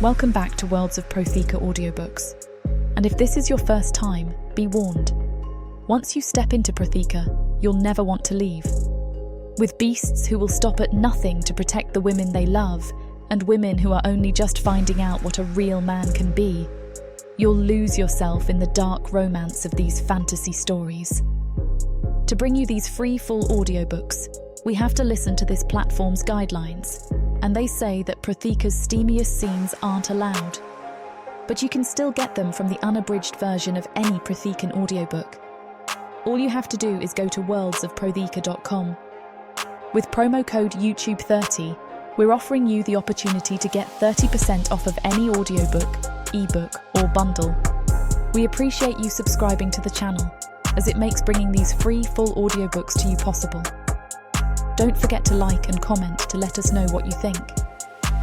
Welcome back to Worlds of Protheka audiobooks. And if this is your first time, be warned. Once you step into Protheka, you'll never want to leave. With beasts who will stop at nothing to protect the women they love, and women who are only just finding out what a real man can be, you'll lose yourself in the dark romance of these fantasy stories. To bring you these free full audiobooks, we have to listen to this platform's guidelines, and they say that Protheka's steamiest scenes aren't allowed. But you can still get them from the unabridged version of any Prothekan audiobook. All you have to do is go to worldsofprotheka.com. With promo code YouTube30, we're offering you the opportunity to get 30% off of any audiobook, ebook, or bundle. We appreciate you subscribing to the channel, as it makes bringing these free full audiobooks to you possible. Don't forget to like and comment to let us know what you think.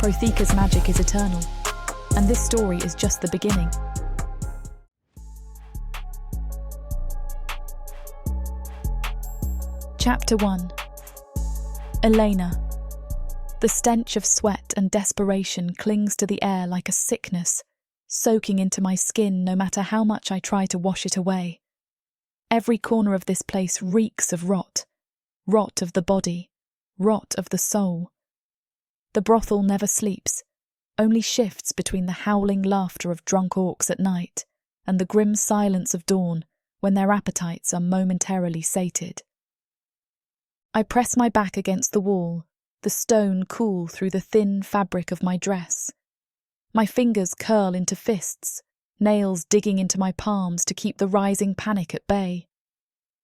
Protheka's magic is eternal, and this story is just the beginning. Chapter 1. Elena. The stench of sweat and desperation clings to the air like a sickness, soaking into my skin no matter how much I try to wash it away. Every corner of this place reeks of rot. Rot of the body, rot of the soul. The brothel never sleeps, only shifts between the howling laughter of drunk orcs at night and the grim silence of dawn when their appetites are momentarily sated. I press my back against the wall, the stone cool through the thin fabric of my dress. My fingers curl into fists, nails digging into my palms to keep the rising panic at bay.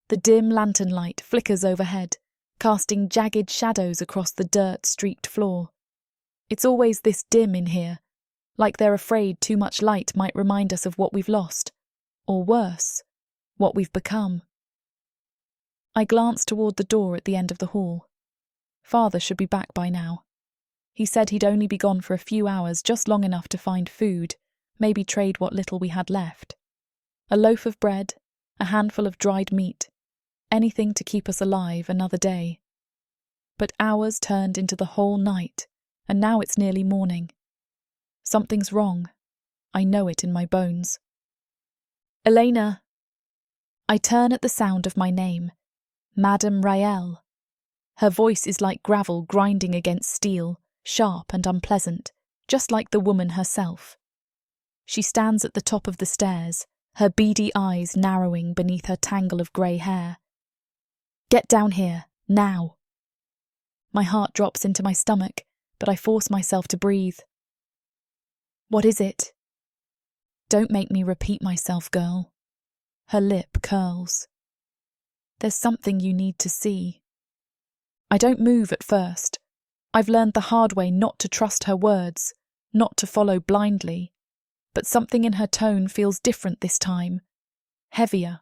The dim lantern light flickers overhead, casting jagged shadows across the dirt-streaked floor. It's always this dim in here, like they're afraid too much light might remind us of what we've lost, or worse, what we've become. I glance toward the door at the end of the hall. Father should be back by now. He said he'd only be gone for a few hours, just long enough to find food, maybe trade what little we had left. A loaf of bread, a handful of dried meat, anything to keep us alive another day. But hours turned into the whole night, and now it's nearly morning. Something's wrong. I know it in my bones. Elena! I turn at the sound of my name, Madame Rael. Her voice is like gravel grinding against steel, sharp and unpleasant, just like the woman herself. She stands at the top of the stairs, her beady eyes narrowing beneath her tangle of grey hair. Get down here, now. My heart drops into my stomach, but I force myself to breathe. What is it? Don't make me repeat myself, girl. Her lip curls. There's something you need to see. I don't move at first. I've learned the hard way not to trust her words, not to follow blindly. But something in her tone feels different this time. Heavier.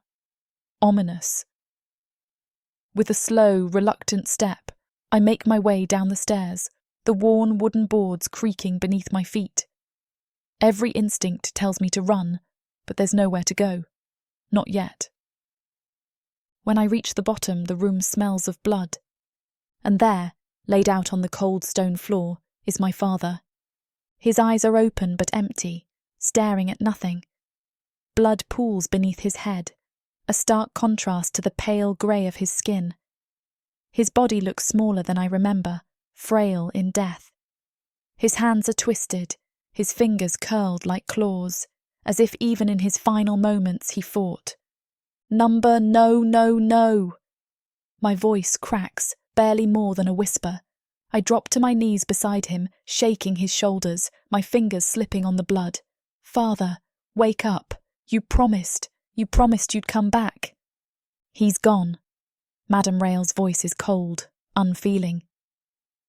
Ominous. With a slow, reluctant step, I make my way down the stairs, the worn wooden boards creaking beneath my feet. Every instinct tells me to run, but there's nowhere to go. Not yet. When I reach the bottom, the room smells of blood. And there, laid out on the cold stone floor, is my father. His eyes are open but empty, staring at nothing. Blood pools beneath his head, a stark contrast to the pale grey of his skin. His body looks smaller than I remember, frail in death. His hands are twisted, his fingers curled like claws, as if even in his final moments he fought. Number, no, no, no! My voice cracks, barely more than a whisper. I drop to my knees beside him, shaking his shoulders, my fingers slipping on the blood. Father, wake up. You promised you'd come back. He's gone. Madame Rael's voice is cold, unfeeling.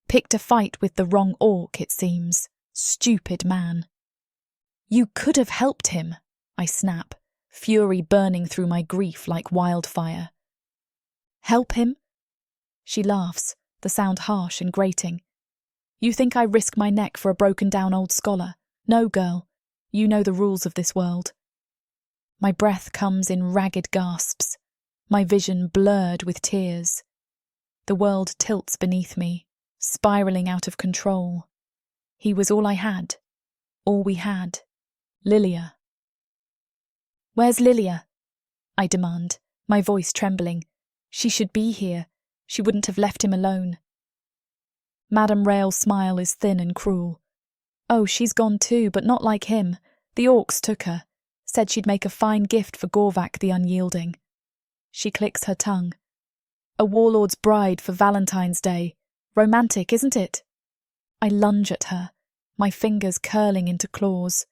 Picked a fight with the wrong orc, it seems. Stupid man. You could have helped him, I snap, fury burning through my grief like wildfire. Help him? She laughs, the sound harsh and grating. You think I risk my neck for a broken-down old scholar? No, girl. You know the rules of this world. My breath comes in ragged gasps, my vision blurred with tears. The world tilts beneath me, spiralling out of control. He was all I had. All we had. Lillia. Where's Lillia? I demand, my voice trembling. She should be here. She wouldn't have left him alone. Madame Rail's smile is thin and cruel. Oh, she's gone too, but not like him. The orcs took her. Said she'd make a fine gift for Gorvak the Unyielding. She clicks her tongue. A warlord's bride for Valentine's Day. Romantic, isn't it? I lunge at her, my fingers curling into claws,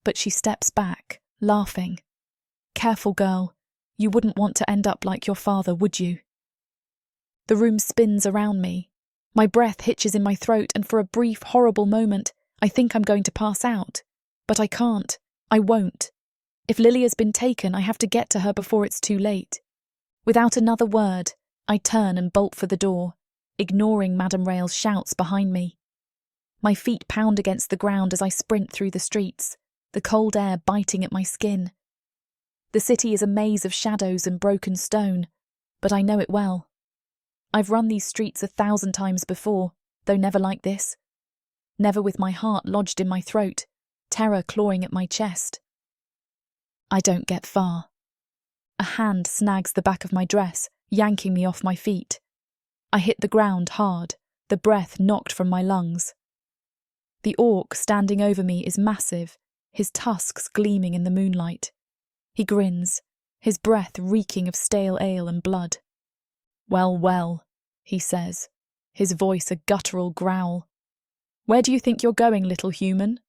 but she steps back, laughing. Careful, girl. You wouldn't want to end up like your father, would you? The room spins around me. My breath hitches in my throat, and for a brief, horrible moment, I think I'm going to pass out. But I can't. I won't. If Lillia's been taken, I have to get to her before it's too late. Without another word, I turn and bolt for the door, ignoring Madame Rail's shouts behind me. My feet pound against the ground as I sprint through the streets, the cold air biting at my skin. The city is a maze of shadows and broken stone, but I know it well. I've run these streets 1,000 times before, though never like this. Never with my heart lodged in my throat, terror clawing at my chest. I don't get far. A hand snags the back of my dress, yanking me off my feet. I hit the ground hard, the breath knocked from my lungs. The orc standing over me is massive, his tusks gleaming in the moonlight. He grins, his breath reeking of stale ale and blood. Well, well, he says, his voice a guttural growl. Where do you think you're going, little human?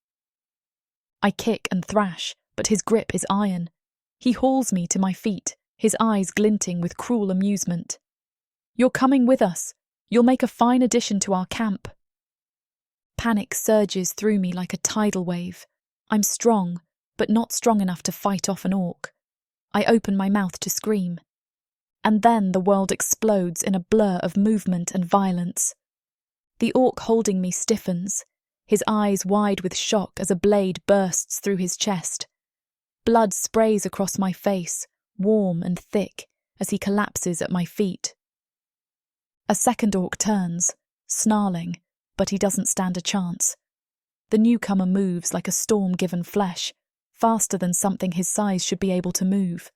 I kick and thrash, but his grip is iron. He hauls me to my feet, his eyes glinting with cruel amusement. You're coming with us. You'll make a fine addition to our camp. Panic surges through me like a tidal wave. I'm strong, but not strong enough to fight off an orc. I open my mouth to scream. And then the world explodes in a blur of movement and violence. The orc holding me stiffens, his eyes wide with shock as a blade bursts through his chest. Blood sprays across my face, warm and thick, as he collapses at my feet. A second orc turns, snarling, but he doesn't stand a chance. The newcomer moves like a storm-given flesh, faster than something his size should be able to move.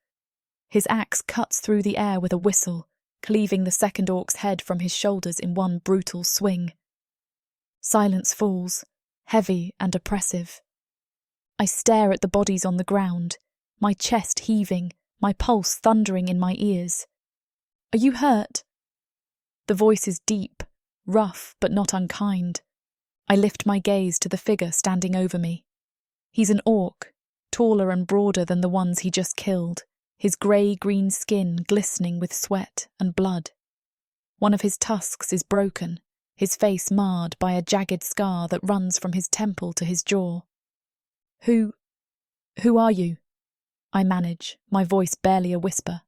His axe cuts through the air with a whistle, cleaving the second orc's head from his shoulders in one brutal swing. Silence falls, heavy and oppressive. I stare at the bodies on the ground, my chest heaving, my pulse thundering in my ears. Are you hurt? The voice is deep, rough but not unkind. I lift my gaze to the figure standing over me. He's an orc, taller and broader than the ones he just killed, his grey-green skin glistening with sweat and blood. One of his tusks is broken, his face marred by a jagged scar that runs from his temple to his jaw. Who are you? I manage, my voice barely a whisper.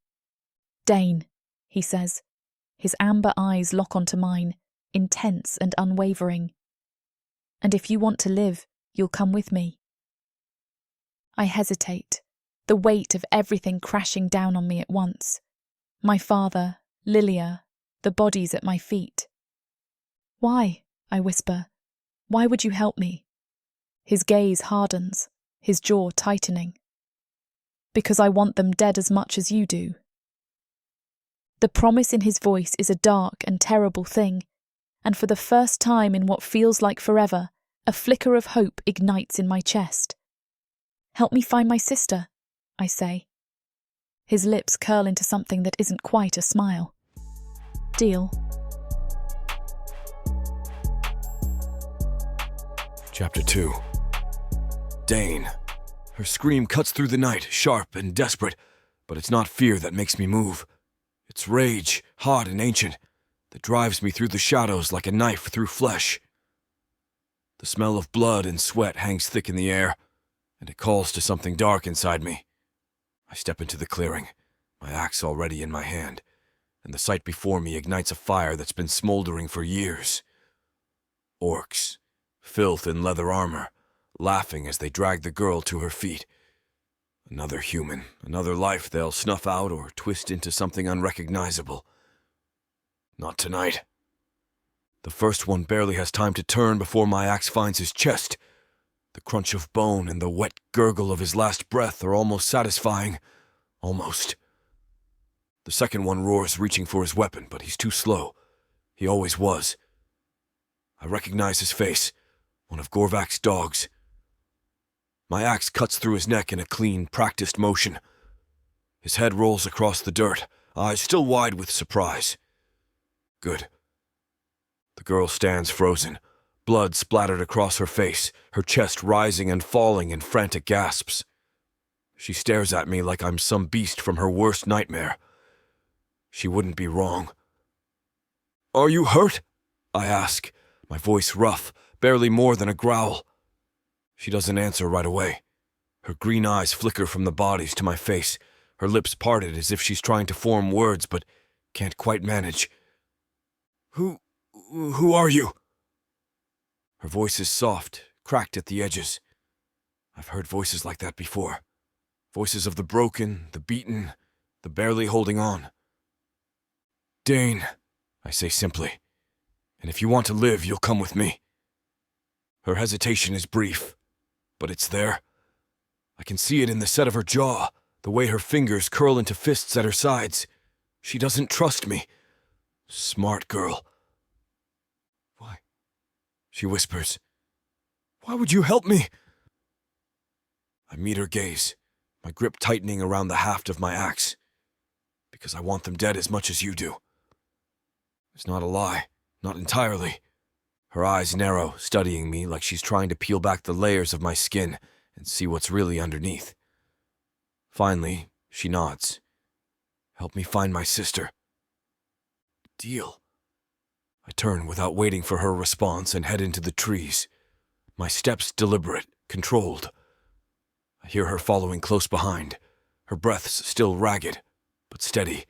Dain, he says. His amber eyes lock onto mine, intense and unwavering. And if you want to live, you'll come with me. I hesitate, the weight of everything crashing down on me at once. My father, Lillia, the bodies at my feet. Why? I whisper. Why would you help me? His gaze hardens, his jaw tightening. Because I want them dead as much as you do. The promise in his voice is a dark and terrible thing, and for the first time in what feels like forever, a flicker of hope ignites in my chest. Help me find my sister, I say. His lips curl into something that isn't quite a smile. Deal. Chapter 2. Dain. Her scream cuts through the night, sharp and desperate, but it's not fear that makes me move. It's rage, hot and ancient, that drives me through the shadows like a knife through flesh. The smell of blood and sweat hangs thick in the air, and it calls to something dark inside me. I step into the clearing, my axe already in my hand, and the sight before me ignites a fire that's been smoldering for years. Orcs, filth in leather armor, laughing as they drag the girl to her feet. Another human, another life they'll snuff out or twist into something unrecognizable. Not tonight. The first one barely has time to turn before my axe finds his chest. The crunch of bone and the wet gurgle of his last breath are almost satisfying. Almost. The second one roars, reaching for his weapon, but he's too slow. He always was. I recognize his face, one of Gorvak's dogs. My axe cuts through his neck in a clean, practiced motion. His head rolls across the dirt, eyes still wide with surprise. Good. The girl stands frozen, blood splattered across her face, her chest rising and falling in frantic gasps. She stares at me like I'm some beast from her worst nightmare. She wouldn't be wrong. "Are you hurt?" I ask, my voice rough, barely more than a growl. She doesn't answer right away. Her green eyes flicker from the bodies to my face, her lips parted as if she's trying to form words but can't quite manage. Who are you?" Her voice is soft, cracked at the edges. I've heard voices like that before. Voices of the broken, the beaten, the barely holding on. "Dain," I say simply, "and if you want to live, you'll come with me." Her hesitation is brief, but it's there. I can see it in the set of her jaw, the way her fingers curl into fists at her sides. She doesn't trust me. Smart girl. "Why?" she whispers. "Why would you help me?" I meet her gaze, my grip tightening around the haft of my axe. "Because I want them dead as much as you do." It's not a lie, not entirely. Her eyes narrow, studying me like she's trying to peel back the layers of my skin and see what's really underneath. Finally, she nods. "Help me find my sister." Deal. I turn without waiting for her response and head into the trees. My steps deliberate, controlled. I hear her following close behind, her breaths still ragged, but steady.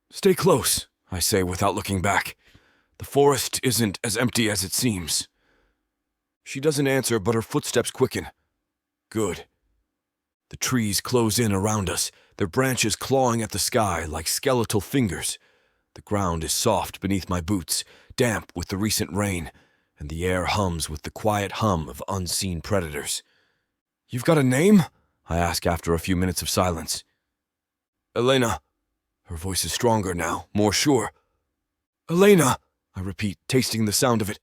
"Stay close," I say without looking back. "The forest isn't as empty as it seems." She doesn't answer, but her footsteps quicken. Good. The trees close in around us, their branches clawing at the sky like skeletal fingers. The ground is soft beneath my boots, damp with the recent rain, and the air hums with the quiet hum of unseen predators. "You've got a name?" I ask after a few minutes of silence. "Elena." Her voice is stronger now, more sure. "Elena," I repeat, tasting the sound of it.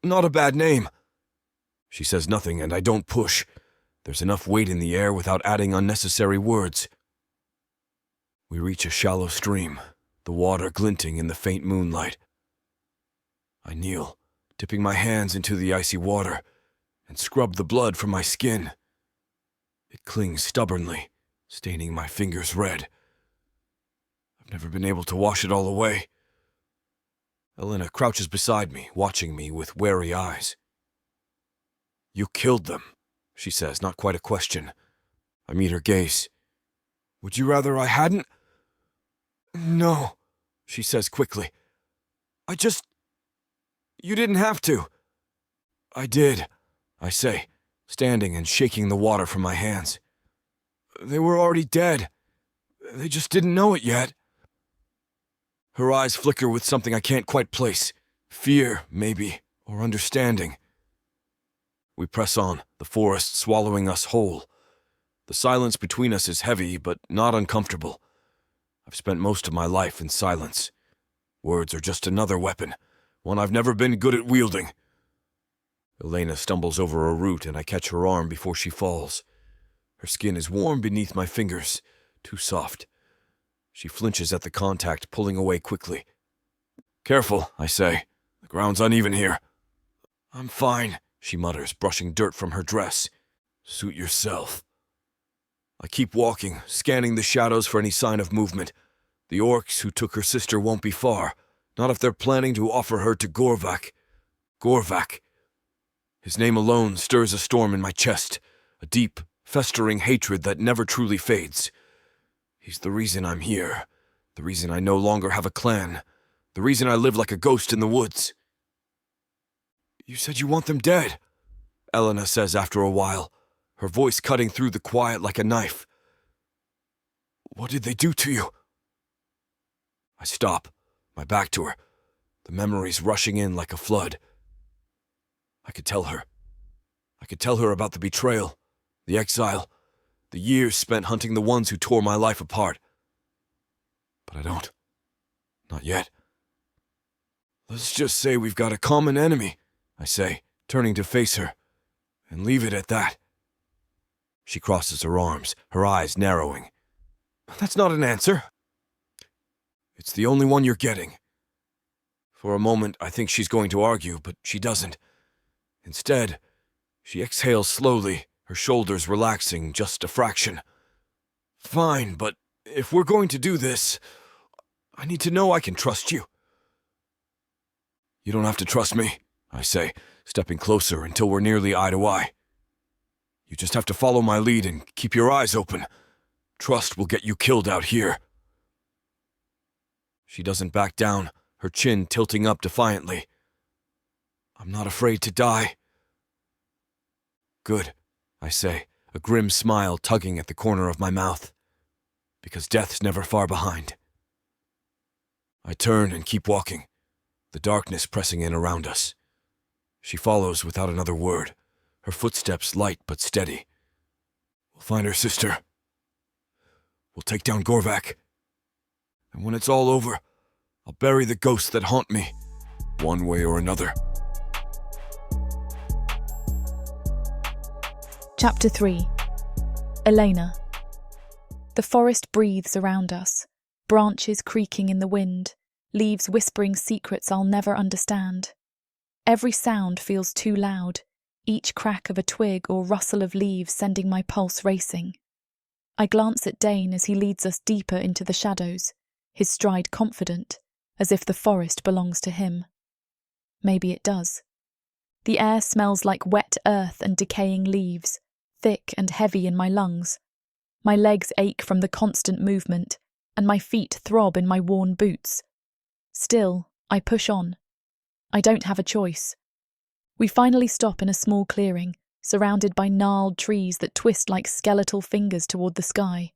"Not a bad name." She says nothing, and I don't push. There's enough weight in the air without adding unnecessary words. We reach a shallow stream, the water glinting in the faint moonlight. I kneel, dipping my hands into the icy water, and scrub the blood from my skin. It clings stubbornly, staining my fingers red. I've never been able to wash it all away. Elena crouches beside me, watching me with wary eyes. "You killed them," she says, not quite a question. I meet her gaze. "Would you rather I hadn't?" "No," she says quickly. You didn't have to." "I did," I say, standing and shaking the water from my hands. "They were already dead. They just didn't know it yet." Her eyes flicker with something I can't quite place. Fear, maybe, or understanding. We press on, the forest swallowing us whole. The silence between us is heavy, but not uncomfortable. I've spent most of my life in silence. Words are just another weapon, one I've never been good at wielding. Elena stumbles over a root and I catch her arm before she falls. Her skin is warm beneath my fingers, too soft. She flinches at the contact, pulling away quickly. "Careful," I say. "The ground's uneven here." "I'm fine," she mutters, brushing dirt from her dress. "Suit yourself." I keep walking, scanning the shadows for any sign of movement. The orcs who took her sister won't be far, not if they're planning to offer her to Gorvak. Gorvak. His name alone stirs a storm in my chest, a deep, festering hatred that never truly fades. He's the reason I'm here, the reason I no longer have a clan, the reason I live like a ghost in the woods. "You said you want them dead," Elena says after a while, her voice cutting through the quiet like a knife. "What did they do to you?" I stop, my back to her, the memories rushing in like a flood. I could tell her. I could tell her about the betrayal, the exile, the years spent hunting the ones who tore my life apart. But I don't. Not yet. Let's just say we've got a common enemy, I say, turning to face her, and leave it at that. She crosses her arms, her eyes narrowing. That's not an answer. It's the only one you're getting. For a moment, I think she's going to argue, but she doesn't. Instead, she exhales slowly, her shoulders relaxing just a fraction. Fine, but if we're going to do this, I need to know I can trust you. You don't have to trust me, I say, stepping closer until we're nearly eye to eye. You just have to follow my lead and keep your eyes open. Trust will get you killed out here. She doesn't back down, her chin tilting up defiantly. I'm not afraid to die. Good, I say, a grim smile tugging at the corner of my mouth. Because death's never far behind. I turn and keep walking, the darkness pressing in around us. She follows without another word, her footsteps light but steady. We'll find her sister. We'll take down Gorvac. And when it's all over, I'll bury the ghosts that haunt me, one way or another. Chapter 3. Elena. The forest breathes around us, branches creaking in the wind, leaves whispering secrets I'll never understand. Every sound feels too loud, each crack of a twig or rustle of leaves sending my pulse racing. I glance at Dain as he leads us deeper into the shadows, his stride confident, as if the forest belongs to him. Maybe it does. The air smells like wet earth and decaying leaves, thick and heavy in my lungs. My legs ache from the constant movement, and my feet throb in my worn boots. Still, I push on. I don't have a choice. We finally stop in a small clearing, surrounded by gnarled trees that twist like skeletal fingers toward the sky.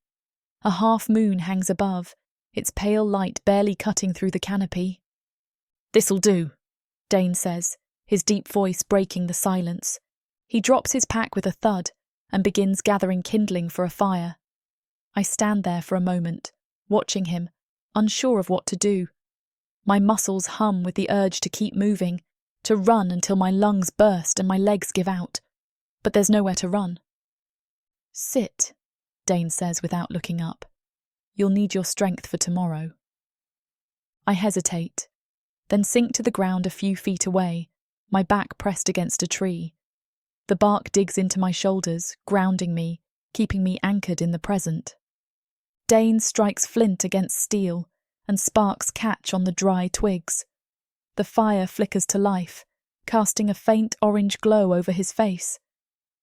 A half moon hangs above, its pale light barely cutting through the canopy. "This'll do," Dain says, his deep voice breaking the silence. He drops his pack with a thud and begins gathering kindling for a fire. I stand there for a moment, watching him, unsure of what to do. My muscles hum with the urge to keep moving, to run until my lungs burst and my legs give out. But there's nowhere to run. "Sit," Dain says without looking up. "You'll need your strength for tomorrow." I hesitate, then sink to the ground a few feet away, my back pressed against a tree. The bark digs into my shoulders, grounding me, keeping me anchored in the present. Dain strikes flint against steel, and sparks catch on the dry twigs. The fire flickers to life, casting a faint orange glow over his face.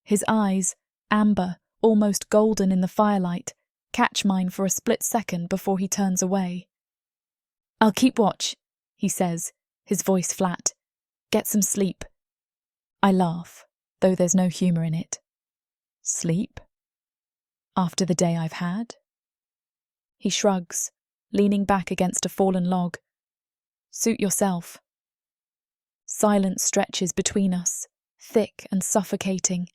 His eyes, amber, almost golden in the firelight, catch mine for a split second before he turns away. "I'll keep watch," he says, his voice flat. "Get some sleep." I laugh, though there's no humour in it. Sleep? After the day I've had? He shrugs, leaning back against a fallen log. "Suit yourself." Silence stretches between us, thick and suffocating.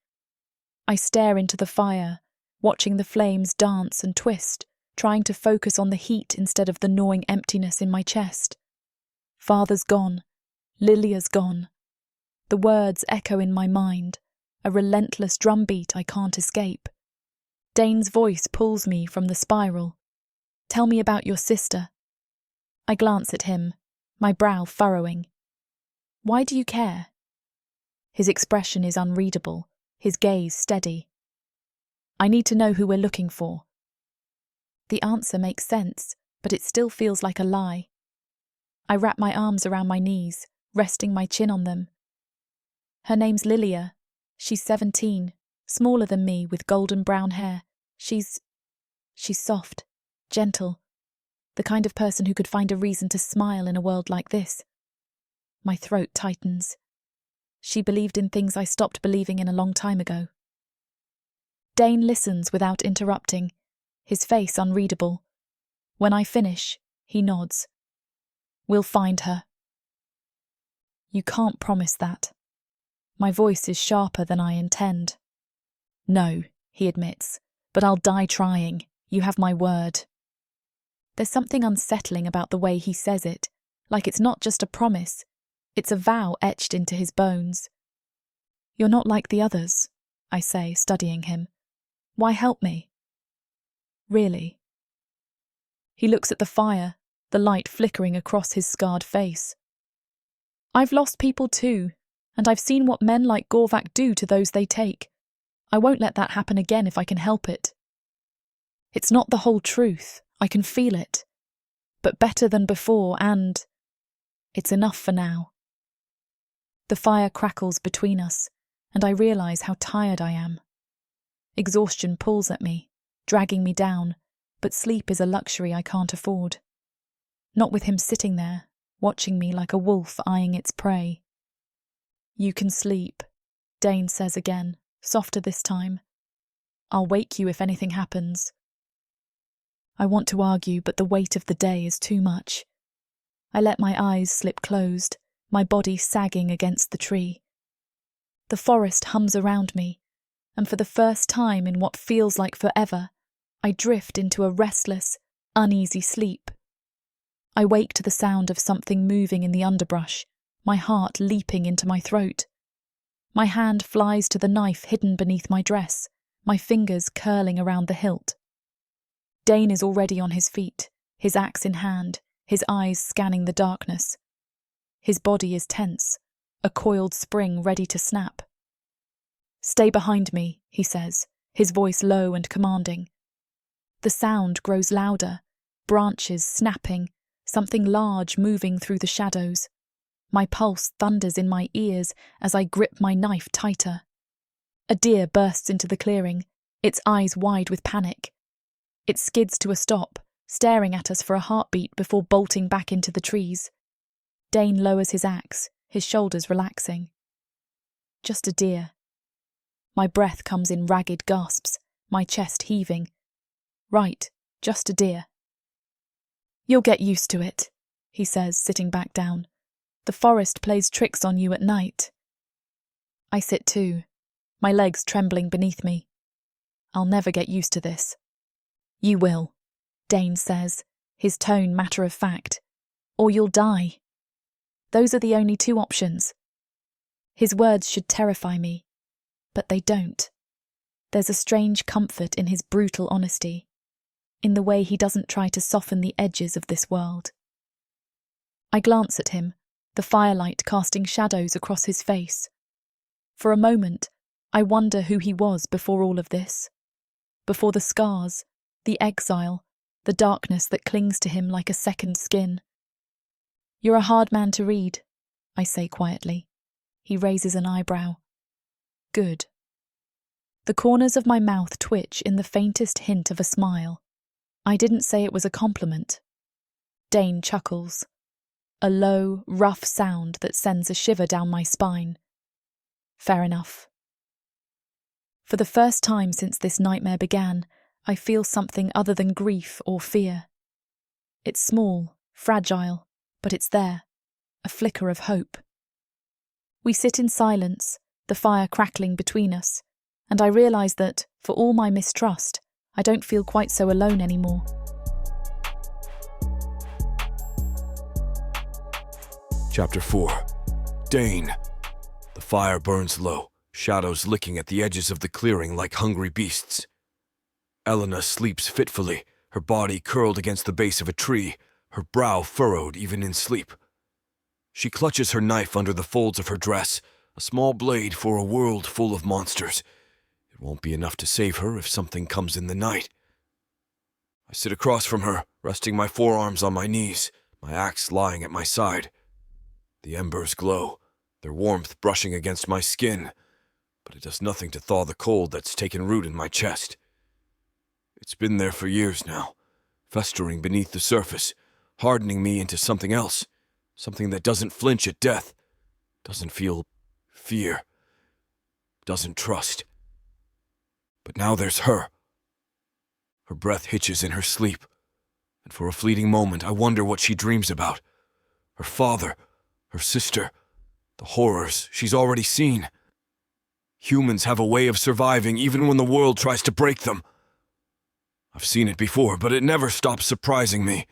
I stare into the fire, watching the flames dance and twist, trying to focus on the heat instead of the gnawing emptiness in my chest. Father's gone. Lillia's gone. The words echo in my mind, a relentless drumbeat I can't escape. Dain's voice pulls me from the spiral. "Tell me about your sister." I glance at him, my brow furrowing. "Why do you care?" His expression is unreadable, his gaze steady. "I need to know who we're looking for." The answer makes sense, but it still feels like a lie. I wrap my arms around my knees, resting my chin on them. "Her name's Lillia. She's 17, smaller than me, with golden brown hair. She's soft, gentle, the kind of person who could find a reason to smile in a world like this." My throat tightens. She believed in things I stopped believing in a long time ago. Dain listens without interrupting, his face unreadable. When I finish, he nods. "We'll find her." "You can't promise that." My voice is sharper than I intend. No, he admits, but I'll die trying. You have my word. There's something unsettling about the way he says it, like it's not just a promise, it's a vow etched into his bones. You're not like the others, I say, studying him. Why help me? Really? He looks at the fire, the light flickering across his scarred face. I've lost people too, and I've seen what men like Gorvak do to those they take. I won't let that happen again if I can help it. It's not the whole truth, I can feel it. But better than before, and it's enough for now. The fire crackles between us, and I realise how tired I am. Exhaustion pulls at me, dragging me down, but sleep is a luxury I can't afford. Not with him sitting there, watching me like a wolf eyeing its prey. You can sleep, Dain says again, softer this time. I'll wake you if anything happens. I want to argue, but the weight of the day is too much. I let my eyes slip closed, my body sagging against the tree. The forest hums around me, and for the first time in what feels like forever, I drift into a restless, uneasy sleep. I wake to the sound of something moving in the underbrush, my heart leaping into my throat. My hand flies to the knife hidden beneath my dress, my fingers curling around the hilt. Dain is already on his feet, his axe in hand, his eyes scanning the darkness. His body is tense, a coiled spring ready to snap. Stay behind me, he says, his voice low and commanding. The sound grows louder, branches snapping, something large moving through the shadows. My pulse thunders in my ears as I grip my knife tighter. A deer bursts into the clearing, its eyes wide with panic. It skids to a stop, staring at us for a heartbeat before bolting back into the trees. Dain lowers his axe, his shoulders relaxing. Just a deer. My breath comes in ragged gasps, my chest heaving. Right, just a deer. You'll get used to it, he says, sitting back down. The forest plays tricks on you at night. I sit too, my legs trembling beneath me. I'll never get used to this. You will, Dain says, his tone matter of fact. Or you'll die. Those are the only two options. His words should terrify me, but they don't. There's a strange comfort in his brutal honesty, in the way he doesn't try to soften the edges of this world. I glance at him, the firelight casting shadows across his face. For a moment, I wonder who he was before all of this. Before the scars, the exile, the darkness that clings to him like a second skin. You're a hard man to read, I say quietly. He raises an eyebrow. Good. The corners of my mouth twitch in the faintest hint of a smile. I didn't say it was a compliment. Dain chuckles. A low, rough sound that sends a shiver down my spine. Fair enough. For the first time since this nightmare began, I feel something other than grief or fear. It's small, fragile, but it's there, a flicker of hope. We sit in silence, the fire crackling between us, and I realise that, for all my mistrust, I don't feel quite so alone anymore. Chapter 4. Dain. The fire burns low, shadows licking at the edges of the clearing like hungry beasts. Elena sleeps fitfully, her body curled against the base of a tree, her brow furrowed even in sleep. She clutches her knife under the folds of her dress, a small blade for a world full of monsters. It won't be enough to save her if something comes in the night. I sit across from her, resting my forearms on my knees, my axe lying at my side. The embers glow, their warmth brushing against my skin, but it does nothing to thaw the cold that's taken root in my chest. It's been there for years now, festering beneath the surface, hardening me into something else, something that doesn't flinch at death, doesn't feel fear, doesn't trust. But now there's her. Her breath hitches in her sleep, and for a fleeting moment I wonder what she dreams about. Her father, her sister, the horrors she's already seen. Humans have a way of surviving even when the world tries to break them. I've seen it before, but it never stops surprising me.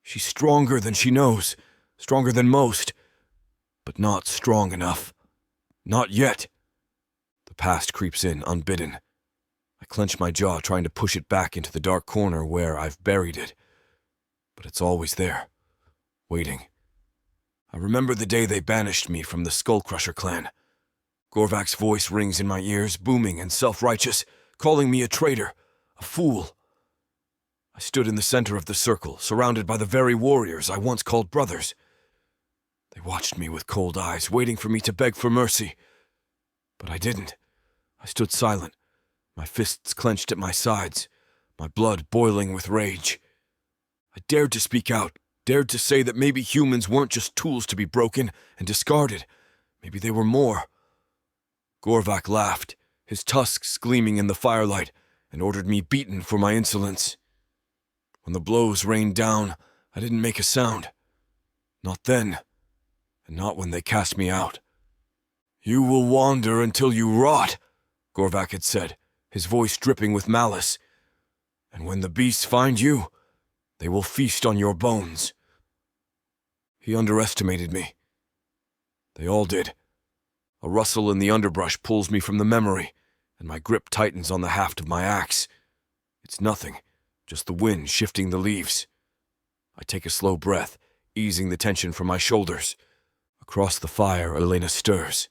She's stronger than she knows, stronger than most, but not strong enough. Not yet. The past creeps in unbidden. I clench my jaw, trying to push it back into the dark corner where I've buried it. But it's always there, waiting. I remember the day they banished me from the Skullcrusher clan. Gorvak's voice rings in my ears, booming and self-righteous, calling me a traitor, a fool. I stood in the center of the circle, surrounded by the very warriors I once called brothers. They watched me with cold eyes, waiting for me to beg for mercy. But I didn't. I stood silent, my fists clenched at my sides, my blood boiling with rage. I dared to speak out, dared to say that maybe humans weren't just tools to be broken and discarded. Maybe they were more. Gorvak laughed, his tusks gleaming in the firelight, and ordered me beaten for my insolence. When the blows rained down, I didn't make a sound. Not then, and not when they cast me out. "You will wander until you rot," Gorvak had said, his voice dripping with malice. "And when the beasts find you, they will feast on your bones." He underestimated me. They all did. A rustle in the underbrush pulls me from the memory, and my grip tightens on the haft of my axe. It's nothing, just the wind shifting the leaves. I take a slow breath, easing the tension from my shoulders. Across the fire, Elena stirs.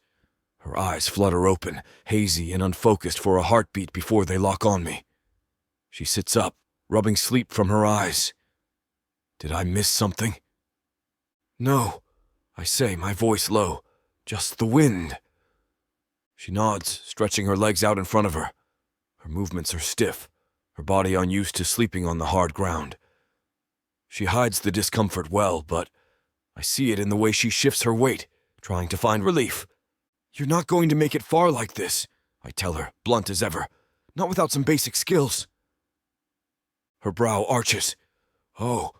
Her eyes flutter open, hazy and unfocused for a heartbeat before they lock on me. She sits up, rubbing sleep from her eyes. Did I miss something? "No," I say, my voice low. "Just the wind." She nods, stretching her legs out in front of her. Her movements are stiff, her body unused to sleeping on the hard ground. She hides the discomfort well, but I see it in the way she shifts her weight, trying to find relief. "You're not going to make it far like this," I tell her, blunt as ever. "Not without some basic skills." Her brow arches. "Oh,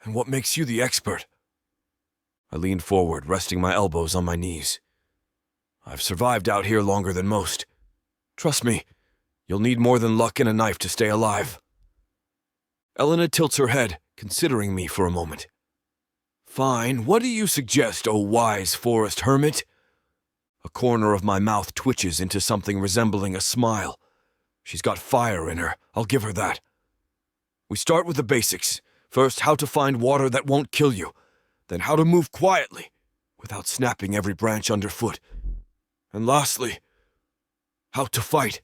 and what makes you the expert?" I lean forward, resting my elbows on my knees. "I've survived out here longer than most. Trust me, you'll need more than luck and a knife to stay alive." Elena tilts her head, considering me for a moment. "Fine, what do you suggest, O wise forest hermit?" A corner of my mouth twitches into something resembling a smile. She's got fire in her, I'll give her that. "We start with the basics. First, how to find water that won't kill you. Then how to move quietly, without snapping every branch underfoot. And lastly, how to fight."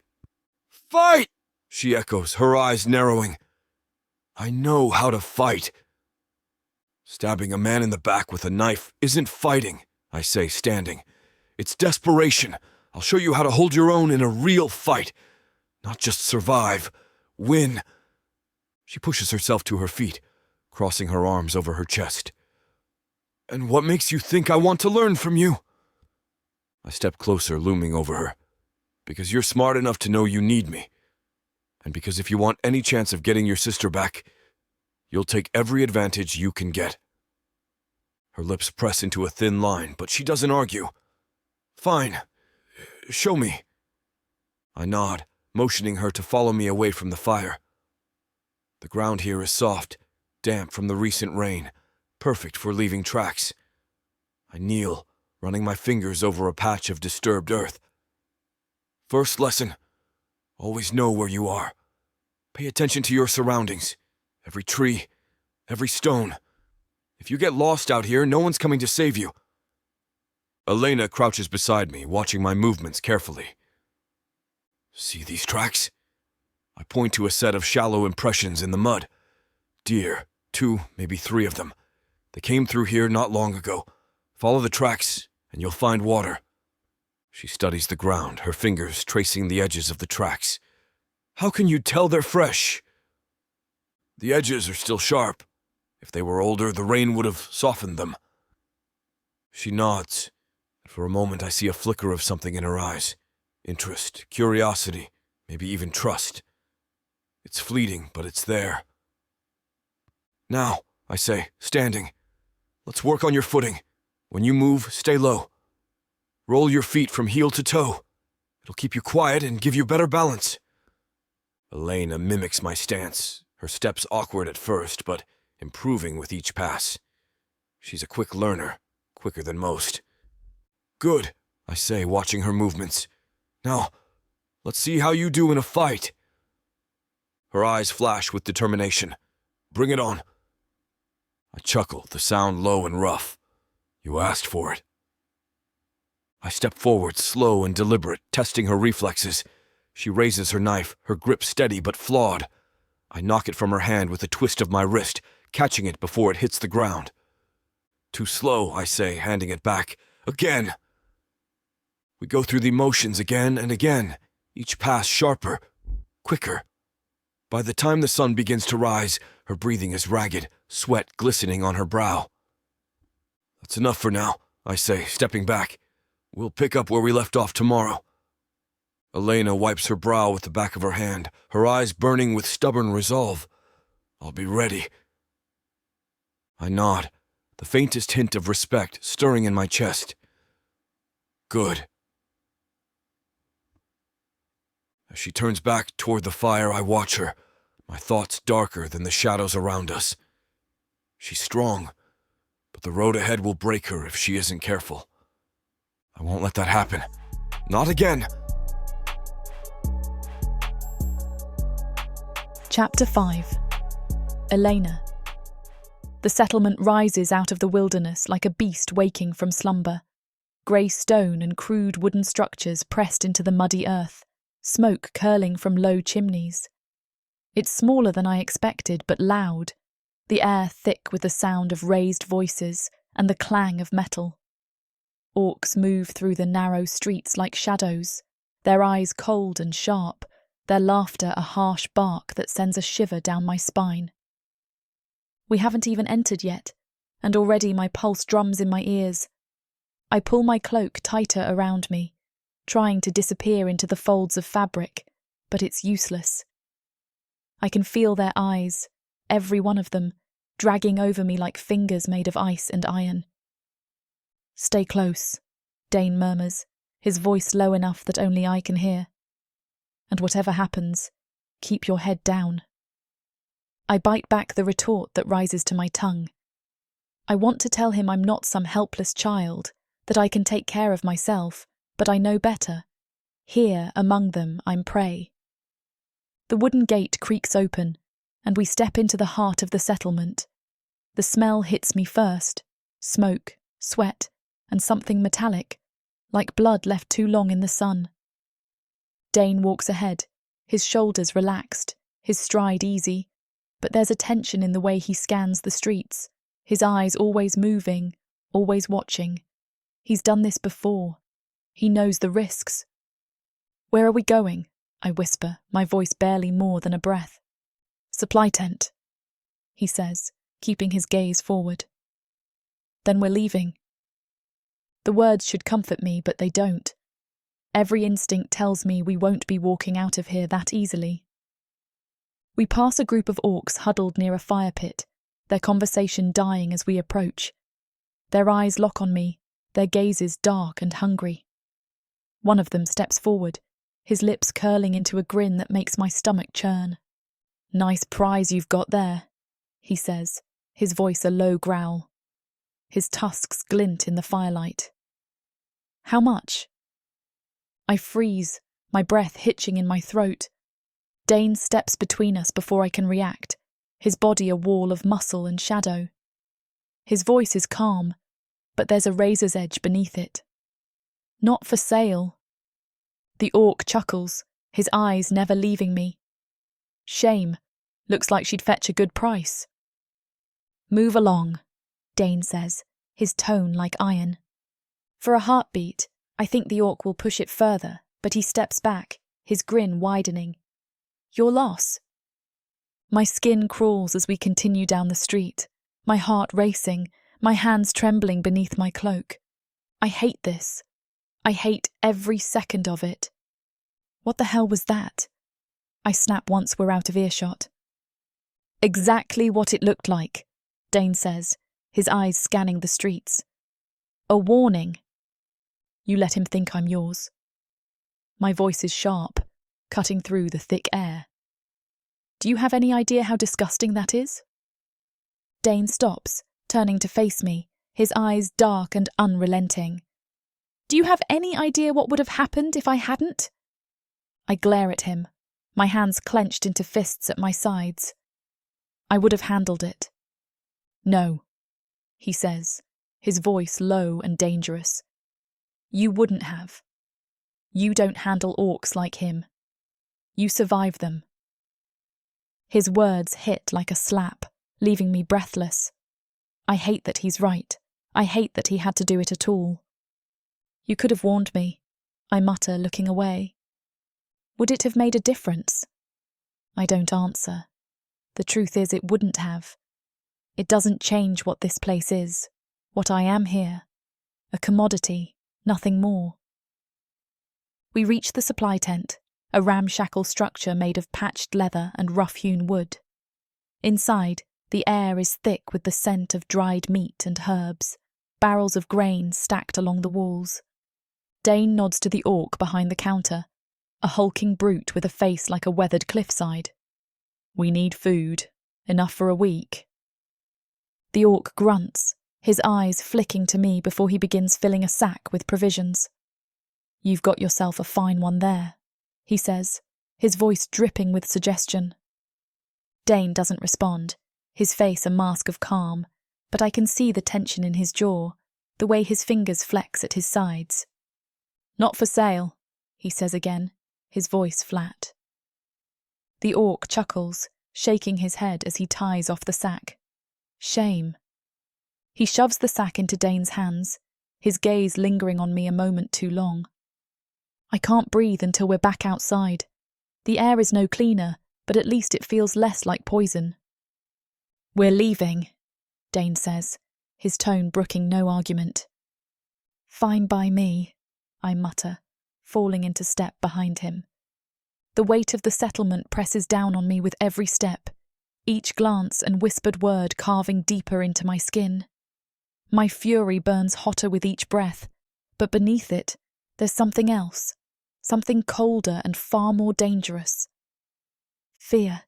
"Fight!" she echoes, her eyes narrowing. "I know how to fight." "Stabbing a man in the back with a knife isn't fighting," I say, standing. "It's desperation. I'll show you how to hold your own in a real fight. Not just survive, win." She pushes herself to her feet, crossing her arms over her chest. "And what makes you think I want to learn from you?" I step closer, looming over her. "Because you're smart enough to know you need me. And because if you want any chance of getting your sister back, you'll take every advantage you can get." Her lips press into a thin line, but she doesn't argue. "Fine. Show me." I nod, motioning her to follow me away from the fire. The ground here is soft, damp from the recent rain, perfect for leaving tracks. I kneel, running my fingers over a patch of disturbed earth. "First lesson. Always know where you are. Pay attention to your surroundings. Every tree, every stone. If you get lost out here, no one's coming to save you." Elena crouches beside me, watching my movements carefully. "See these tracks?" I point to a set of shallow impressions in the mud. "Deer, 2, maybe 3 of them. They came through here not long ago. Follow the tracks, and you'll find water." She studies the ground, her fingers tracing the edges of the tracks. "How can you tell they're fresh?" "The edges are still sharp. If they were older, the rain would have softened them." She nods. For a moment, I see a flicker of something in her eyes. Interest, curiosity, maybe even trust. It's fleeting, but it's there. "Now," I say, standing. "Let's work on your footing. When you move, stay low. Roll your feet from heel to toe. It'll keep you quiet and give you better balance. Elena mimics my stance, her steps awkward at first, but improving with each pass. She's a quick learner, quicker than most. Good, I say, watching her movements. Now, let's see how you do in a fight. Her eyes flash with determination. Bring it on. I chuckle, the sound low and rough. You asked for it. I step forward, slow and deliberate, testing her reflexes. She raises her knife, her grip steady but flawed. I knock it from her hand with a twist of my wrist, catching it before it hits the ground. Too slow, I say, handing it back. Again! We go through the motions again and again, each pass sharper, quicker. By the time the sun begins to rise, her breathing is ragged, sweat glistening on her brow. That's enough for now, I say, stepping back. We'll pick up where we left off tomorrow. Elena wipes her brow with the back of her hand, her eyes burning with stubborn resolve. I'll be ready. I nod, the faintest hint of respect stirring in my chest. Good. As she turns back toward the fire, I watch her, my thoughts darker than the shadows around us. She's strong, but the road ahead will break her if she isn't careful. I won't let that happen. Not again! Chapter 5. Elena. The settlement rises out of the wilderness like a beast waking from slumber. Grey stone and crude wooden structures pressed into the muddy earth, smoke curling from low chimneys. It's smaller than I expected, but loud, the air thick with the sound of raised voices and the clang of metal. Orcs move through the narrow streets like shadows, their eyes cold and sharp, their laughter a harsh bark that sends a shiver down my spine. We haven't even entered yet, and already my pulse drums in my ears. I pull my cloak tighter around me, trying to disappear into the folds of fabric, but it's useless. I can feel their eyes, every one of them, dragging over me like fingers made of ice and iron. Stay close, Dain murmurs, his voice low enough that only I can hear. And whatever happens, keep your head down. I bite back the retort that rises to my tongue. I want to tell him I'm not some helpless child, that I can take care of myself, but I know better. Here, among them, I'm prey. The wooden gate creaks open, and we step into the heart of the settlement. The smell hits me first, smoke, sweat, and something metallic, like blood left too long in the sun. Dain walks ahead, his shoulders relaxed, his stride easy, but there's a tension in the way he scans the streets, his eyes always moving, always watching. He's done this before. He knows the risks. Where are we going? I whisper, my voice barely more than a breath. Supply tent, he says, keeping his gaze forward. Then we're leaving. The words should comfort me, but they don't. Every instinct tells me we won't be walking out of here that easily. We pass a group of orcs huddled near a fire pit, their conversation dying as we approach. Their eyes lock on me, their gazes dark and hungry. One of them steps forward, his lips curling into a grin that makes my stomach churn. Nice prize you've got there, he says, his voice a low growl. His tusks glint in the firelight. How much? I freeze, my breath hitching in my throat. Dain steps between us before I can react, his body a wall of muscle and shadow. His voice is calm, but there's a razor's edge beneath it. Not for sale. The orc chuckles, his eyes never leaving me. Shame. Looks like she'd fetch a good price. Move along, Dain says, his tone like iron. For a heartbeat, I think the orc will push it further, but he steps back, his grin widening. Your loss. My skin crawls as we continue down the street, my heart racing, my hands trembling beneath my cloak. I hate this. I hate every second of it. What the hell was that? I snap once we're out of earshot. Exactly what it looked like, Dain says, his eyes scanning the streets. A warning. You let him think I'm yours. My voice is sharp, cutting through the thick air. Do you have any idea how disgusting that is? Dain stops, turning to face me, his eyes dark and unrelenting. Do you have any idea what would have happened if I hadn't? I glare at him, my hands clenched into fists at my sides. I would have handled it. No, he says, his voice low and dangerous. You wouldn't have. You don't handle orcs like him. You survive them. His words hit like a slap, leaving me breathless. I hate that he's right. I hate that he had to do it at all. You could have warned me, I mutter, looking away. Would it have made a difference? I don't answer. The truth is, it wouldn't have. It doesn't change what this place is, what I am here. A commodity, nothing more. We reach the supply tent, a ramshackle structure made of patched leather and rough-hewn wood. Inside, the air is thick with the scent of dried meat and herbs, barrels of grain stacked along the walls. Dain nods to the orc behind the counter, a hulking brute with a face like a weathered cliffside. We need food, enough for a week. The orc grunts, his eyes flicking to me before he begins filling a sack with provisions. You've got yourself a fine one there, he says, his voice dripping with suggestion. Dain doesn't respond, his face a mask of calm, but I can see the tension in his jaw, the way his fingers flex at his sides. Not for sale, he says again, his voice flat. The orc chuckles, shaking his head as he ties off the sack. Shame. He shoves the sack into Dain's hands, his gaze lingering on me a moment too long. I can't breathe until we're back outside. The air is no cleaner, but at least it feels less like poison. We're leaving, Dain says, his tone brooking no argument. Fine by me, I mutter, falling into step behind him. The weight of the settlement presses down on me with every step, each glance and whispered word carving deeper into my skin. My fury burns hotter with each breath, but beneath it, there's something else, something colder and far more dangerous. Fear.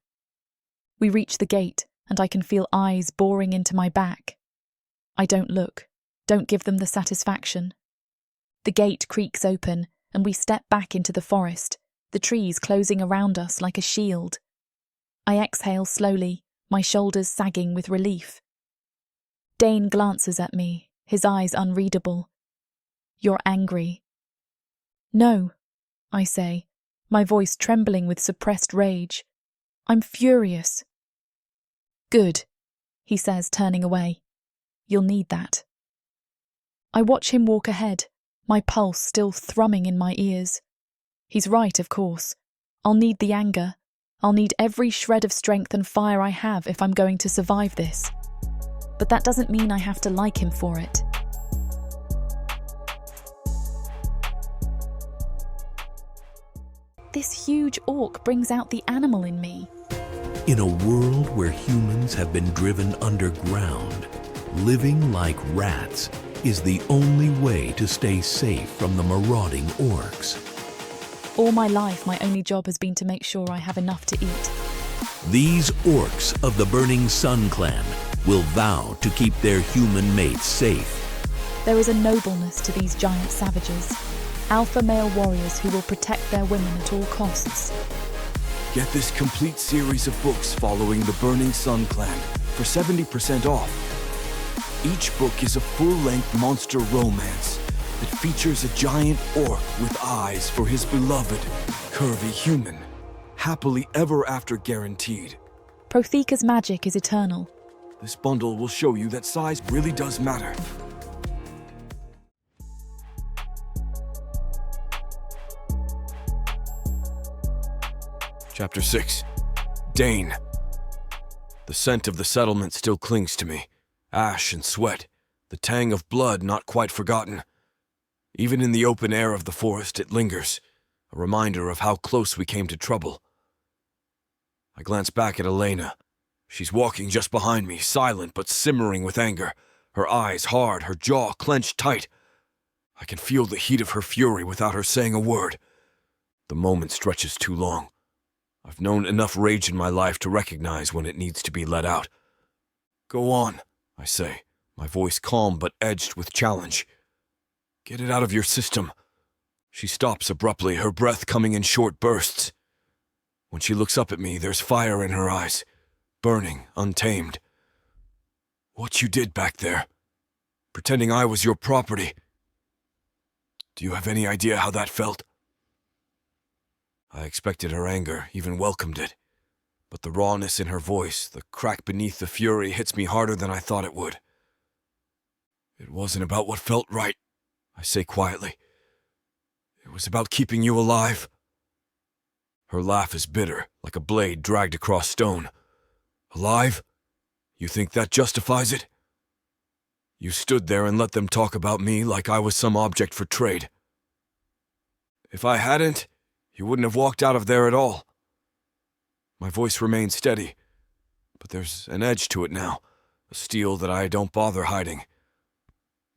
We reach the gate, and I can feel eyes boring into my back. I don't look, don't give them the satisfaction. The gate creaks open, and we step back into the forest, the trees closing around us like a shield. I exhale slowly, my shoulders sagging with relief. Dain glances at me, his eyes unreadable. You're angry. No, I say, my voice trembling with suppressed rage. I'm furious. Good, he says, turning away. You'll need that. I watch him walk ahead, my pulse still thrumming in my ears. He's right, of course. I'll need the anger. I'll need every shred of strength and fire I have if I'm going to survive this. But that doesn't mean I have to like him for it. This huge orc brings out the animal in me. In a world where humans have been driven underground, living like rats is the only way to stay safe from the marauding orcs. All my life, my only job has been to make sure I have enough to eat. These orcs of the Burning Sun clan will vow to keep their human mates safe. There is a nobleness to these giant savages, alpha male warriors who will protect their women at all costs. Get this complete series of books following the Burning Sun clan for 70% off. Each book is a full-length monster romance that features a giant orc with eyes for his beloved, curvy human. Happily ever after guaranteed. Protheka's magic is eternal. This bundle will show you that size really does matter. Chapter 6. Dain. The scent of the settlement still clings to me. Ash and sweat, the tang of blood not quite forgotten. Even in the open air of the forest it lingers, a reminder of how close we came to trouble. I glance back at Elena. She's walking just behind me, silent but simmering with anger, her eyes hard, her jaw clenched tight. I can feel the heat of her fury without her saying a word. The moment stretches too long. I've known enough rage in my life to recognize when it needs to be let out. Go on, I say, my voice calm but edged with challenge. Get it out of your system. She stops abruptly, her breath coming in short bursts. When she looks up at me, there's fire in her eyes, burning, untamed. What you did back there, pretending I was your property. Do you have any idea how that felt? I expected her anger, even welcomed it. But the rawness in her voice, the crack beneath the fury, hits me harder than I thought it would. It wasn't about what felt right, I say quietly. It was about keeping you alive. Her laugh is bitter, like a blade dragged across stone. Alive? You think that justifies it? You stood there and let them talk about me like I was some object for trade. If I hadn't, you wouldn't have walked out of there at all. My voice remains steady, but there's an edge to it now, a steel that I don't bother hiding.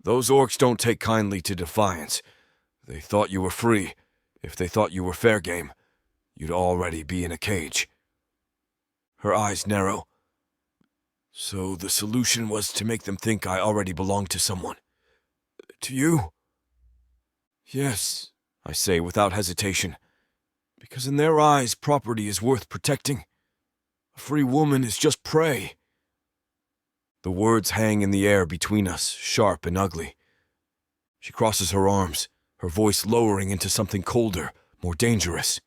Those orcs don't take kindly to defiance. They thought you were free. If they thought you were fair game, you'd already be in a cage. Her eyes narrow. So the solution was to make them think I already belonged to someone. To you? Yes, I say without hesitation. Because in their eyes, property is worth protecting. A free woman is just prey. The words hang in the air between us, sharp and ugly. She crosses her arms, her voice lowering into something colder, more dangerous.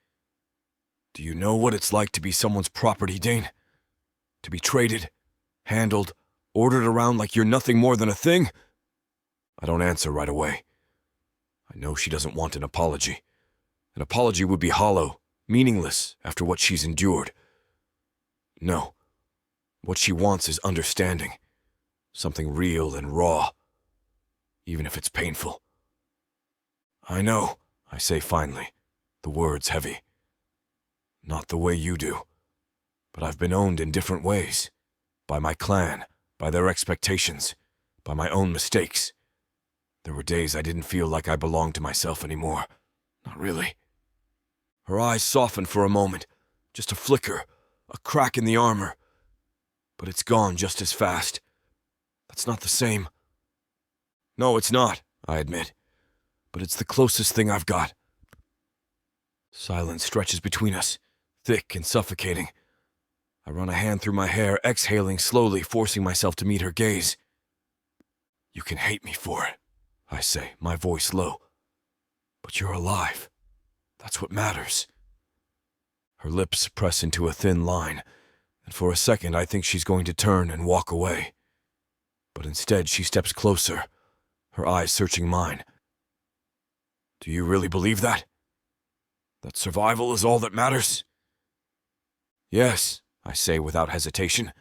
Do you know what it's like to be someone's property, Dain? To be traded, handled, ordered around like you're nothing more than a thing? I don't answer right away. I know she doesn't want an apology. An apology would be hollow, meaningless after what she's endured. No. What she wants is understanding. Something real and raw. Even if it's painful. I know, I say finally, the words heavy. Not the way you do. But I've been owned in different ways. By my clan, by their expectations, by my own mistakes. There were days I didn't feel like I belonged to myself anymore. Not really. Her eyes soften for a moment, just a flicker, a crack in the armor. But it's gone just as fast. That's not the same. No, it's not, I admit. But it's the closest thing I've got. Silence stretches between us, thick and suffocating. I run a hand through my hair, exhaling slowly, forcing myself to meet her gaze. You can hate me for it, I say, my voice low. But you're alive. That's what matters. Her lips press into a thin line, and for a second I think she's going to turn and walk away. But instead she steps closer, her eyes searching mine. Do you really believe that? That survival is all that matters? Yes, I say without hesitation,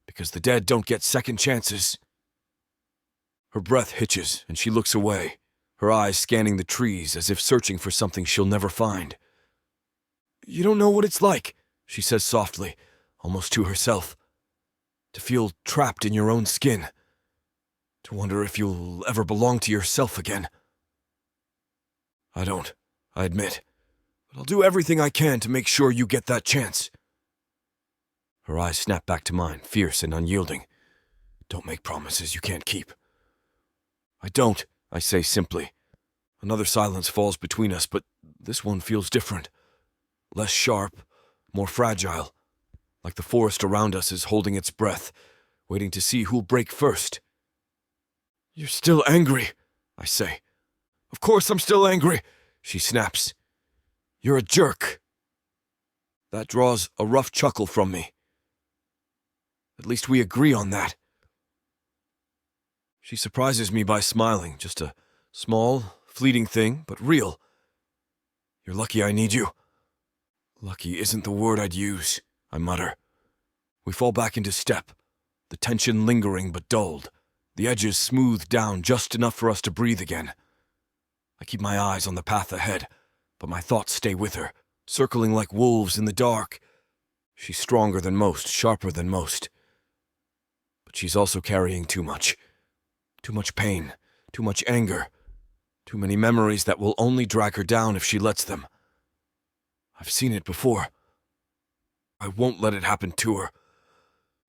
because the dead don't get second chances. Her breath hitches, and she looks away, her eyes scanning the trees as if searching for something she'll never find. You don't know what it's like, she says softly, almost to herself. To feel trapped in your own skin. To wonder if you'll ever belong to yourself again. I don't, I admit, but I'll do everything I can to make sure you get that chance. Her eyes snap back to mine, fierce and unyielding. Don't make promises you can't keep. I don't, I say simply. Another silence falls between us, but this one feels different. Less sharp, more fragile. Like the forest around us is holding its breath, waiting to see who'll break first. You're still angry, I say. Of course I'm still angry, she snaps. You're a jerk. That draws a rough chuckle from me. At least we agree on that. She surprises me by smiling, just a small, fleeting thing, but real. You're lucky I need you. Lucky isn't the word I'd use, I mutter. We fall back into step, the tension lingering but dulled, the edges smoothed down just enough for us to breathe again. I keep my eyes on the path ahead, but my thoughts stay with her, circling like wolves in the dark. She's stronger than most, sharper than most. But she's also carrying too much. Too much pain, too much anger, too many memories that will only drag her down if she lets them. I've seen it before. I won't let it happen to her.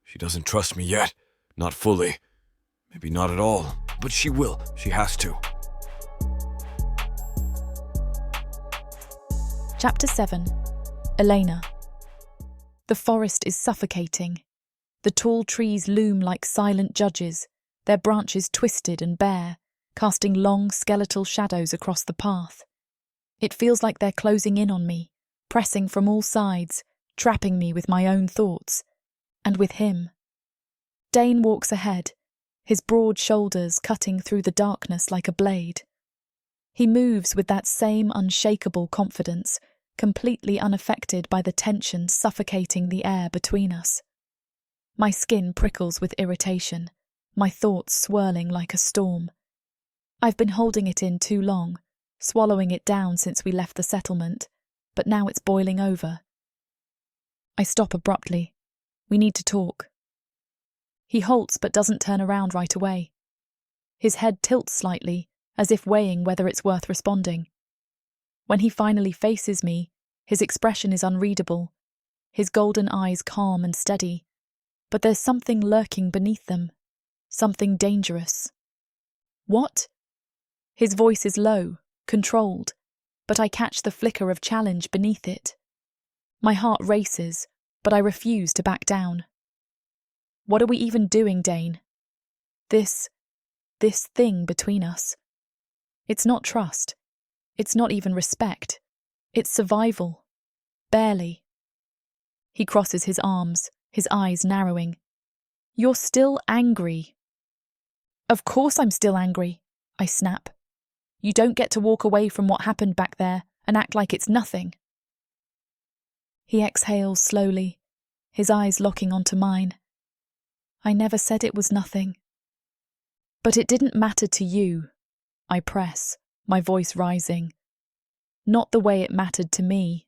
She doesn't trust me yet. Not fully. Maybe not at all. But she will. She has to. Chapter 7. Elena. The forest is suffocating. The tall trees loom like silent judges, their branches twisted and bare, casting long skeletal shadows across the path. It feels like they're closing in on me, pressing from all sides, trapping me with my own thoughts, and with him. Dain walks ahead, his broad shoulders cutting through the darkness like a blade. He moves with that same unshakable confidence, completely unaffected by the tension suffocating the air between us. My skin prickles with irritation, my thoughts swirling like a storm. I've been holding it in too long, swallowing it down since we left the settlement, but now it's boiling over. I stop abruptly. We need to talk. He halts but doesn't turn around right away. His head tilts slightly, as if weighing whether it's worth responding. When he finally faces me, his expression is unreadable, his golden eyes calm and steady, but there's something lurking beneath them, something dangerous. What? His voice is low, controlled, but I catch the flicker of challenge beneath it. My heart races, but I refuse to back down. What are we even doing, Dain? This thing between us. It's not trust. It's not even respect. It's survival. Barely. He crosses his arms, his eyes narrowing. You're still angry. Of course I'm still angry, I snap. You don't get to walk away from what happened back there and act like it's nothing. He exhales slowly, his eyes locking onto mine. I never said it was nothing. But it didn't matter to you, I press, my voice rising. Not the way it mattered to me.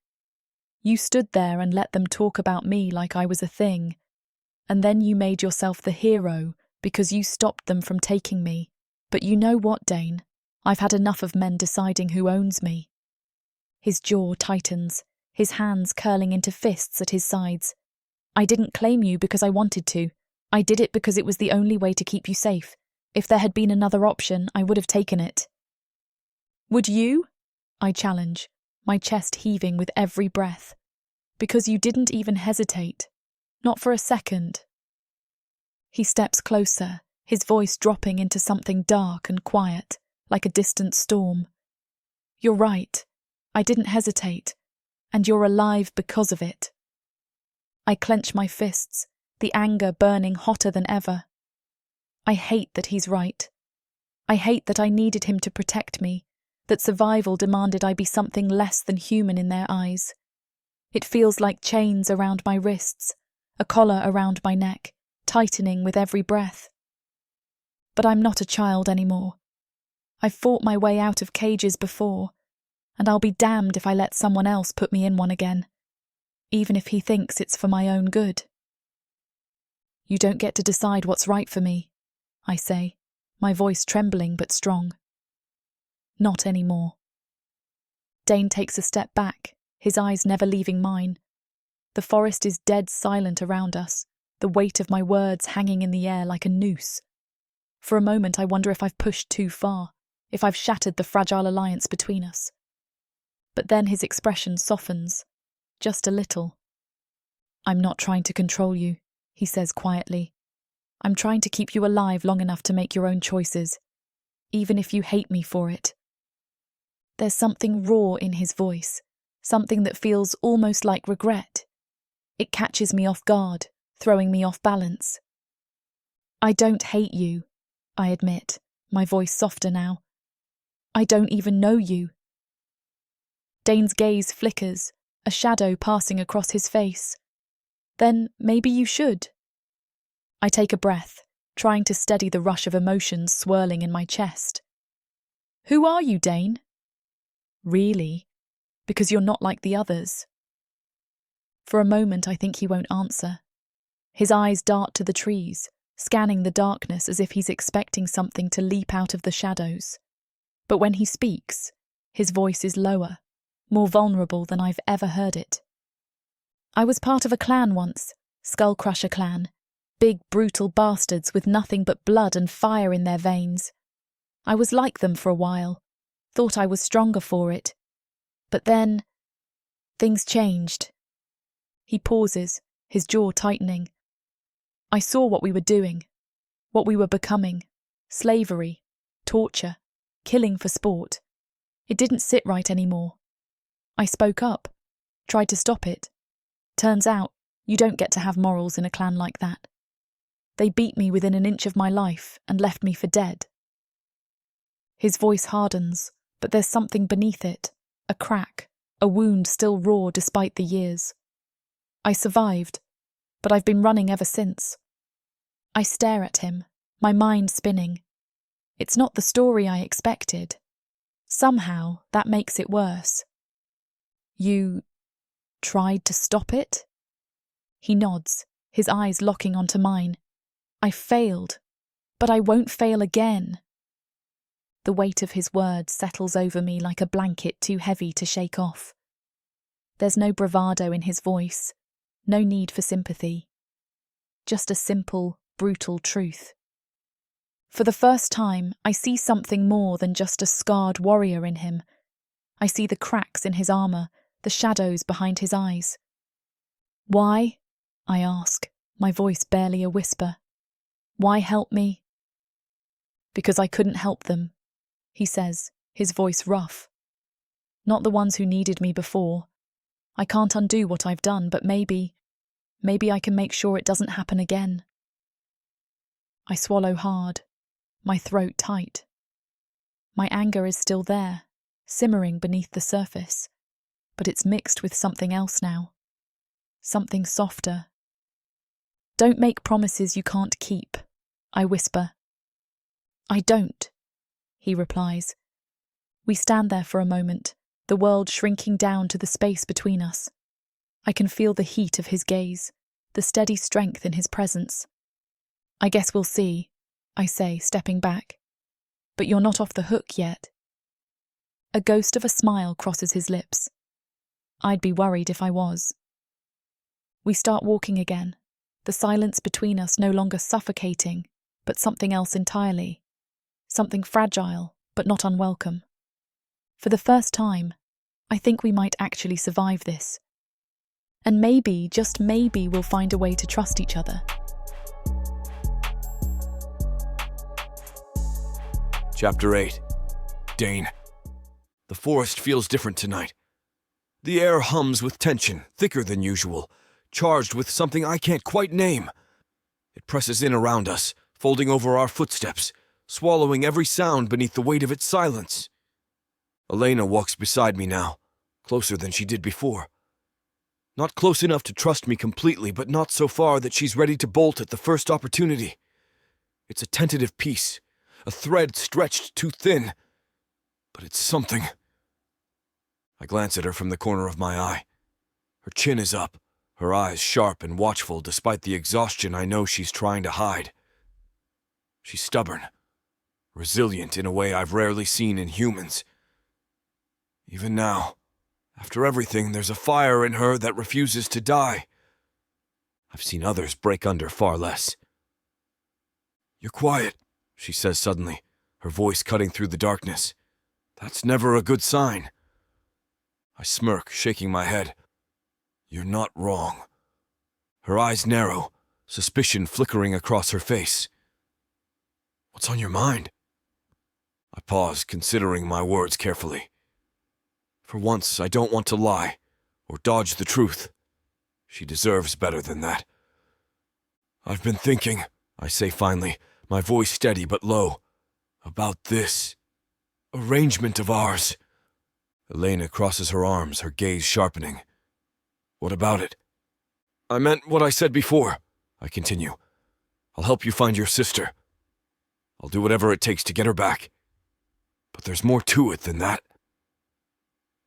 You stood there and let them talk about me like I was a thing, and then you made yourself the hero because you stopped them from taking me. But you know what, Dain? I've had enough of men deciding who owns me. His jaw tightens, his hands curling into fists at his sides. I didn't claim you because I wanted to. I did it because it was the only way to keep you safe. If there had been another option, I would have taken it. Would you? I challenge, my chest heaving with every breath. Because you didn't even hesitate. Not for a second. He steps closer, his voice dropping into something dark and quiet, like a distant storm. You're right. I didn't hesitate. And you're alive because of it. I clench my fists, the anger burning hotter than ever. I hate that he's right. I hate that I needed him to protect me, that survival demanded I be something less than human in their eyes. It feels like chains around my wrists, a collar around my neck, tightening with every breath. But I'm not a child anymore. I've fought my way out of cages before, and I'll be damned if I let someone else put me in one again, even if he thinks it's for my own good. You don't get to decide what's right for me, I say, my voice trembling but strong. Not anymore. Dain takes a step back, his eyes never leaving mine. The forest is dead silent around us, the weight of my words hanging in the air like a noose. For a moment I wonder if I've pushed too far, if I've shattered the fragile alliance between us. But then his expression softens, just a little. I'm not trying to control you, he says quietly. I'm trying to keep you alive long enough to make your own choices, even if you hate me for it. There's something raw in his voice, something that feels almost like regret. It catches me off guard, throwing me off balance. I don't hate you, I admit, my voice softer now. I don't even know you. Dain's gaze flickers, a shadow passing across his face. Then maybe you should. I take a breath, trying to steady the rush of emotions swirling in my chest. Who are you, Dain? Really? Because you're not like the others. For a moment I think he won't answer. His eyes dart to the trees, scanning the darkness as if he's expecting something to leap out of the shadows. But when he speaks, his voice is lower, more vulnerable than I've ever heard it. I was part of a clan once, Skullcrusher clan, big brutal bastards with nothing but blood and fire in their veins. I was like them for a while, thought I was stronger for it. But then, things changed. He pauses, his jaw tightening. I saw what we were doing, what we were becoming. Slavery, torture, killing for sport. It didn't sit right anymore. I spoke up, tried to stop it. Turns out, you don't get to have morals in a clan like that. They beat me within an inch of my life and left me for dead. His voice hardens, but there's something beneath it, a crack, a wound still raw despite the years. I survived, but I've been running ever since. I stare at him, my mind spinning. It's not the story I expected. Somehow, that makes it worse. You tried to stop it? He nods, his eyes locking onto mine. I failed, but I won't fail again. The weight of his words settles over me like a blanket too heavy to shake off. There's no bravado in his voice, no need for sympathy. Just a simple, brutal truth. For the first time, I see something more than just a scarred warrior in him. I see the cracks in his armour, the shadows behind his eyes. Why? I ask, my voice barely a whisper. Why help me? Because I couldn't help them, he says, his voice rough. Not the ones who needed me before. I can't undo what I've done, but maybe I can make sure it doesn't happen again. I swallow hard, my throat tight. My anger is still there, simmering beneath the surface, but it's mixed with something else now. Something softer. Don't make promises you can't keep, I whisper. I don't, he replies. We stand there for a moment, the world shrinking down to the space between us. I can feel the heat of his gaze, the steady strength in his presence. I guess we'll see, I say, stepping back. But you're not off the hook yet. A ghost of a smile crosses his lips. I'd be worried if I was. We start walking again, the silence between us no longer suffocating, but something else entirely. Something fragile, but not unwelcome. For the first time, I think we might actually survive this. And maybe, just maybe, we'll find a way to trust each other. Chapter 8. Dain. The forest feels different tonight. The air hums with tension, thicker than usual, charged with something I can't quite name. It presses in around us, folding over our footsteps, swallowing every sound beneath the weight of its silence. Elena walks beside me now, closer than she did before. Not close enough to trust me completely, but not so far that she's ready to bolt at the first opportunity. It's a tentative peace, a thread stretched too thin, but it's something. I glance at her from the corner of my eye. Her chin is up, her eyes sharp and watchful despite the exhaustion I know she's trying to hide. She's stubborn, resilient in a way I've rarely seen in humans. Even now, after everything, there's a fire in her that refuses to die. I've seen others break under far less. You're quiet, she says suddenly, her voice cutting through the darkness. That's never a good sign. I smirk, shaking my head. You're not wrong. Her eyes narrow, suspicion flickering across her face. What's on your mind? I pause, considering my words carefully. For once, I don't want to lie, or dodge the truth. She deserves better than that. I've been thinking, I say finally, my voice steady but low, about this arrangement of ours. Elena crosses her arms, her gaze sharpening. What about it? I meant what I said before, I continue. I'll help you find your sister. I'll do whatever it takes to get her back. But there's more to it than that.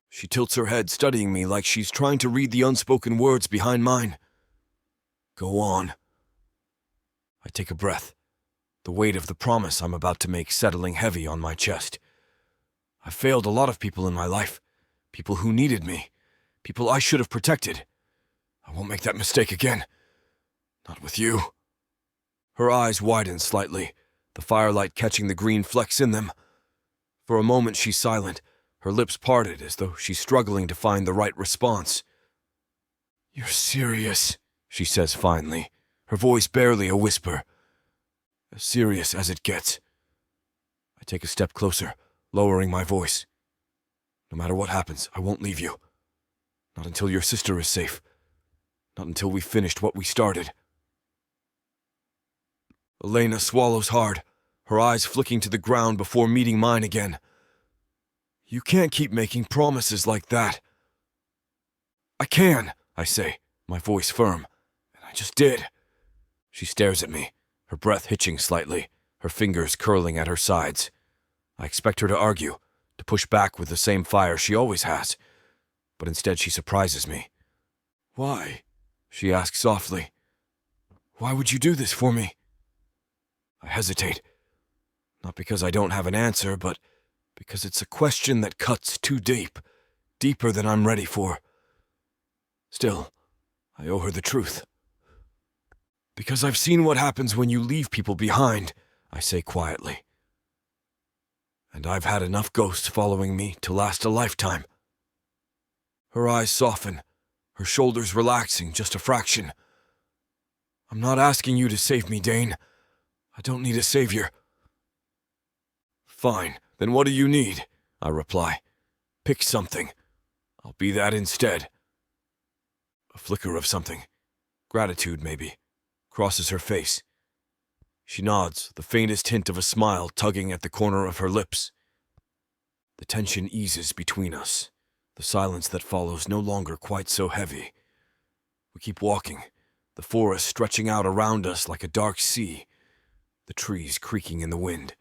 She tilts her head, studying me like she's trying to read the unspoken words behind mine. Go on. I take a breath, the weight of the promise I'm about to make settling heavy on my chest. I've failed a lot of people in my life, People who needed me. People I should have protected. I won't make that mistake again. Not with you. Her eyes widened slightly, the firelight catching the green flecks in them. For a moment she's silent, her lips parted as though she's struggling to find the right response. "You're serious," she says finally, her voice barely a whisper. As serious as it gets. I take a step closer, lowering my voice. "No matter what happens, I won't leave you. Not until your sister is safe. Not until we've finished what we started." Elena swallows hard, her eyes flicking to the ground before meeting mine again. "You can't keep making promises like that." "I can," I say, my voice firm. "And I just did." She stares at me, her breath hitching slightly, her fingers curling at her sides. I expect her to argue, to push back with the same fire she always has, but instead she surprises me. "Why?" she asks softly. "Why would you do this for me?" I hesitate, not because I don't have an answer, but because it's a question that cuts too deep, deeper than I'm ready for. Still, I owe her the truth. "Because I've seen what happens when you leave people behind," I say quietly. "And I've had enough ghosts following me to last a lifetime." Her eyes soften, her shoulders relaxing just a fraction. "I'm not asking you to save me, Dain. I don't need a savior." "Fine, then what do you need?" I reply. "Pick something. I'll be that instead." A flicker of something, gratitude maybe, crosses her face. She nods, the faintest hint of a smile tugging at the corner of her lips. The tension eases between us, the silence that follows no longer quite so heavy. We keep walking, the forest stretching out around us like a dark sea, the trees creaking in the wind.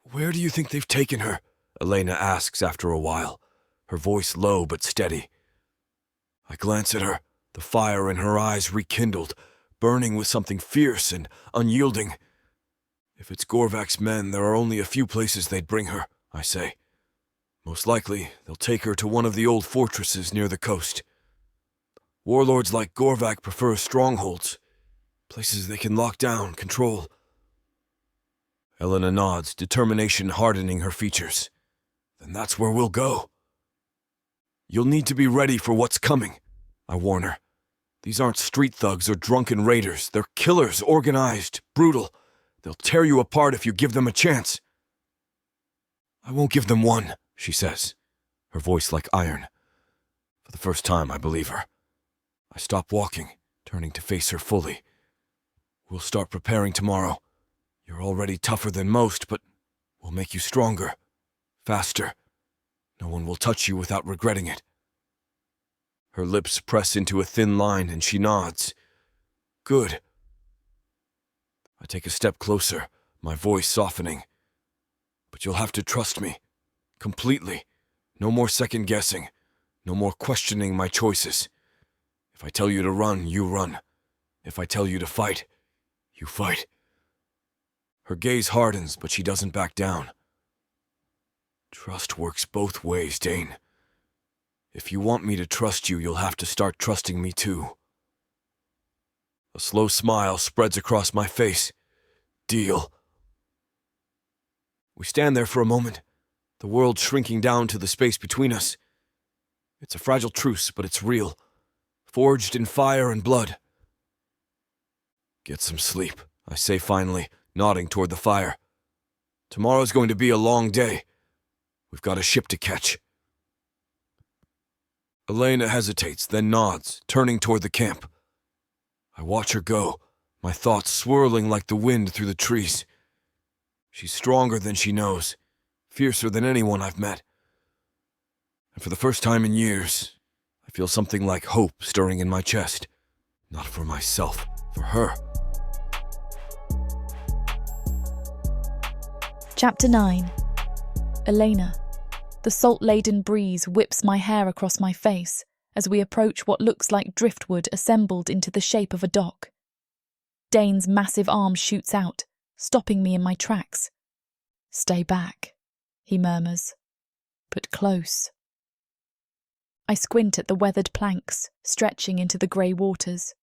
"Where do you think they've taken her?" Elena asks after a while, her voice low but steady. I glance at her, the fire in her eyes rekindled, burning with something fierce and unyielding. "If it's Gorvak's men, there are only a few places they'd bring her," I say. "Most likely, they'll take her to one of the old fortresses near the coast. Warlords like Gorvak prefer strongholds, places they can lock down, control." Elena nods, determination hardening her features. "Then that's where we'll go." "You'll need to be ready for what's coming," I warn her. "These aren't street thugs or drunken raiders. They're killers, organized, brutal. They'll tear you apart if you give them a chance." "I won't give them one," she says, her voice like iron. For the first time, I believe her. I stop walking, turning to face her fully. "We'll start preparing tomorrow. You're already tougher than most, but we'll make you stronger, faster. No one will touch you without regretting it." Her lips press into a thin line and she nods. "Good." I take a step closer, my voice softening. "But you'll have to trust me. Completely. No more second guessing. No more questioning my choices. If I tell you to run, you run. If I tell you to fight, you fight." Her gaze hardens, but she doesn't back down. "Trust works both ways, Dain. If you want me to trust you, you'll have to start trusting me too." A slow smile spreads across my face. "Deal." We stand there for a moment, the world shrinking down to the space between us. It's a fragile truce, but it's real, forged in fire and blood. "Get some sleep," I say finally, nodding toward the fire. "Tomorrow's going to be a long day. We've got a ship to catch." Elena hesitates, then nods, turning toward the camp. I watch her go, my thoughts swirling like the wind through the trees. She's stronger than she knows, fiercer than anyone I've met. And for the first time in years, I feel something like hope stirring in my chest. Not for myself, for her. Chapter 9. Elena. The salt-laden breeze whips my hair across my face as we approach what looks like driftwood assembled into the shape of a dock. Dain's massive arm shoots out, stopping me in my tracks. "Stay back," he murmurs. "But close." I squint at the weathered planks stretching into the grey waters.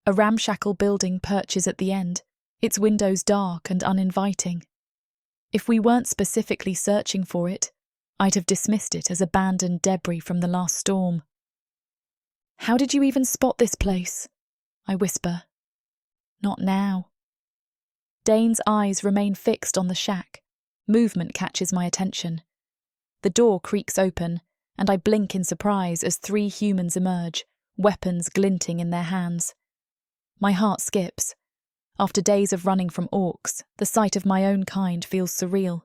A ramshackle building perches at the end, its windows dark and uninviting. If we weren't specifically searching for it, I'd have dismissed it as abandoned debris from the last storm. "How did you even spot this place?" I whisper. "Not now." Dain's eyes remain fixed on the shack. Movement catches my attention. The door creaks open, and I blink in surprise as 3 humans emerge, weapons glinting in their hands. My heart skips. After days of running from orcs, the sight of my own kind feels surreal.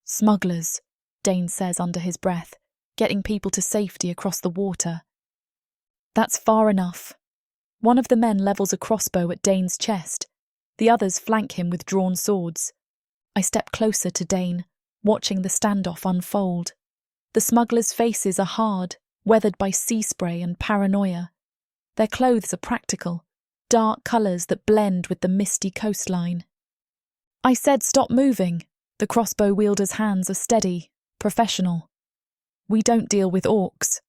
"Smugglers," Dain says under his breath, "getting people to safety across the water." That's far enough. One of the men levels a crossbow at Dain's chest. The others flank him with drawn swords. I step closer to Dain, watching the standoff unfold. The smugglers' faces are hard, weathered by sea spray and paranoia. Their clothes are practical, dark colours that blend with the misty coastline. "I said stop moving." The crossbow wielder's hands are steady, professional. "We don't deal with orcs."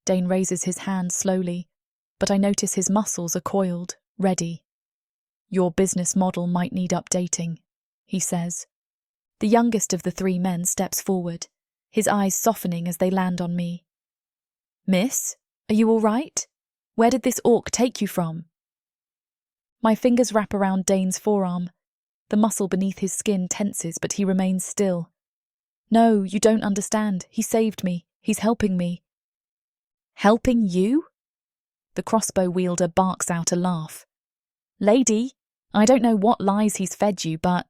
Dain raises his hand slowly, but I notice his muscles are coiled, ready. "Your business model might need updating," he says. The youngest of the 3 men steps forward, his eyes softening as they land on me. "Miss, are you all right? Where did this orc take you from?" My fingers wrap around Dain's forearm. The muscle beneath his skin tenses, but he remains still. "No, you don't understand. He saved me. He's helping me." "Helping you?" The crossbow wielder barks out a laugh. "Lady, I don't know what lies he's fed you, but..."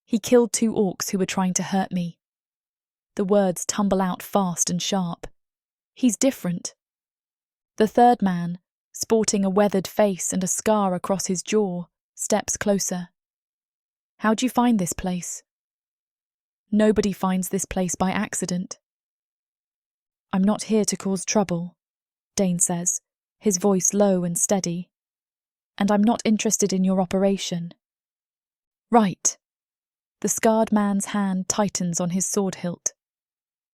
"He killed 2 orcs who were trying to hurt me." The words tumble out fast and sharp. "He's different." The 3rd man, sporting a weathered face and a scar across his jaw, steps closer. "How'd you find this place?" "Nobody finds this place by accident." "I'm not here to cause trouble," Dain says, his voice low and steady. "And I'm not interested in your operation." "Right." The scarred man's hand tightens on his sword hilt.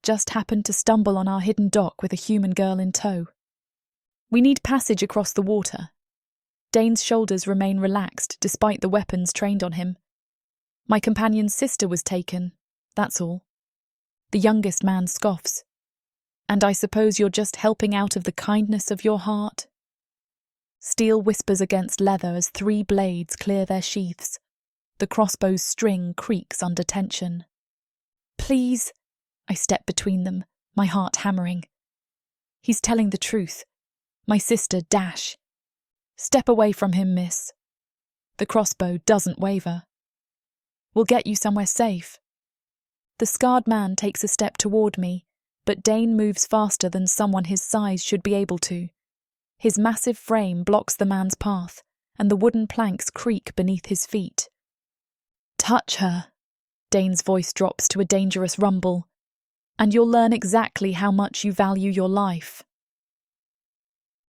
"Just happened to stumble on our hidden dock with a human girl in tow. We need passage across the water." Dain's shoulders remain relaxed despite the weapons trained on him. "My companion's sister was taken, that's all." The youngest man scoffs. "And I suppose you're just helping out of the kindness of your heart?" Steel whispers against leather as 3 blades clear their sheaths. The crossbow's string creaks under tension. "Please," I step between them, my heart hammering. "He's telling the truth. My sister, Dash." "Step away from him, miss." The crossbow doesn't waver. "We'll get you somewhere safe." The scarred man takes a step toward me, but Dain moves faster than someone his size should be able to. His massive frame blocks the man's path, and the wooden planks creak beneath his feet. "Touch her," Dain's voice drops to a dangerous rumble, "and you'll learn exactly how much you value your life."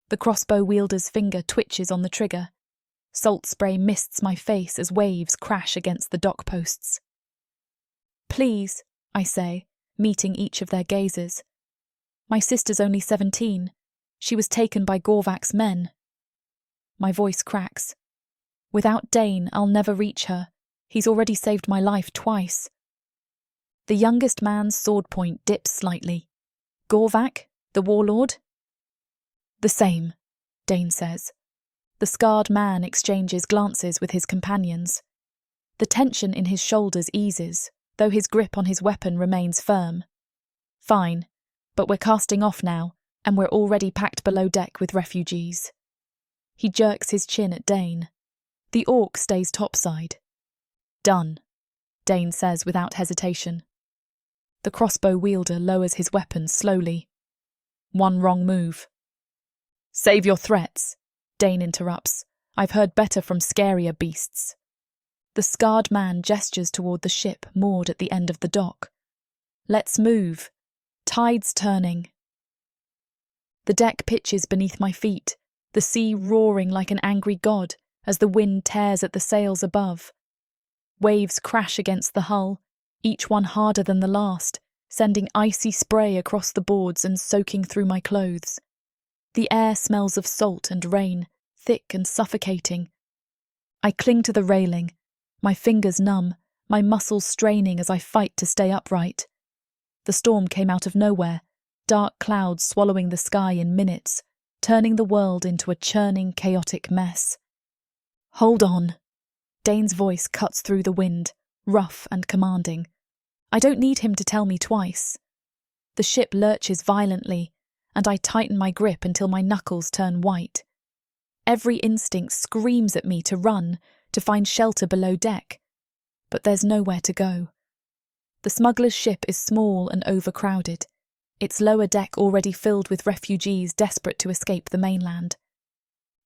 The crossbow wielder's finger twitches on the trigger. Salt spray mists my face as waves crash against the dock posts. "Please," I say, meeting each of their gazes. "My sister's only 17. She was taken by Gorvak's men." My voice cracks. "Without Dain, I'll never reach her. He's already saved my life twice." The youngest man's sword point dips slightly. "Gorvak, the warlord?" "The same," Dain says. The scarred man exchanges glances with his companions. The tension in his shoulders eases, though his grip on his weapon remains firm. "Fine, but we're casting off now, and we're already packed below deck with refugees." He jerks his chin at Dain. The orc stays topside. "Done," Dain says without hesitation. The crossbow wielder lowers his weapon slowly. "One wrong move." "Save your threats," Dain interrupts. "I've heard better from scarier beasts." The scarred man gestures toward the ship moored at the end of the dock. "Let's move. Tide's turning." The deck pitches beneath my feet, the sea roaring like an angry god as the wind tears at the sails above. Waves crash against the hull, each one harder than the last, sending icy spray across the boards and soaking through my clothes. The air smells of salt and rain, thick and suffocating. I cling to the railing, my fingers numb, my muscles straining as I fight to stay upright. The storm came out of nowhere, dark clouds swallowing the sky in minutes, turning the world into a churning, chaotic mess. "Hold on." Dain's voice cuts through the wind, rough and commanding. I don't need him to tell me twice. The ship lurches violently, and I tighten my grip until my knuckles turn white. Every instinct screams at me to run, to find shelter below deck. But there's nowhere to go. The smuggler's ship is small and overcrowded, its lower deck already filled with refugees desperate to escape the mainland.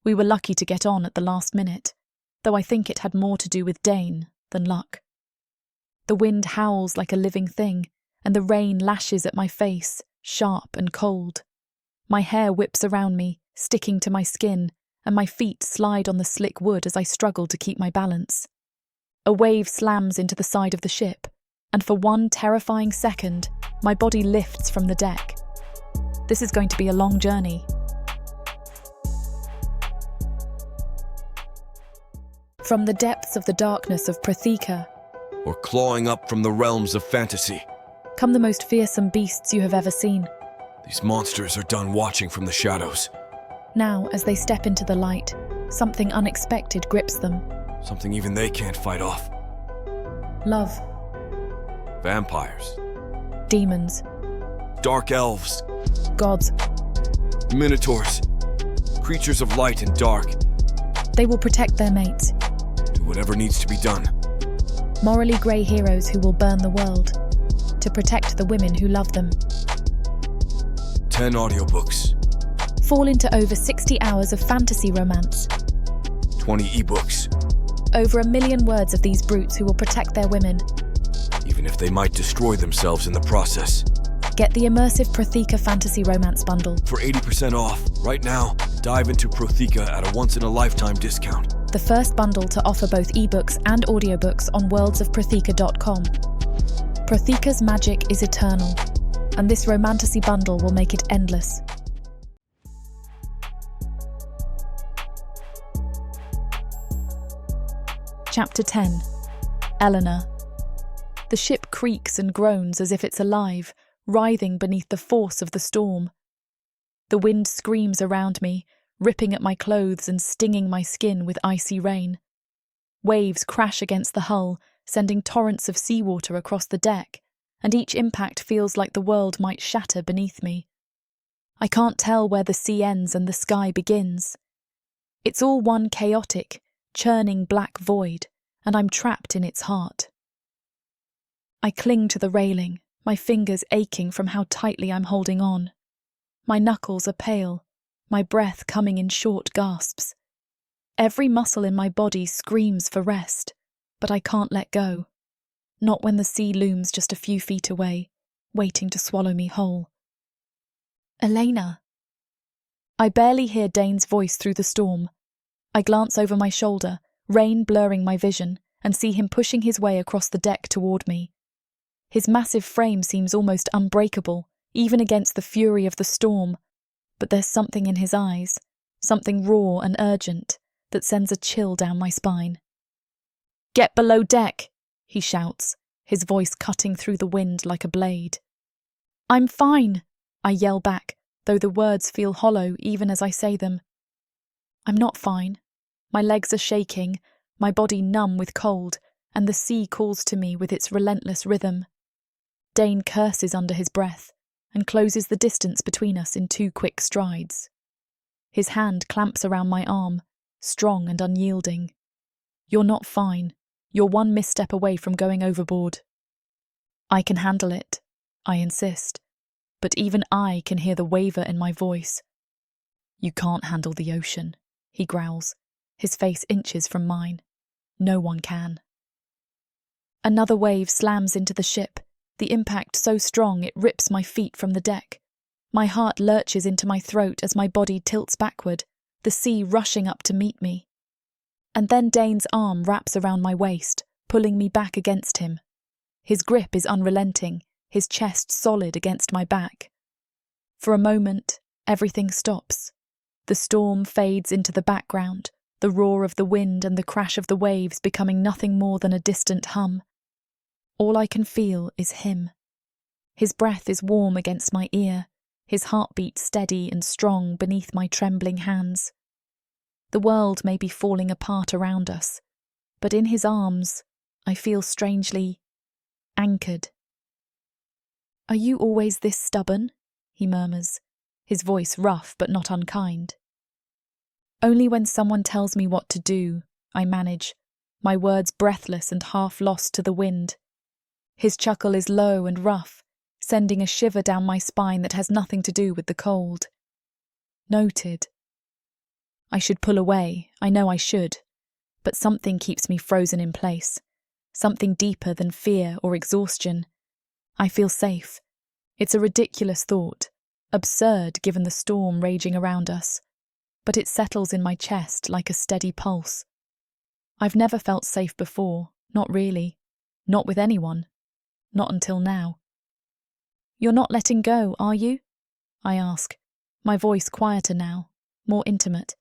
We were lucky to get on at the last minute, though I think it had more to do with Dain than luck. The wind howls like a living thing, and the rain lashes at my face, sharp and cold. My hair whips around me, sticking to my skin, and my feet slide on the slick wood as I struggle to keep my balance. A wave slams into the side of the ship, and for one terrifying second, my body lifts from the deck. This is going to be a long journey. From the depths of the darkness of Protheka, Or clawing up from the realms of fantasy. come the most fearsome beasts you have ever seen. These monsters are done watching from the shadows. Now, as they step into the light, something unexpected grips them. Something even they can't fight off. Love, Vampires. demons, Dark elves. gods. Minotaurs. Creatures of light and dark. They will protect their mates. Do whatever needs to be done. Morally grey heroes who will burn the world to protect the women who love them. 10 audiobooks. Fall into over 60 hours of fantasy romance. 20 ebooks. Over 1 million words of these brutes who will protect their women. Even if they might destroy themselves in the process. Get the immersive Protheka fantasy romance bundle. For 80% off, right now, dive into Protheka at a once-in-a-lifetime discount. The first bundle to offer both ebooks and audiobooks on worldsofprotheka.com. Protheka's magic is eternal, and this romantasy bundle will make it endless. Chapter 10. Eleanor. The ship creaks and groans as if it's alive, writhing beneath the force of the storm. The wind screams around me, ripping at my clothes and stinging my skin with icy rain. Waves crash against the hull, sending torrents of seawater across the deck, and each impact feels like the world might shatter beneath me. I can't tell where the sea ends and the sky begins. It's all one chaotic, churning black void, and I'm trapped in its heart. I cling to the railing, my fingers aching from how tightly I'm holding on. My knuckles are pale, my breath coming in short gasps. Every muscle in my body screams for rest, but I can't let go. Not when the sea looms just a few feet away, waiting to swallow me whole. Elena. I barely hear Dain's voice through the storm. I glance over my shoulder, rain blurring my vision, and see him pushing his way across the deck toward me. His massive frame seems almost unbreakable, even against the fury of the storm, but there's something in his eyes, something raw and urgent, that sends a chill down my spine. "Get below deck," he shouts, his voice cutting through the wind like a blade. "I'm fine," I yell back, though the words feel hollow even as I say them. I'm not fine. My legs are shaking, my body numb with cold, and the sea calls to me with its relentless rhythm. Dain curses under his breath and closes the distance between us in 2 quick strides. His hand clamps around my arm, strong and unyielding. "You're not fine. You're one misstep away from going overboard." "I can handle it," I insist, but even I can hear the waver in my voice. "You can't handle the ocean," he growls, his face inches from mine. "No one can." Another wave slams into the ship, the impact so strong it rips my feet from the deck. My heart lurches into my throat as my body tilts backward, the sea rushing up to meet me. And then Dain's arm wraps around my waist, pulling me back against him. His grip is unrelenting, his chest solid against my back. For a moment, everything stops. The storm fades into the background, the roar of the wind and the crash of the waves becoming nothing more than a distant hum. All I can feel is him. His breath is warm against my ear, his heartbeat steady and strong beneath my trembling hands. The world may be falling apart around us, but in his arms, I feel strangely anchored. "Are you always this stubborn?" he murmurs, his voice rough but not unkind. "Only when someone tells me what to do," I manage, my words breathless and half lost to the wind. His chuckle is low and rough, sending a shiver down my spine that has nothing to do with the cold. Noted. I should pull away, I know I should, but something keeps me frozen in place, something deeper than fear or exhaustion. I feel safe. It's a ridiculous thought, absurd given the storm raging around us, but it settles in my chest like a steady pulse. I've never felt safe before, not really, not with anyone, not until now. "You're not letting go, are you?" I ask, my voice quieter now, more intimate.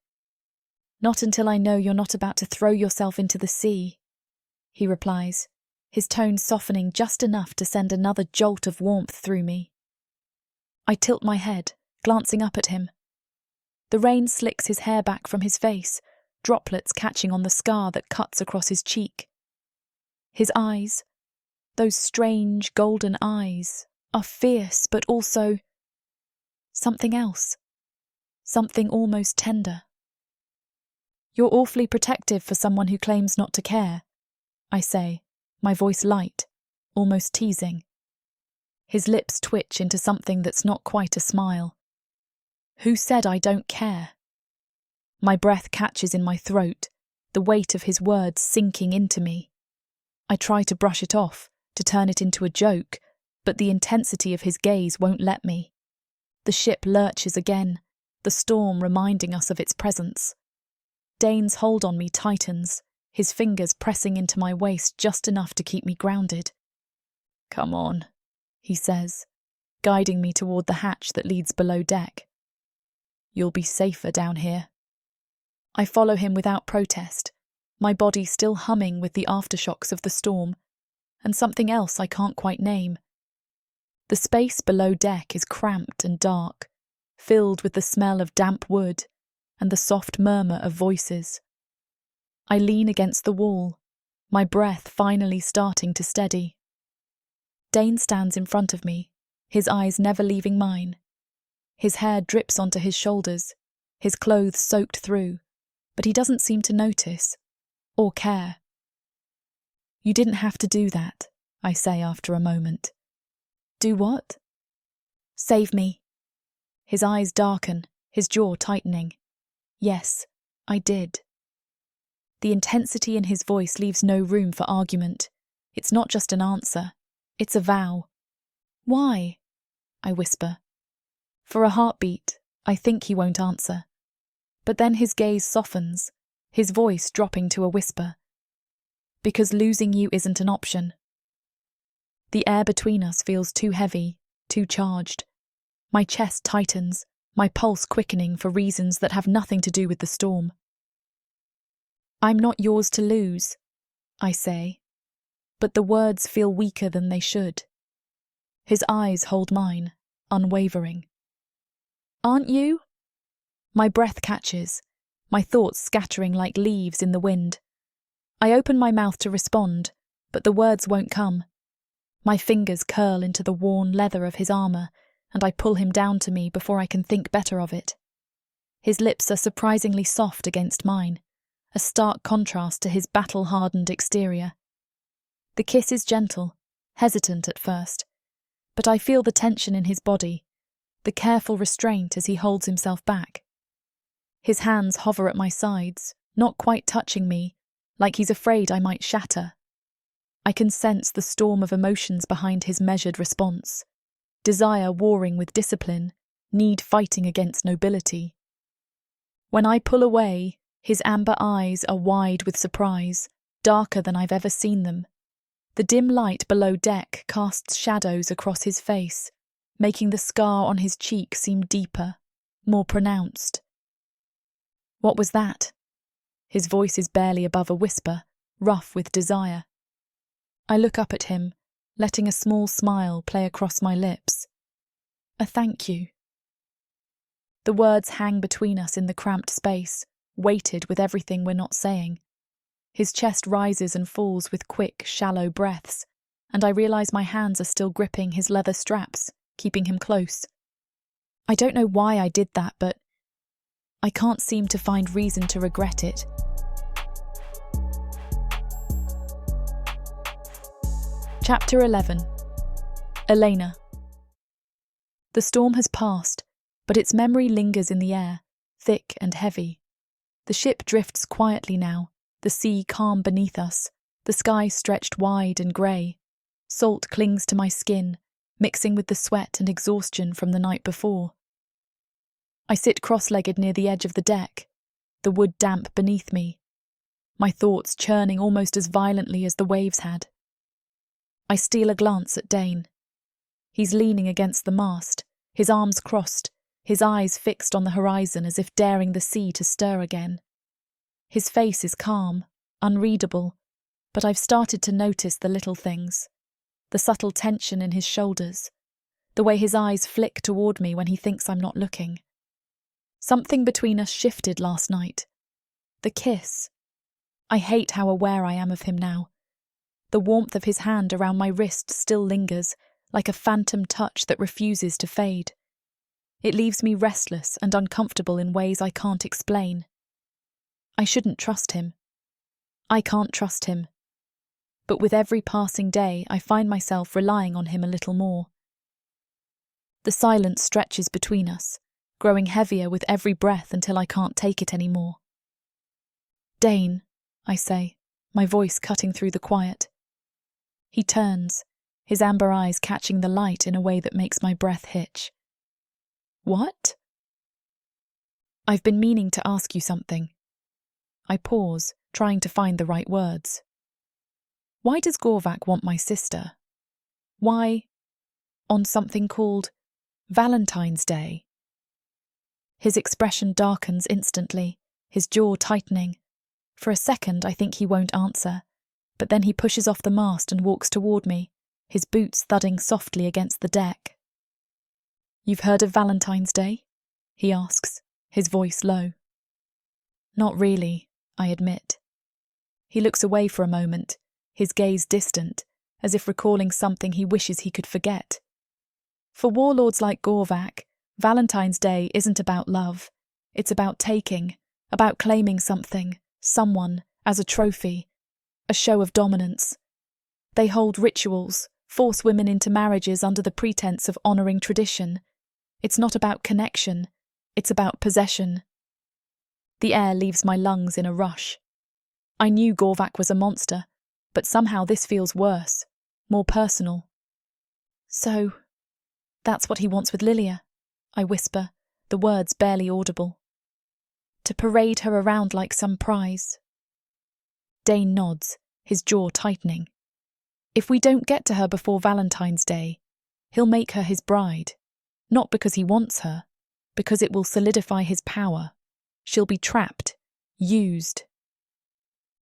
"Not until I know you're not about to throw yourself into the sea," he replies, his tone softening just enough to send another jolt of warmth through me. I tilt my head, glancing up at him. The rain slicks his hair back from his face, droplets catching on the scar that cuts across his cheek. His eyes, those strange golden eyes, are fierce but also something else, something almost tender. "You're awfully protective for someone who claims not to care," I say, my voice light, almost teasing. His lips twitch into something that's not quite a smile. "Who said I don't care?" My breath catches in my throat, the weight of his words sinking into me. I try to brush it off, to turn it into a joke, but the intensity of his gaze won't let me. The ship lurches again, the storm reminding us of its presence. Dain's hold on me tightens, his fingers pressing into my waist just enough to keep me grounded. "Come on," he says, guiding me toward the hatch that leads below deck. "You'll be safer down here." I follow him without protest, my body still humming with the aftershocks of the storm, and something else I can't quite name. The space below deck is cramped and dark, filled with the smell of damp wood and the soft murmur of voices. I lean against the wall, my breath finally starting to steady. Dain stands in front of me, his eyes never leaving mine. His hair drips onto his shoulders, his clothes soaked through, but he doesn't seem to notice, or care. "You didn't have to do that," I say after a moment. "Do what?" "Save me." His eyes darken, his jaw tightening. Yes, I did. The intensity in his voice leaves no room for argument. It's not just an answer, it's a vow. "Why?" I whisper. For a heartbeat, I think he won't answer. But then his gaze softens, his voice dropping to a whisper. "Because losing you isn't an option." The air between us feels too heavy, too charged. My chest tightens, my pulse quickening for reasons that have nothing to do with the storm. "I'm not yours to lose," I say, but the words feel weaker than they should. His eyes hold mine, unwavering. "Aren't you?" My breath catches, my thoughts scattering like leaves in the wind. I open my mouth to respond, but the words won't come. My fingers curl into the worn leather of his armour, and I pull him down to me before I can think better of it. His lips are surprisingly soft against mine, a stark contrast to his battle-hardened exterior. The kiss is gentle, hesitant at first, but I feel the tension in his body, the careful restraint as he holds himself back. His hands hover at my sides, not quite touching me, like he's afraid I might shatter. I can sense the storm of emotions behind his measured response. Desire warring with discipline, need fighting against nobility. When I pull away, his amber eyes are wide with surprise, darker than I've ever seen them. The dim light below deck casts shadows across his face, making the scar on his cheek seem deeper, more pronounced. What was that? His voice is barely above a whisper, rough with desire. I look up at him, letting a small smile play across my lips. A thank you. The words hang between us in the cramped space, weighted with everything we're not saying. His chest rises and falls with quick, shallow breaths, and I realise my hands are still gripping his leather straps, keeping him close. I don't know why I did that, but I can't seem to find reason to regret it. Chapter 11. Elena. The storm has passed, but its memory lingers in the air, thick and heavy. The ship drifts quietly now, the sea calm beneath us, the sky stretched wide and grey. Salt clings to my skin, mixing with the sweat and exhaustion from the night before. I sit cross-legged near the edge of the deck, the wood damp beneath me, my thoughts churning almost as violently as the waves had. I steal a glance at Dain. He's leaning against the mast, his arms crossed, his eyes fixed on the horizon as if daring the sea to stir again. His face is calm, unreadable, but I've started to notice the little things. The subtle tension in his shoulders, the way his eyes flick toward me when he thinks I'm not looking. Something between us shifted last night. The kiss. I hate how aware I am of him now. The warmth of his hand around my wrist still lingers, like a phantom touch that refuses to fade. It leaves me restless and uncomfortable in ways I can't explain. I shouldn't trust him. I can't trust him. But with every passing day, I find myself relying on him a little more. The silence stretches between us, growing heavier with every breath until I can't take it anymore. Dain, I say, my voice cutting through the quiet. He turns, his amber eyes catching the light in a way that makes my breath hitch. What? I've been meaning to ask you something. I pause, trying to find the right words. Why does Gorvak want my sister? Why, on something called Valentine's Day? His expression darkens instantly, his jaw tightening. For a second, I think he won't answer, but then he pushes off the mast and walks toward me, his boots thudding softly against the deck. You've heard of Valentine's Day? He asks, his voice low. Not really, I admit. He looks away for a moment, his gaze distant, as if recalling something he wishes he could forget. For warlords like Gorvak, Valentine's Day isn't about love. It's about taking, about claiming something, someone, as a trophy, a show of dominance. They hold rituals, force women into marriages under the pretense of honouring tradition. It's not about connection, it's about possession. The air leaves my lungs in a rush. I knew Gorvak was a monster, but somehow this feels worse, more personal. So, that's what he wants with Lillia, I whisper, the words barely audible. To parade her around like some prize. Dain nods, his jaw tightening. If we don't get to her before Valentine's Day, he'll make her his bride. Not because he wants her, because it will solidify his power. She'll be trapped, used.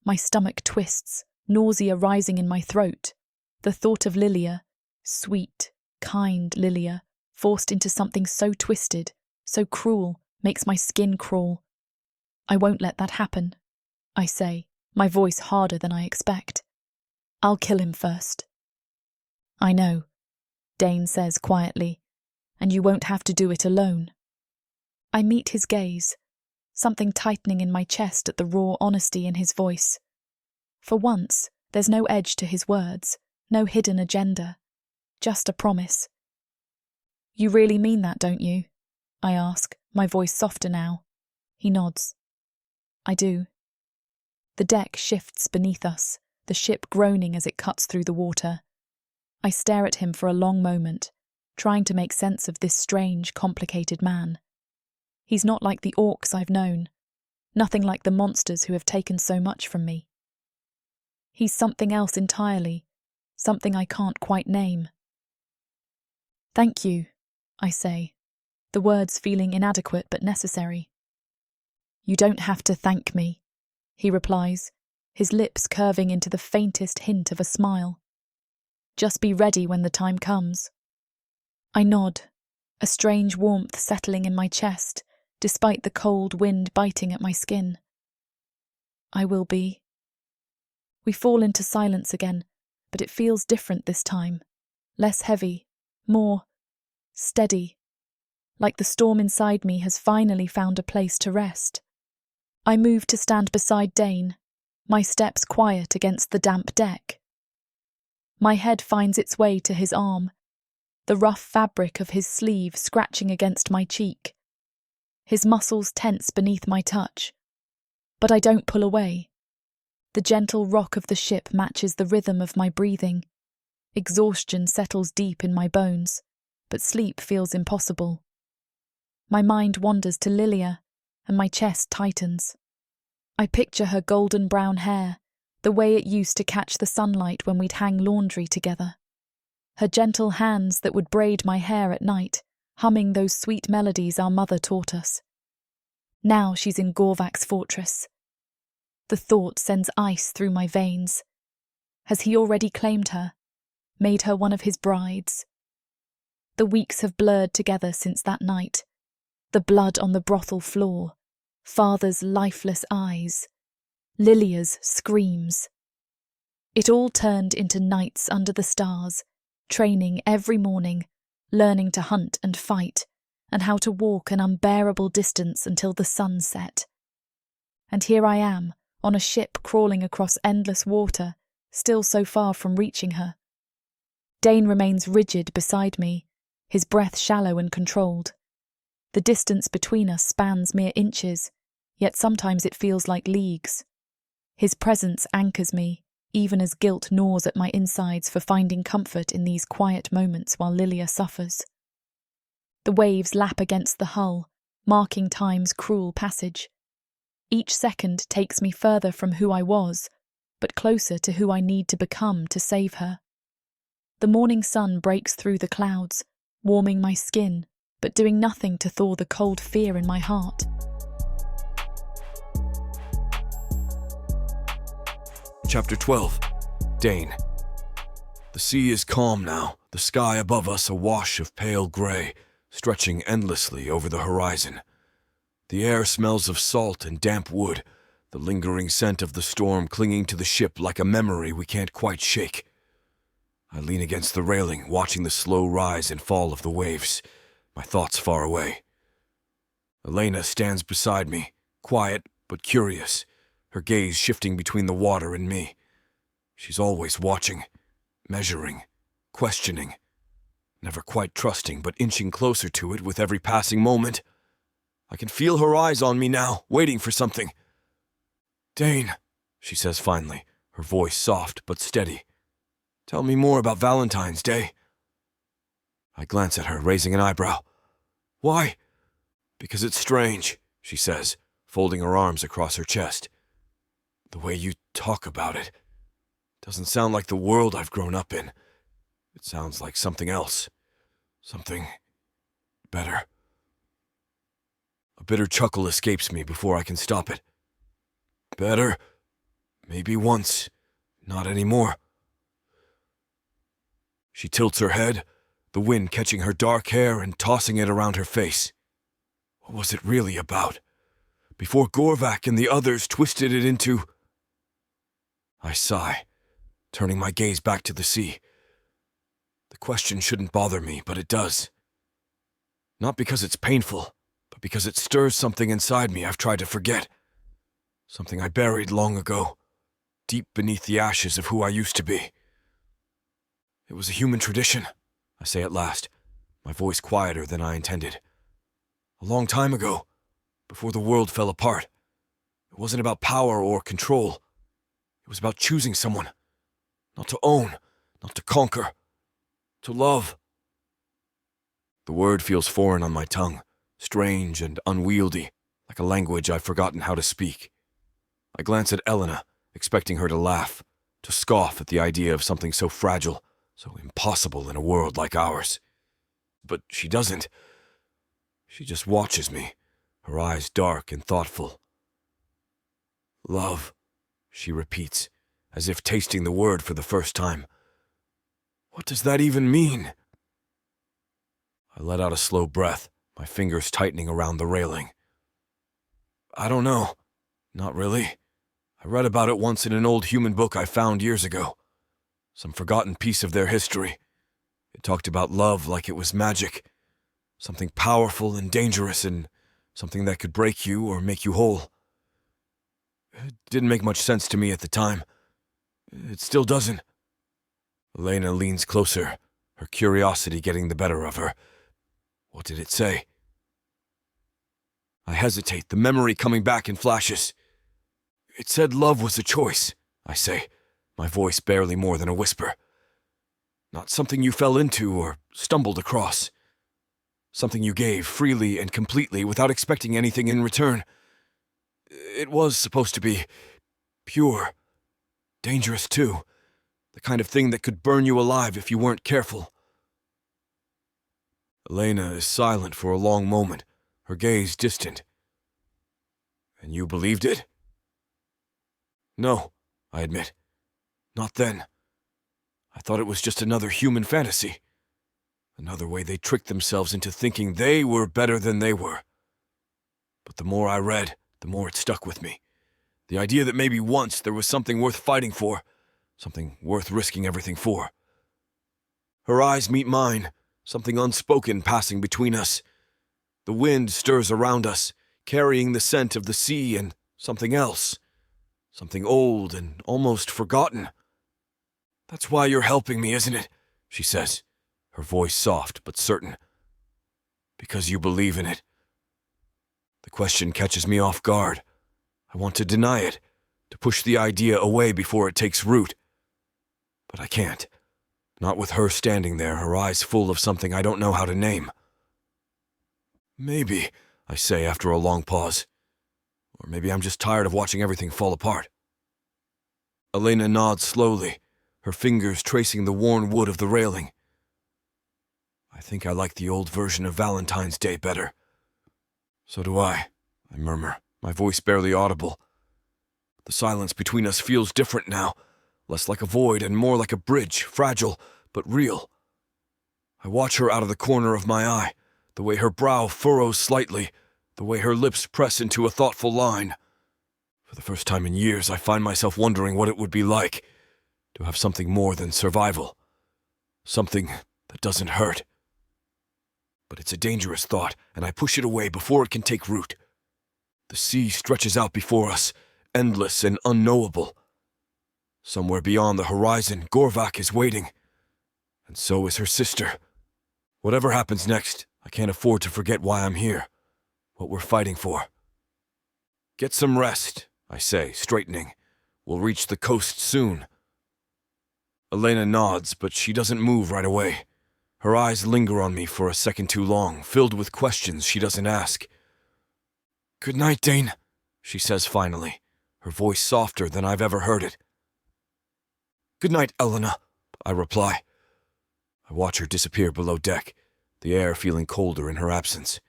My stomach twists, nausea rising in my throat. The thought of Lillia, sweet, kind Lillia, forced into something so twisted, so cruel, makes my skin crawl. I won't let that happen, I say, my voice harder than I expect. I'll kill him first. I know, Dain says quietly, and you won't have to do it alone. I meet his gaze, something tightening in my chest at the raw honesty in his voice. For once, there's no edge to his words, no hidden agenda, just a promise. You really mean that, don't you? I ask, my voice softer now. He nods. I do. The deck shifts beneath us, the ship groaning as it cuts through the water. I stare at him for a long moment, trying to make sense of this strange, complicated man. He's not like the orcs I've known, nothing like the monsters who have taken so much from me. He's something else entirely, something I can't quite name. "Thank you," I say, the words feeling inadequate but necessary. "You don't have to thank me," he replies, his lips curving into the faintest hint of a smile. "Just be ready when the time comes." I nod, a strange warmth settling in my chest, despite the cold wind biting at my skin. "I will be." We fall into silence again, but it feels different this time. Less heavy, more steady, like the storm inside me has finally found a place to rest. I move to stand beside Dain, my steps quiet against the damp deck. My head finds its way to his arm, the rough fabric of his sleeve scratching against my cheek. His muscles tense beneath my touch, but I don't pull away. The gentle rock of the ship matches the rhythm of my breathing. Exhaustion settles deep in my bones, but sleep feels impossible. My mind wanders to Lillia, and my chest tightens. I picture her golden brown hair, the way it used to catch the sunlight when we'd hang laundry together. Her gentle hands that would braid my hair at night, humming those sweet melodies our mother taught us. Now she's in Gorvak's fortress. The thought sends ice through my veins. Has he already claimed her, made her one of his brides? The weeks have blurred together since that night. The blood on the brothel floor, father's lifeless eyes, Lillia's screams. It all turned into nights under the stars, training every morning, learning to hunt and fight, and how to walk an unbearable distance until the sun set. And here I am, on a ship crawling across endless water, still so far from reaching her. Dain remains rigid beside me, his breath shallow and controlled. The distance between us spans mere inches, yet sometimes it feels like leagues. His presence anchors me, even as guilt gnaws at my insides for finding comfort in these quiet moments while Lillia suffers. The waves lap against the hull, marking time's cruel passage. Each second takes me further from who I was, but closer to who I need to become to save her. The morning sun breaks through the clouds, warming my skin, but doing nothing to thaw the cold fear in my heart. Chapter 12. Dain. The sea is calm now, the sky above us a wash of pale grey, stretching endlessly over the horizon. The air smells of salt and damp wood, the lingering scent of the storm clinging to the ship like a memory we can't quite shake. I lean against the railing, watching the slow rise and fall of the waves, my thoughts far away. Elena stands beside me, quiet but curious, her gaze shifting between the water and me. She's always watching, measuring, questioning, never quite trusting but inching closer to it with every passing moment. I can feel her eyes on me now, waiting for something. "Dain," she says finally, her voice soft but steady. "Tell me more about Valentine's Day." I glance at her, raising an eyebrow. "Why?" "Because it's strange," she says, folding her arms across her chest. "The way you talk about it doesn't sound like the world I've grown up in. It sounds like something else. Something better." A bitter chuckle escapes me before I can stop it. "Better? Maybe once. Not anymore." She tilts her head, the wind catching her dark hair and tossing it around her face. What was it really about? Before Gorvak and the others twisted it into... I sigh, turning my gaze back to the sea. The question shouldn't bother me, but it does. Not because it's painful, but because it stirs something inside me I've tried to forget. Something I buried long ago, deep beneath the ashes of who I used to be. "It was a human tradition," I say at last, my voice quieter than I intended. "A long time ago, before the world fell apart. It wasn't about power or control. It was about choosing someone. Not to own, not to conquer. To love." The word feels foreign on my tongue, strange and unwieldy, like a language I've forgotten how to speak. I glance at Elena, expecting her to laugh, to scoff at the idea of something so fragile, so impossible in a world like ours. But she doesn't. She just watches me, her eyes dark and thoughtful. Love, she repeats, as if tasting the word for the first time. What does that even mean? I let out a slow breath, my fingers tightening around the railing. I don't know. Not really. I read about it once in an old human book I found years ago. Some forgotten piece of their history. It talked about love like it was magic. Something powerful and dangerous, and something that could break you or make you whole. It didn't make much sense to me at the time. It still doesn't. Elena leans closer, her curiosity getting the better of her. What did it say? I hesitate, the memory coming back in flashes. It said love was a choice, I say, my voice barely more than a whisper. Not something you fell into or stumbled across. Something you gave freely and completely without expecting anything in return. It was supposed to be pure, dangerous too, the kind of thing that could burn you alive if you weren't careful. Elena is silent for a long moment, her gaze distant. And you believed it? No, I admit. Not then. I thought it was just another human fantasy. Another way they tricked themselves into thinking they were better than they were. But the more I read, the more it stuck with me. The idea that maybe once there was something worth fighting for, something worth risking everything for. Her eyes meet mine, something unspoken passing between us. The wind stirs around us, carrying the scent of the sea and something else. Something old and almost forgotten. That's why you're helping me, isn't it? She says, her voice soft but certain. Because you believe in it. The question catches me off guard. I want to deny it, to push the idea away before it takes root. But I can't. Not with her standing there, her eyes full of something I don't know how to name. Maybe, I say after a long pause. Or maybe I'm just tired of watching everything fall apart. Elena nods slowly, her fingers tracing the worn wood of the railing. I think I like the old version of Valentine's Day better. So do I murmur, my voice barely audible. The silence between us feels different now, less like a void and more like a bridge, fragile but real. I watch her out of the corner of my eye, the way her brow furrows slightly, the way her lips press into a thoughtful line. For the first time in years, I find myself wondering what it would be like to have something more than survival. Something that doesn't hurt. But it's a dangerous thought, and I push it away before it can take root. The sea stretches out before us, endless and unknowable. Somewhere beyond the horizon, Gorvak is waiting. And so is her sister. Whatever happens next, I can't afford to forget why I'm here, what we're fighting for. Get some rest, I say, straightening. We'll reach the coast soon. Elena nods, but she doesn't move right away. Her eyes linger on me for a second too long, filled with questions she doesn't ask. Good night, Dain, she says finally, her voice softer than I've ever heard it. Good night, Elena, I reply. I watch her disappear below deck, the air feeling colder in her absence.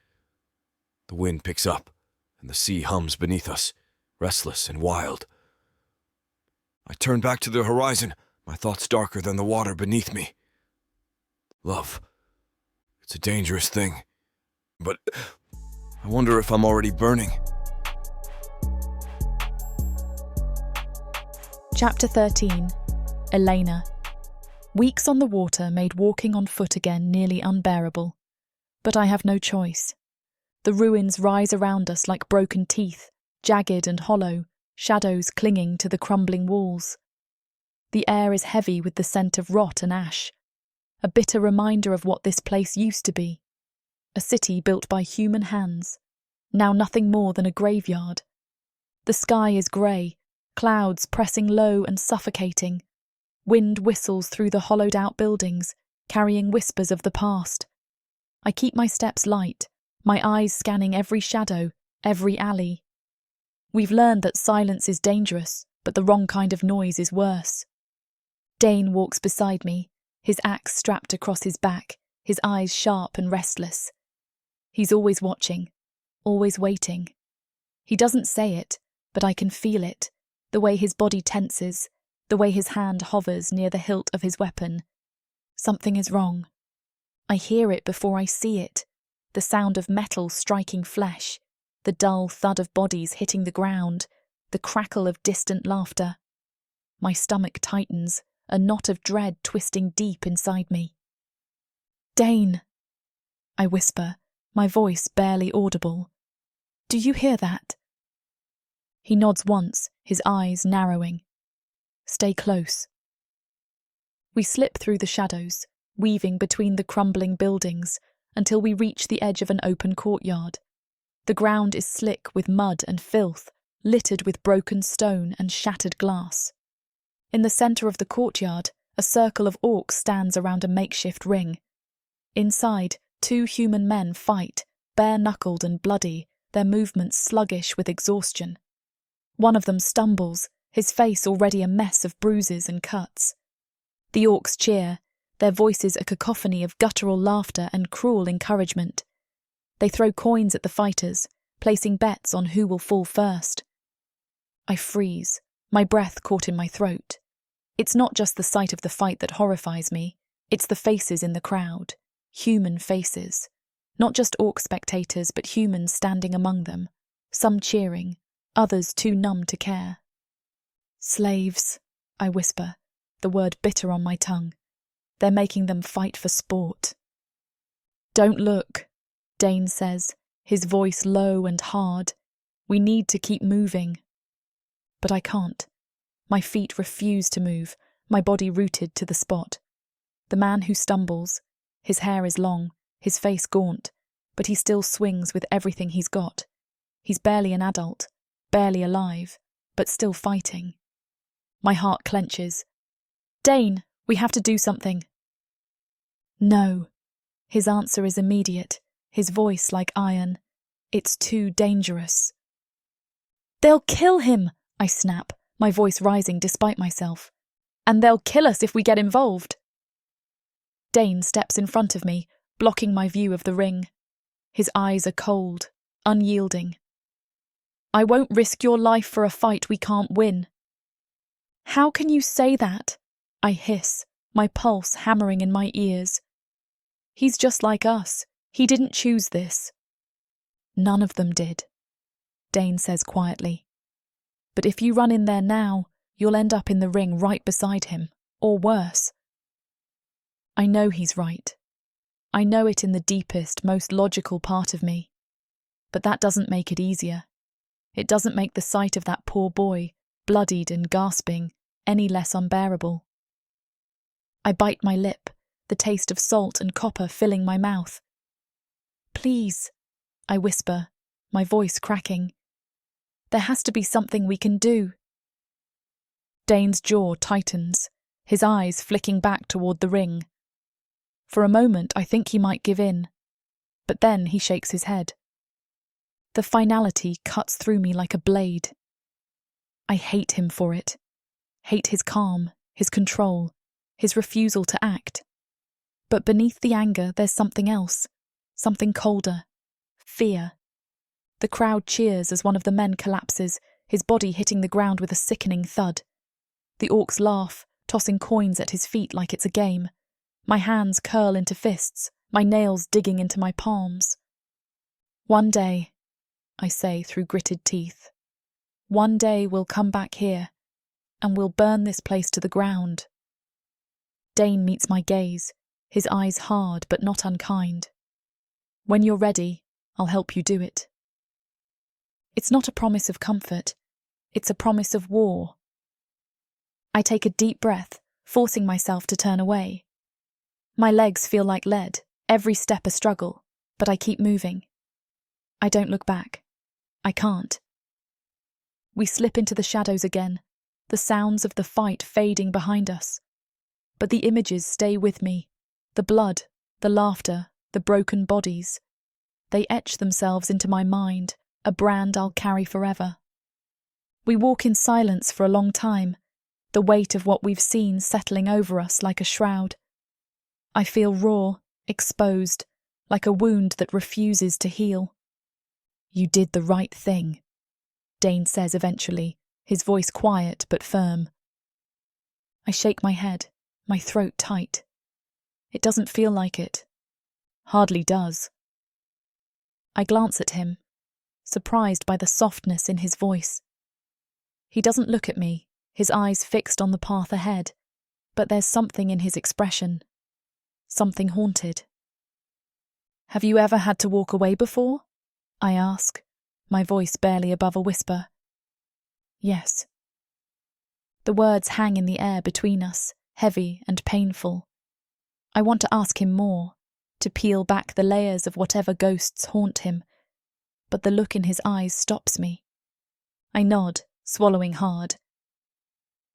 The wind picks up, and the sea hums beneath us, restless and wild. I turn back to the horizon, my thoughts darker than the water beneath me. Love. It's a dangerous thing. But I wonder if I'm already burning. Chapter 13. Elena. Weeks on the water made walking on foot again nearly unbearable. But I have no choice. The ruins rise around us like broken teeth, jagged and hollow, shadows clinging to the crumbling walls. The air is heavy with the scent of rot and ash, a bitter reminder of what this place used to be. A city built by human hands, now nothing more than a graveyard. The sky is grey, clouds pressing low and suffocating. Wind whistles through the hollowed-out buildings, carrying whispers of the past. I keep my steps light, my eyes scanning every shadow, every alley. We've learned that silence is dangerous, but the wrong kind of noise is worse. Dain walks beside me, his axe strapped across his back, his eyes sharp and restless. He's always watching, always waiting. He doesn't say it, but I can feel it, the way his body tenses, the way his hand hovers near the hilt of his weapon. Something is wrong. I hear it before I see it, the sound of metal striking flesh, the dull thud of bodies hitting the ground, the crackle of distant laughter. My stomach tightens, a knot of dread twisting deep inside me. "Dain," I whisper, my voice barely audible. "Do you hear that?" He nods once, his eyes narrowing. "Stay close." We slip through the shadows, weaving between the crumbling buildings, until we reach the edge of an open courtyard. The ground is slick with mud and filth, littered with broken stone and shattered glass. In the centre of the courtyard, a circle of orcs stands around a makeshift ring. Inside, 2 human men fight, bare-knuckled and bloody, their movements sluggish with exhaustion. One of them stumbles, his face already a mess of bruises and cuts. The orcs cheer, their voices a cacophony of guttural laughter and cruel encouragement. They throw coins at the fighters, placing bets on who will fall first. I freeze, my breath caught in my throat. It's not just the sight of the fight that horrifies me, it's the faces in the crowd. Human faces. Not just orc spectators, but humans standing among them. Some cheering, others too numb to care. "Slaves," I whisper, the word bitter on my tongue. "They're making them fight for sport." "Don't look," Dain says, his voice low and hard. "We need to keep moving." But I can't. My feet refuse to move, my body rooted to the spot. The man who stumbles, his hair is long, his face gaunt, but he still swings with everything he's got. He's barely an adult, barely alive, but still fighting. My heart clenches. "Dain, we have to do something." "No." His answer is immediate, his voice like iron. "It's too dangerous." "They'll kill him," I snap, my voice rising despite myself. "And they'll kill us if we get involved." Dain steps in front of me, blocking my view of the ring. His eyes are cold, unyielding. "I won't risk your life for a fight we can't win." "How can you say that?" I hiss, my pulse hammering in my ears. "He's just like us. He didn't choose this." "None of them did," Dain says quietly. "But if you run in there now, you'll end up in the ring right beside him, or worse." I know he's right. I know it in the deepest, most logical part of me. But that doesn't make it easier. It doesn't make the sight of that poor boy, bloodied and gasping, any less unbearable. I bite my lip, the taste of salt and copper filling my mouth. "Please," I whisper, my voice cracking. "There has to be something we can do." Dain's jaw tightens, his eyes flicking back toward the ring. For a moment, I think he might give in, but then he shakes his head. The finality cuts through me like a blade. I hate him for it. Hate his calm, his control, his refusal to act. But beneath the anger, there's something else, something colder. Fear. The crowd cheers as one of the men collapses, his body hitting the ground with a sickening thud. The orcs laugh, tossing coins at his feet like it's a game. My hands curl into fists, my nails digging into my palms. "One day," I say through gritted teeth, "one day we'll come back here, and we'll burn this place to the ground." Dain meets my gaze, his eyes hard but not unkind. "When you're ready, I'll help you do it." It's not a promise of comfort, it's a promise of war. I take a deep breath, forcing myself to turn away. My legs feel like lead, every step a struggle, but I keep moving. I don't look back. I can't. We slip into the shadows again, the sounds of the fight fading behind us. But the images stay with me, the blood, the laughter, the broken bodies. They etch themselves into my mind, a brand I'll carry forever. We walk in silence for a long time, the weight of what we've seen settling over us like a shroud. I feel raw, exposed, like a wound that refuses to heal. "You did the right thing," Dain says eventually, his voice quiet but firm. I shake my head, my throat tight. It doesn't feel like it. Hardly does. I glance at him, surprised by the softness in his voice. He doesn't look at me, his eyes fixed on the path ahead, but there's something in his expression. Something haunted. "Have you ever had to walk away before?" I ask, my voice barely above a whisper. "Yes." The words hang in the air between us, heavy and painful. I want to ask him more, to peel back the layers of whatever ghosts haunt him, but the look in his eyes stops me. I nod, swallowing hard.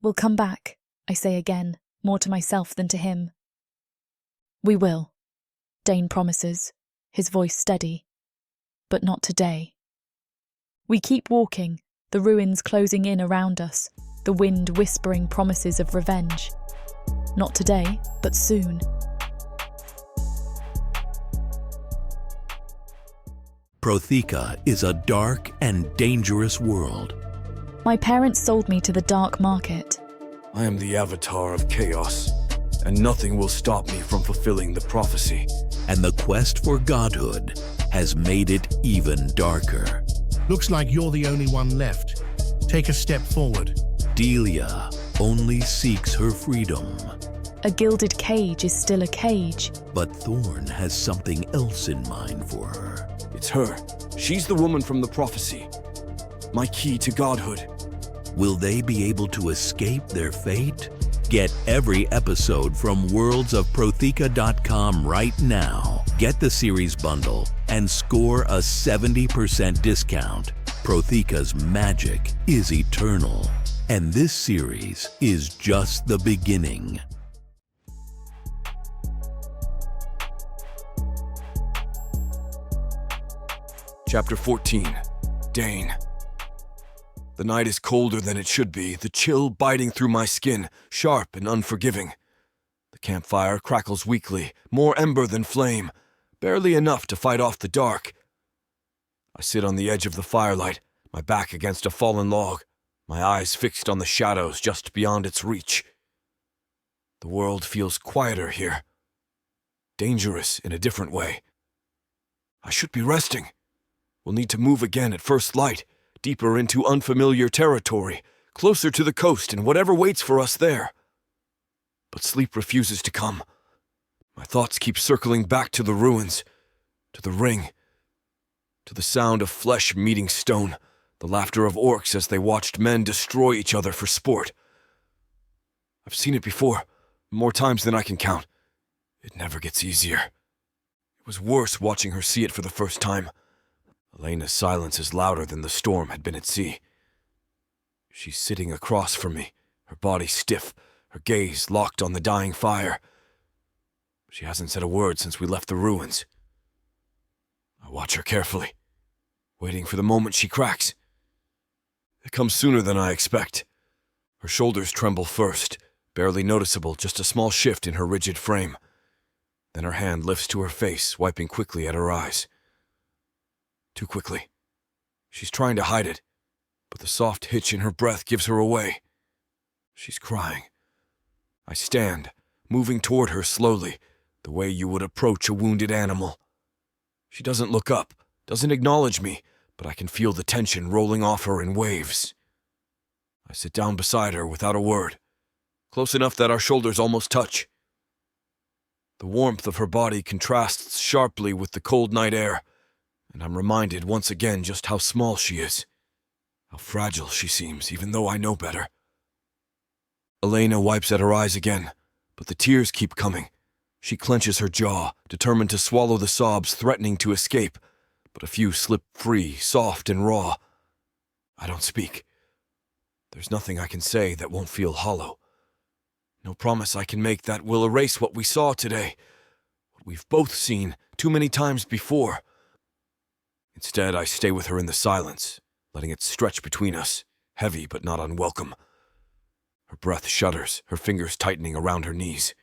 "We'll come back," I say again, more to myself than to him. "We will," Dain promises, his voice steady. "But not today." We keep walking, the ruins closing in around us, the wind whispering promises of revenge. Not today, but soon. Protheka is a dark and dangerous world. My parents sold me to the dark market. I am the avatar of chaos, and nothing will stop me from fulfilling the prophecy. And the quest for godhood has made it even darker. Looks like you're the only one left. Take a step forward. Delia only seeks her freedom. A gilded cage is still a cage. But Thorn has something else in mind for her. It's her. She's the woman from the prophecy. My key to godhood. Will they be able to escape their fate? Get every episode from worldsofprotheka.com right now. Get the series bundle and score a 70% discount. Protheka's magic is eternal, and this series is just the beginning. Chapter 14. Dain. The night is colder than it should be, the chill biting through my skin, sharp and unforgiving. The campfire crackles weakly, more ember than flame, barely enough to fight off the dark. I sit on the edge of the firelight, my back against a fallen log, my eyes fixed on the shadows just beyond its reach. The world feels quieter here, dangerous in a different way. I should be resting. We'll need to move again at first light, deeper into unfamiliar territory, closer to the coast and whatever waits for us there. But sleep refuses to come. My thoughts keep circling back to the ruins, to the ring, to the sound of flesh meeting stone, the laughter of orcs as they watched men destroy each other for sport. I've seen it before, more times than I can count. It never gets easier. It was worse watching her see it for the first time. Elena's silence is louder than the storm had been at sea. She's sitting across from me, her body stiff, her gaze locked on the dying fire. She hasn't said a word since we left the ruins. I watch her carefully, waiting for the moment she cracks. It comes sooner than I expect. Her shoulders tremble first, barely noticeable, just a small shift in her rigid frame. Then her hand lifts to her face, wiping quickly at her eyes. Too quickly. She's trying to hide it, but the soft hitch in her breath gives her away. She's crying. I stand, moving toward her slowly, the way you would approach a wounded animal. She doesn't look up, doesn't acknowledge me, but I can feel the tension rolling off her in waves. I sit down beside her without a word, close enough that our shoulders almost touch. The warmth of her body contrasts sharply with the cold night air, and I'm reminded once again just how small she is, how fragile she seems, even though I know better. Elena wipes at her eyes again, but the tears keep coming. She clenches her jaw, determined to swallow the sobs threatening to escape, but a few slip free, soft and raw. I don't speak. There's nothing I can say that won't feel hollow. No promise I can make that will erase what we saw today, what we've both seen too many times before. Instead, I stay with her in the silence, letting it stretch between us, heavy but not unwelcome. Her breath shudders, her fingers tightening around her knees.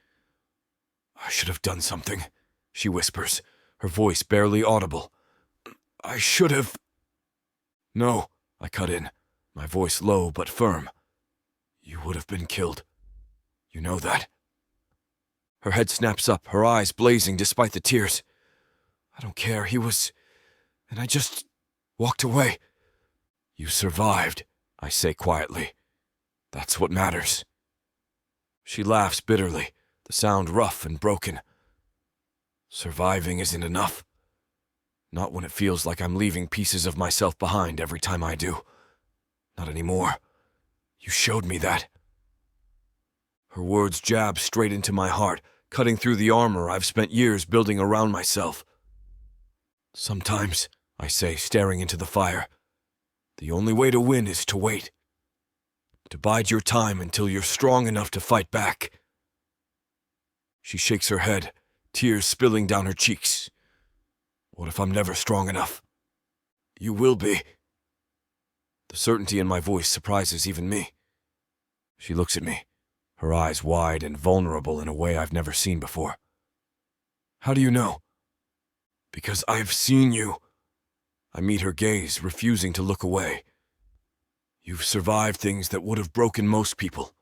"I should have done something," she whispers, her voice barely audible. "I should have—" "No," I cut in, my voice low but firm. "You would have been killed. You know that." Her head snaps up, her eyes blazing despite the tears. "I don't care, he was—" and I just walked away. "You survived," I say quietly. "That's what matters." She laughs bitterly, the sound rough and broken. "Surviving isn't enough. Not when it feels like I'm leaving pieces of myself behind every time I do. Not anymore. You showed me that." Her words jab straight into my heart, cutting through the armor I've spent years building around myself. "Sometimes," I say, staring into the fire, "the only way to win is to wait. To bide your time until you're strong enough to fight back." She shakes her head, tears spilling down her cheeks. "What if I'm never strong enough?" "You will be." The certainty in my voice surprises even me. She looks at me, her eyes wide and vulnerable in a way I've never seen before. "How do you know?" "Because I've seen you." I meet her gaze, refusing to look away. "You've survived things that would have broken most people.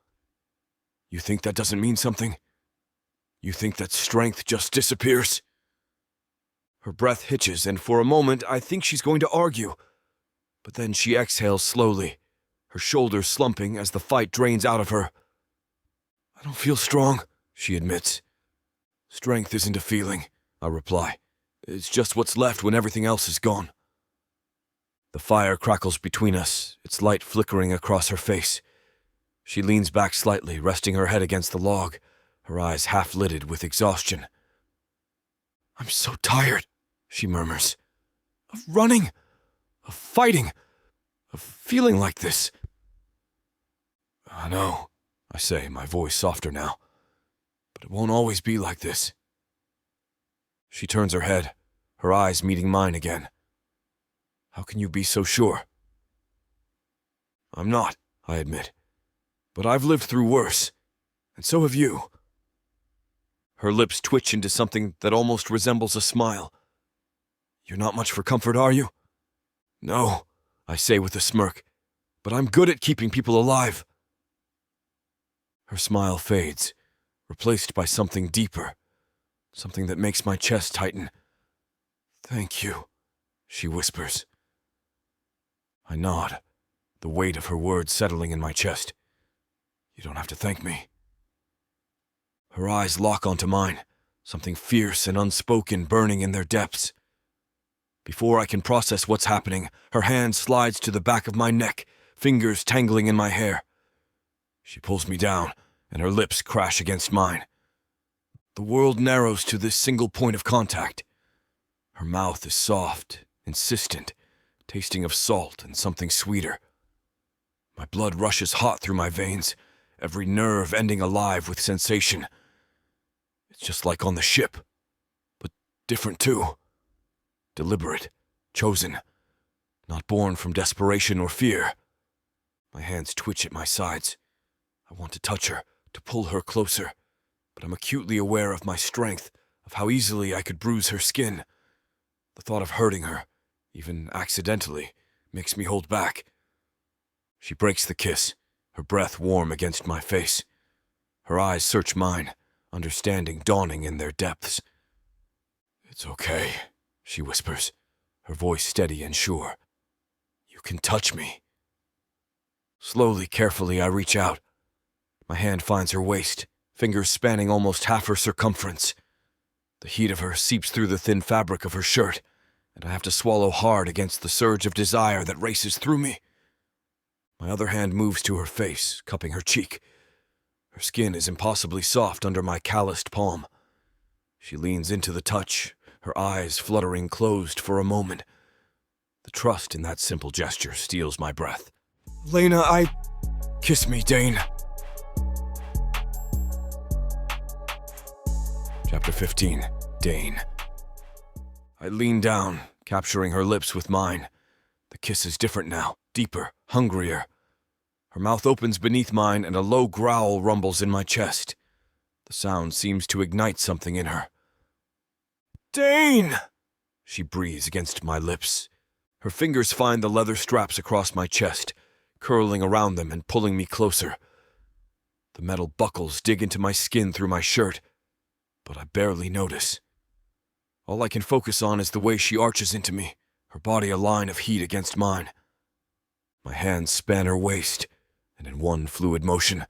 You think that doesn't mean something? You think that strength just disappears?" Her breath hitches, and for a moment I think she's going to argue. But then she exhales slowly, her shoulders slumping as the fight drains out of her. "I don't feel strong," she admits. "Strength isn't a feeling," I reply. "It's just what's left when everything else is gone." The fire crackles between us, its light flickering across her face. She leans back slightly, resting her head against the log, her eyes half-lidded with exhaustion. "I'm so tired," she murmurs. "Of running, of fighting, of feeling like this." "I know," I say, my voice softer now. "But it won't always be like this." She turns her head, her eyes meeting mine again. "How can you be so sure?" "I'm not," I admit. "But I've lived through worse, and so have you." Her lips twitch into something that almost resembles a smile. "You're not much for comfort, are you?" "No," I say with a smirk, "but I'm good at keeping people alive." Her smile fades, replaced by something deeper, something that makes my chest tighten. "Thank you," she whispers. I nod, the weight of her words settling in my chest. "You don't have to thank me." Her eyes lock onto mine, something fierce and unspoken burning in their depths. Before I can process what's happening, her hand slides to the back of my neck, fingers tangling in my hair. She pulls me down, and her lips crash against mine. The world narrows to this single point of contact. Her mouth is soft, insistent, tasting of salt and something sweeter. My blood rushes hot through my veins, every nerve ending alive with sensation. It's just like on the ship, but different too. Deliberate, chosen, not born from desperation or fear. My hands twitch at my sides. I want to touch her, to pull her closer, but I'm acutely aware of my strength, of how easily I could bruise her skin. The thought of hurting her, even accidentally, makes me hold back. She breaks the kiss, her breath warm against my face. Her eyes search mine, understanding dawning in their depths. "It's okay," she whispers, her voice steady and sure. "You can touch me." Slowly, carefully, I reach out. My hand finds her waist, fingers spanning almost half her circumference. The heat of her seeps through the thin fabric of her shirt, and I have to swallow hard against the surge of desire that races through me. My other hand moves to her face, cupping her cheek. Her skin is impossibly soft under my calloused palm. She leans into the touch, her eyes fluttering closed for a moment. The trust in that simple gesture steals my breath. "Lena, Kiss me, Dain." Chapter 15. Dain. I lean down, capturing her lips with mine. The kiss is different now, deeper, hungrier. Her mouth opens beneath mine and a low growl rumbles in my chest. The sound seems to ignite something in her. "Dain!" she breathes against my lips. Her fingers find the leather straps across my chest, curling around them and pulling me closer. The metal buckles dig into my skin through my shirt, but I barely notice. All I can focus on is the way she arches into me, her body a line of heat against mine. My hands span her waist, and in one fluid motion,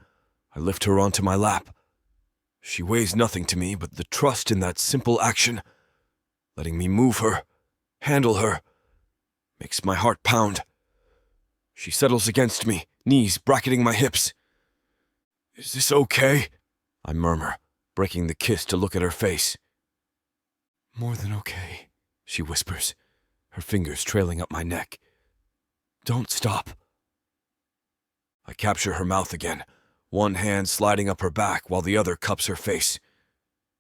I lift her onto my lap. She weighs nothing to me but the trust in that simple action. Letting me move her, handle her, makes my heart pound. She settles against me, knees bracketing my hips. "Is this okay?" I murmur, breaking the kiss to look at her face. "More than okay," she whispers, her fingers trailing up my neck. "Don't stop." I capture her mouth again, one hand sliding up her back while the other cups her face.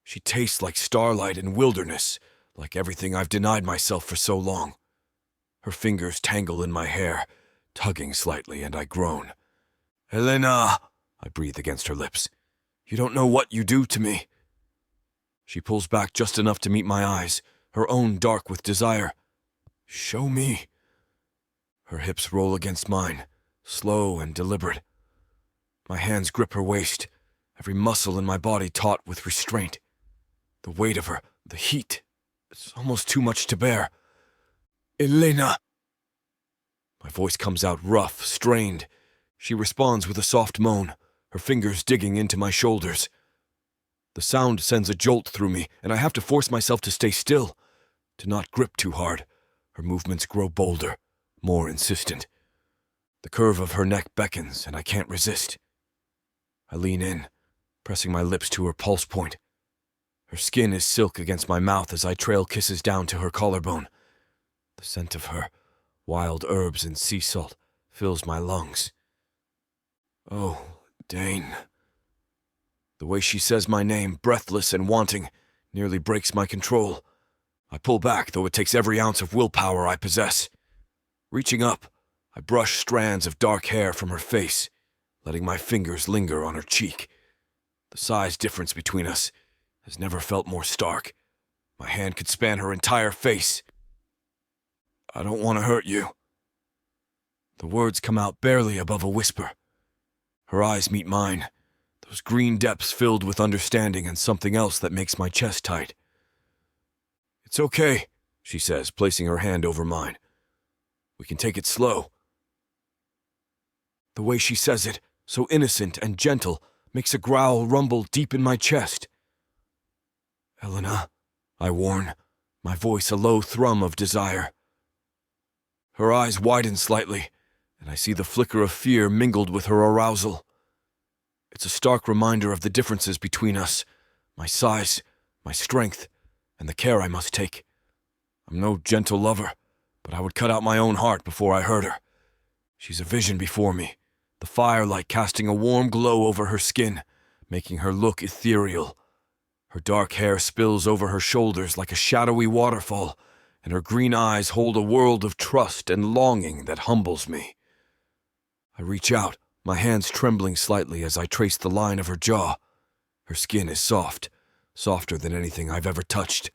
She tastes like starlight and wilderness, like everything I've denied myself for so long. Her fingers tangle in my hair, tugging slightly, and I groan. "Elena," I breathe against her lips. "You don't know what you do to me." She pulls back just enough to meet my eyes, her own dark with desire. "Show me." Her hips roll against mine, slow and deliberate. My hands grip her waist, every muscle in my body taut with restraint. The weight of her, the heat, it's almost too much to bear. "Elena." My voice comes out rough, strained. She responds with a soft moan, her fingers digging into my shoulders. The sound sends a jolt through me, and I have to force myself to stay still, to not grip too hard. Her movements grow bolder, more insistent. The curve of her neck beckons, and I can't resist. I lean in, pressing my lips to her pulse point. Her skin is silk against my mouth as I trail kisses down to her collarbone. The scent of her, wild herbs and sea salt, fills my lungs. "Oh, Dain." The way she says my name, breathless and wanting, nearly breaks my control. I pull back, though it takes every ounce of willpower I possess. Reaching up, I brush strands of dark hair from her face, letting my fingers linger on her cheek. The size difference between us has never felt more stark. My hand could span her entire face. "I don't want to hurt you." The words come out barely above a whisper. Her eyes meet mine, those green depths filled with understanding and something else that makes my chest tight. "It's okay," she says, placing her hand over mine. "We can take it slow." The way she says it, so innocent and gentle, makes a growl rumble deep in my chest. "Elena," I warn, my voice a low thrum of desire. Her eyes widen slightly, and I see the flicker of fear mingled with her arousal. It's a stark reminder of the differences between us, my size, my strength, and the care I must take. I'm no gentle lover, but I would cut out my own heart before I hurt her. She's a vision before me, the firelight casting a warm glow over her skin, making her look ethereal. Her dark hair spills over her shoulders like a shadowy waterfall, and her green eyes hold a world of trust and longing that humbles me. I reach out, my hands trembling slightly as I trace the line of her jaw. Her skin is soft, softer than anything I've ever touched.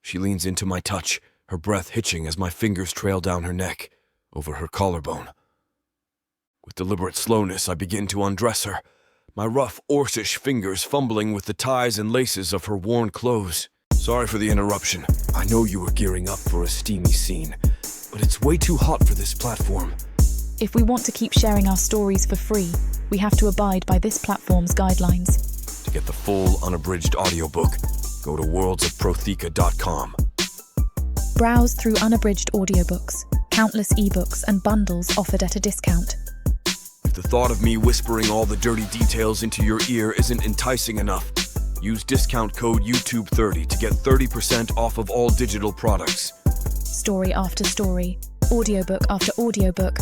She leans into my touch, her breath hitching as my fingers trail down her neck, over her collarbone. With deliberate slowness, I begin to undress her, my rough, Orcish fingers fumbling with the ties and laces of her worn clothes. Sorry for the interruption. I know you were gearing up for a steamy scene, but it's way too hot for this platform. If we want to keep sharing our stories for free, we have to abide by this platform's guidelines. To get the full, unabridged audiobook, go to worldsofprotheka.com. Browse through unabridged audiobooks, countless ebooks, and bundles offered at a discount. If the thought of me whispering all the dirty details into your ear isn't enticing enough, use discount code YouTube30 to get 30% off of all digital products. Story after story, audiobook after audiobook,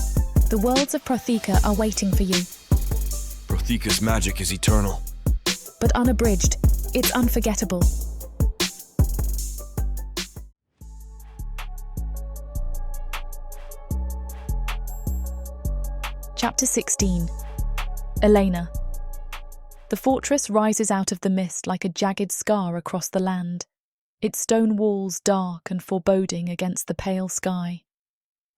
the Worlds of Protheka are waiting for you. Protheka's magic is eternal. But unabridged, it's unforgettable. Chapter 16. Elena. The fortress rises out of the mist like a jagged scar across the land, its stone walls dark and foreboding against the pale sky.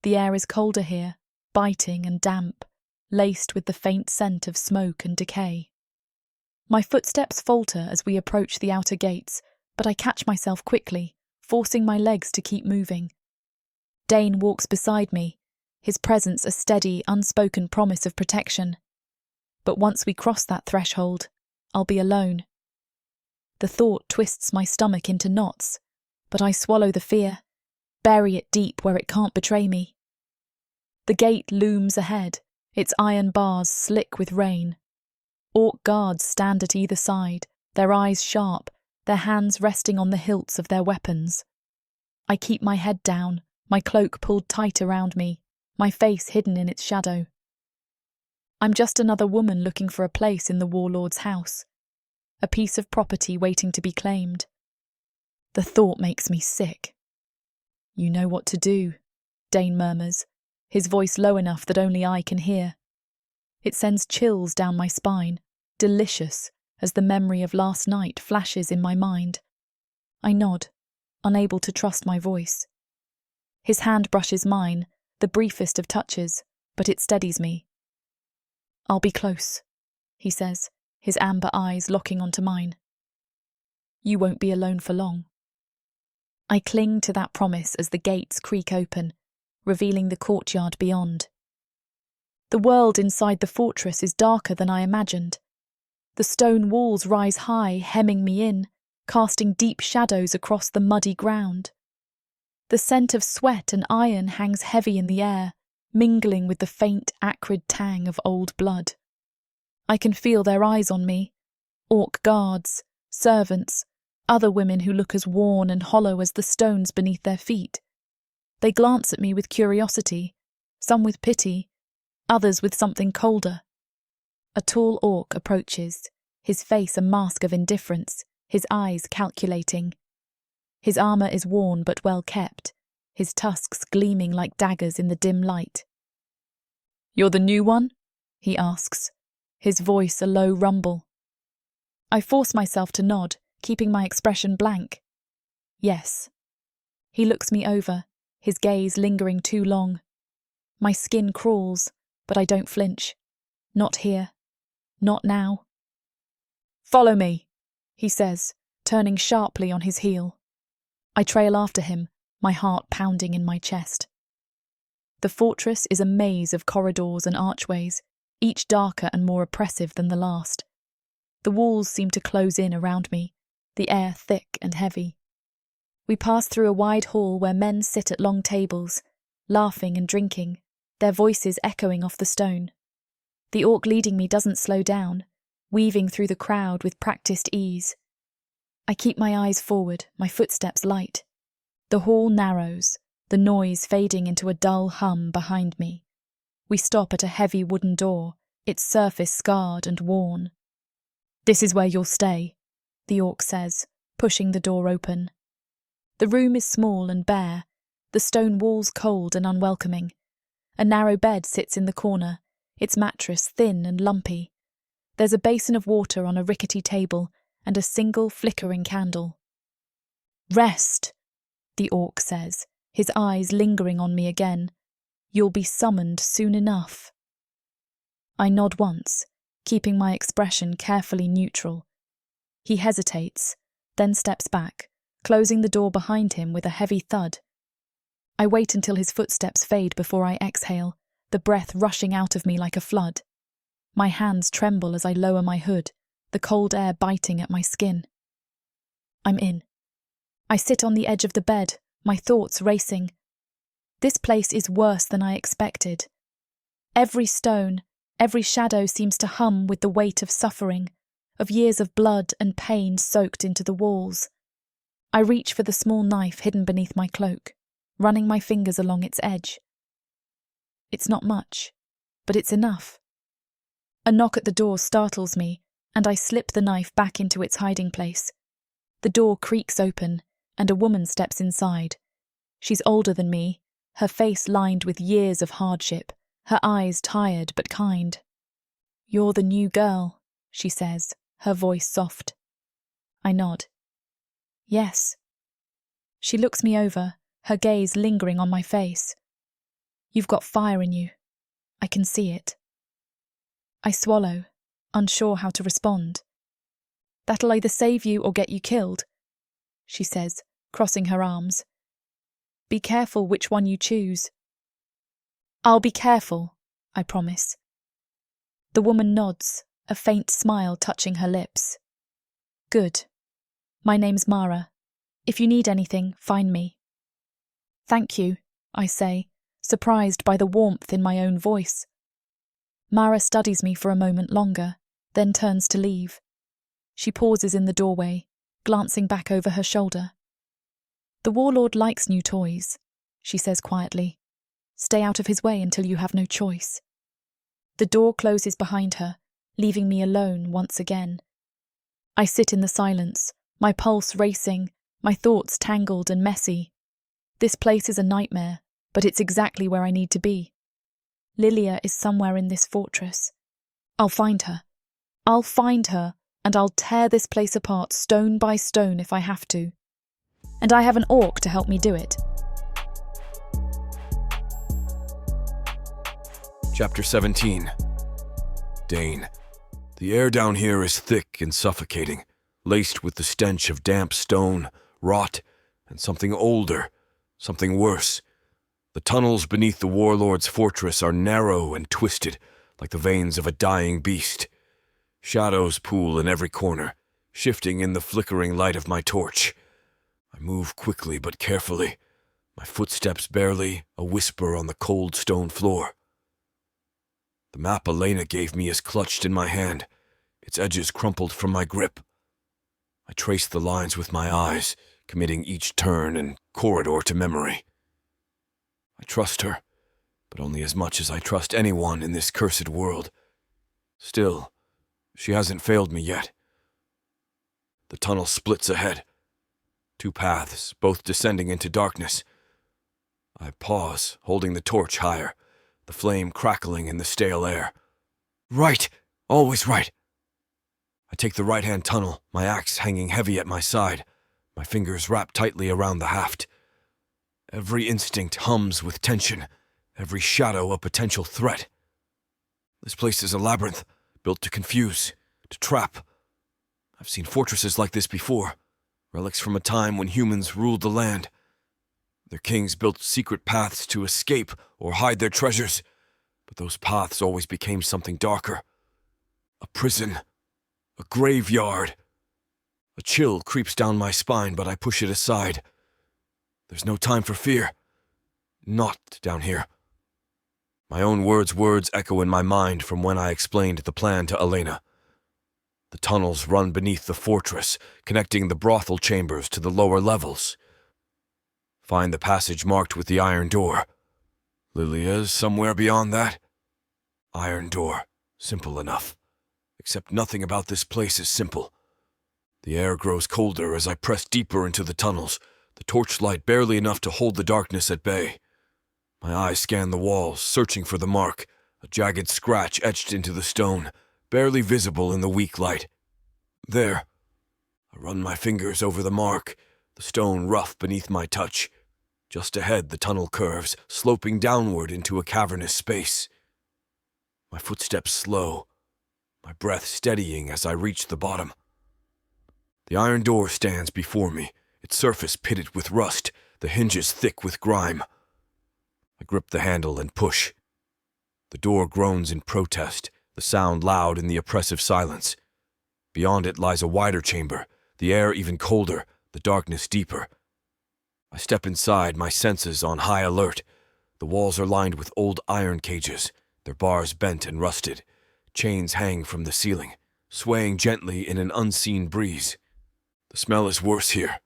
The air is colder here, biting and damp, laced with the faint scent of smoke and decay. My footsteps falter as we approach the outer gates, but I catch myself quickly, forcing my legs to keep moving. Dain walks beside me, his presence a steady, unspoken promise of protection. But once we cross that threshold, I'll be alone. The thought twists my stomach into knots, but I swallow the fear, bury it deep where it can't betray me. The gate looms ahead, its iron bars slick with rain. Orc guards stand at either side, their eyes sharp, their hands resting on the hilts of their weapons. I keep my head down, my cloak pulled tight around me, my face hidden in its shadow. I'm just another woman looking for a place in the warlord's house, a piece of property waiting to be claimed. The thought makes me sick. "You know what to do," Dain murmurs, his voice low enough that only I can hear. It sends chills down my spine, delicious, as the memory of last night flashes in my mind. I nod, unable to trust my voice. His hand brushes mine, the briefest of touches, but it steadies me. "I'll be close," he says, his amber eyes locking onto mine. "You won't be alone for long." I cling to that promise as the gates creak open, revealing the courtyard beyond. The world inside the fortress is darker than I imagined. The stone walls rise high, hemming me in, casting deep shadows across the muddy ground. The scent of sweat and iron hangs heavy in the air, mingling with the faint, acrid tang of old blood. I can feel their eyes on me, orc guards, servants, other women who look as worn and hollow as the stones beneath their feet. They glance at me with curiosity, some with pity, others with something colder. A tall orc approaches, his face a mask of indifference, his eyes calculating. His armour is worn but well kept, his tusks gleaming like daggers in the dim light. "You're the new one?" he asks, his voice a low rumble. I force myself to nod, keeping my expression blank. "Yes." He looks me over, his gaze lingering too long. My skin crawls, but I don't flinch. Not here. Not now. "Follow me," he says, turning sharply on his heel. I trail after him, my heart pounding in my chest. The fortress is a maze of corridors and archways, each darker and more oppressive than the last. The walls seem to close in around me, the air thick and heavy. We pass through a wide hall where men sit at long tables, laughing and drinking, their voices echoing off the stone. The orc leading me doesn't slow down, weaving through the crowd with practiced ease. I keep my eyes forward, my footsteps light. The hall narrows, the noise fading into a dull hum behind me. We stop at a heavy wooden door, its surface scarred and worn. "This is where you'll stay," the orc says, pushing the door open. The room is small and bare, the stone walls cold and unwelcoming. A narrow bed sits in the corner, its mattress thin and lumpy. There's a basin of water on a rickety table and a single flickering candle. "Rest," the orc says, his eyes lingering on me again. "You'll be summoned soon enough." I nod once, keeping my expression carefully neutral. He hesitates, then steps back, closing the door behind him with a heavy thud. I wait until his footsteps fade before I exhale, the breath rushing out of me like a flood. My hands tremble as I lower my hood, the cold air biting at my skin. I'm in. I sit on the edge of the bed, my thoughts racing. This place is worse than I expected. Every stone, every shadow seems to hum with the weight of suffering, of years of blood and pain soaked into the walls. I reach for the small knife hidden beneath my cloak, running my fingers along its edge. It's not much, but it's enough. A knock at the door startles me, and I slip the knife back into its hiding place. The door creaks open, and a woman steps inside. She's older than me, her face lined with years of hardship, her eyes tired but kind. "You're the new girl," she says, her voice soft. I nod. "Yes." She looks me over, her gaze lingering on my face. "You've got fire in you. I can see it." I swallow, unsure how to respond. "That'll either save you or get you killed," she says, crossing her arms. "Be careful which one you choose." "I'll be careful," I promise. The woman nods, a faint smile touching her lips. "Good. My name's Mara. If you need anything, find me." "Thank you," I say, surprised by the warmth in my own voice. Mara studies me for a moment longer, then turns to leave. She pauses in the doorway, glancing back over her shoulder. "The warlord likes new toys," she says quietly. "Stay out of his way until you have no choice." The door closes behind her, leaving me alone once again. I sit in the silence, my pulse racing, my thoughts tangled and messy. This place is a nightmare, but it's exactly where I need to be. Lillia is somewhere in this fortress. I'll find her. I'll find her, and I'll tear this place apart stone by stone if I have to. And I have an orc to help me do it. Chapter 17. Dain. The air down here is thick and suffocating, laced with the stench of damp stone, rot, and something older, something worse. The tunnels beneath the warlord's fortress are narrow and twisted, like the veins of a dying beast. Shadows pool in every corner, shifting in the flickering light of my torch. I move quickly but carefully, my footsteps barely a whisper on the cold stone floor. The map Elena gave me is clutched in my hand, its edges crumpled from my grip. I trace the lines with my eyes, committing each turn and corridor to memory. I trust her, but only as much as I trust anyone in this cursed world. Still, she hasn't failed me yet. The tunnel splits ahead. 2 paths, both descending into darkness. I pause, holding the torch higher, the flame crackling in the stale air. Right! Always right! I take the right-hand tunnel, my axe hanging heavy at my side, my fingers wrapped tightly around the haft. Every instinct hums with tension, every shadow a potential threat. This place is a labyrinth, built to confuse, to trap. I've seen fortresses like this before, relics from a time when humans ruled the land. Their kings built secret paths to escape or hide their treasures, but those paths always became something darker. A prison, a graveyard. A chill creeps down my spine, but I push it aside. There's no time for fear. Not down here. My own words echo in my mind from when I explained the plan to Elena. The tunnels run beneath the fortress, connecting the brothel chambers to the lower levels. Find the passage marked with the iron door. Lillia's somewhere beyond that. Iron door. Simple enough. Except nothing about this place is simple. The air grows colder as I press deeper into the tunnels, the torchlight barely enough to hold the darkness at bay. My eyes scan the walls, searching for the mark, a jagged scratch etched into the stone, barely visible in the weak light. There. I run my fingers over the mark, the stone rough beneath my touch. Just ahead, the tunnel curves, sloping downward into a cavernous space. My footsteps slow, my breath steadying as I reach the bottom. The iron door stands before me, its surface pitted with rust, the hinges thick with grime. I grip the handle and push. The door groans in protest, the sound loud in the oppressive silence. Beyond it lies a wider chamber, the air even colder, the darkness deeper. I step inside, my senses on high alert. The walls are lined with old iron cages, their bars bent and rusted. Chains hang from the ceiling, swaying gently in an unseen breeze. The smell is worse here.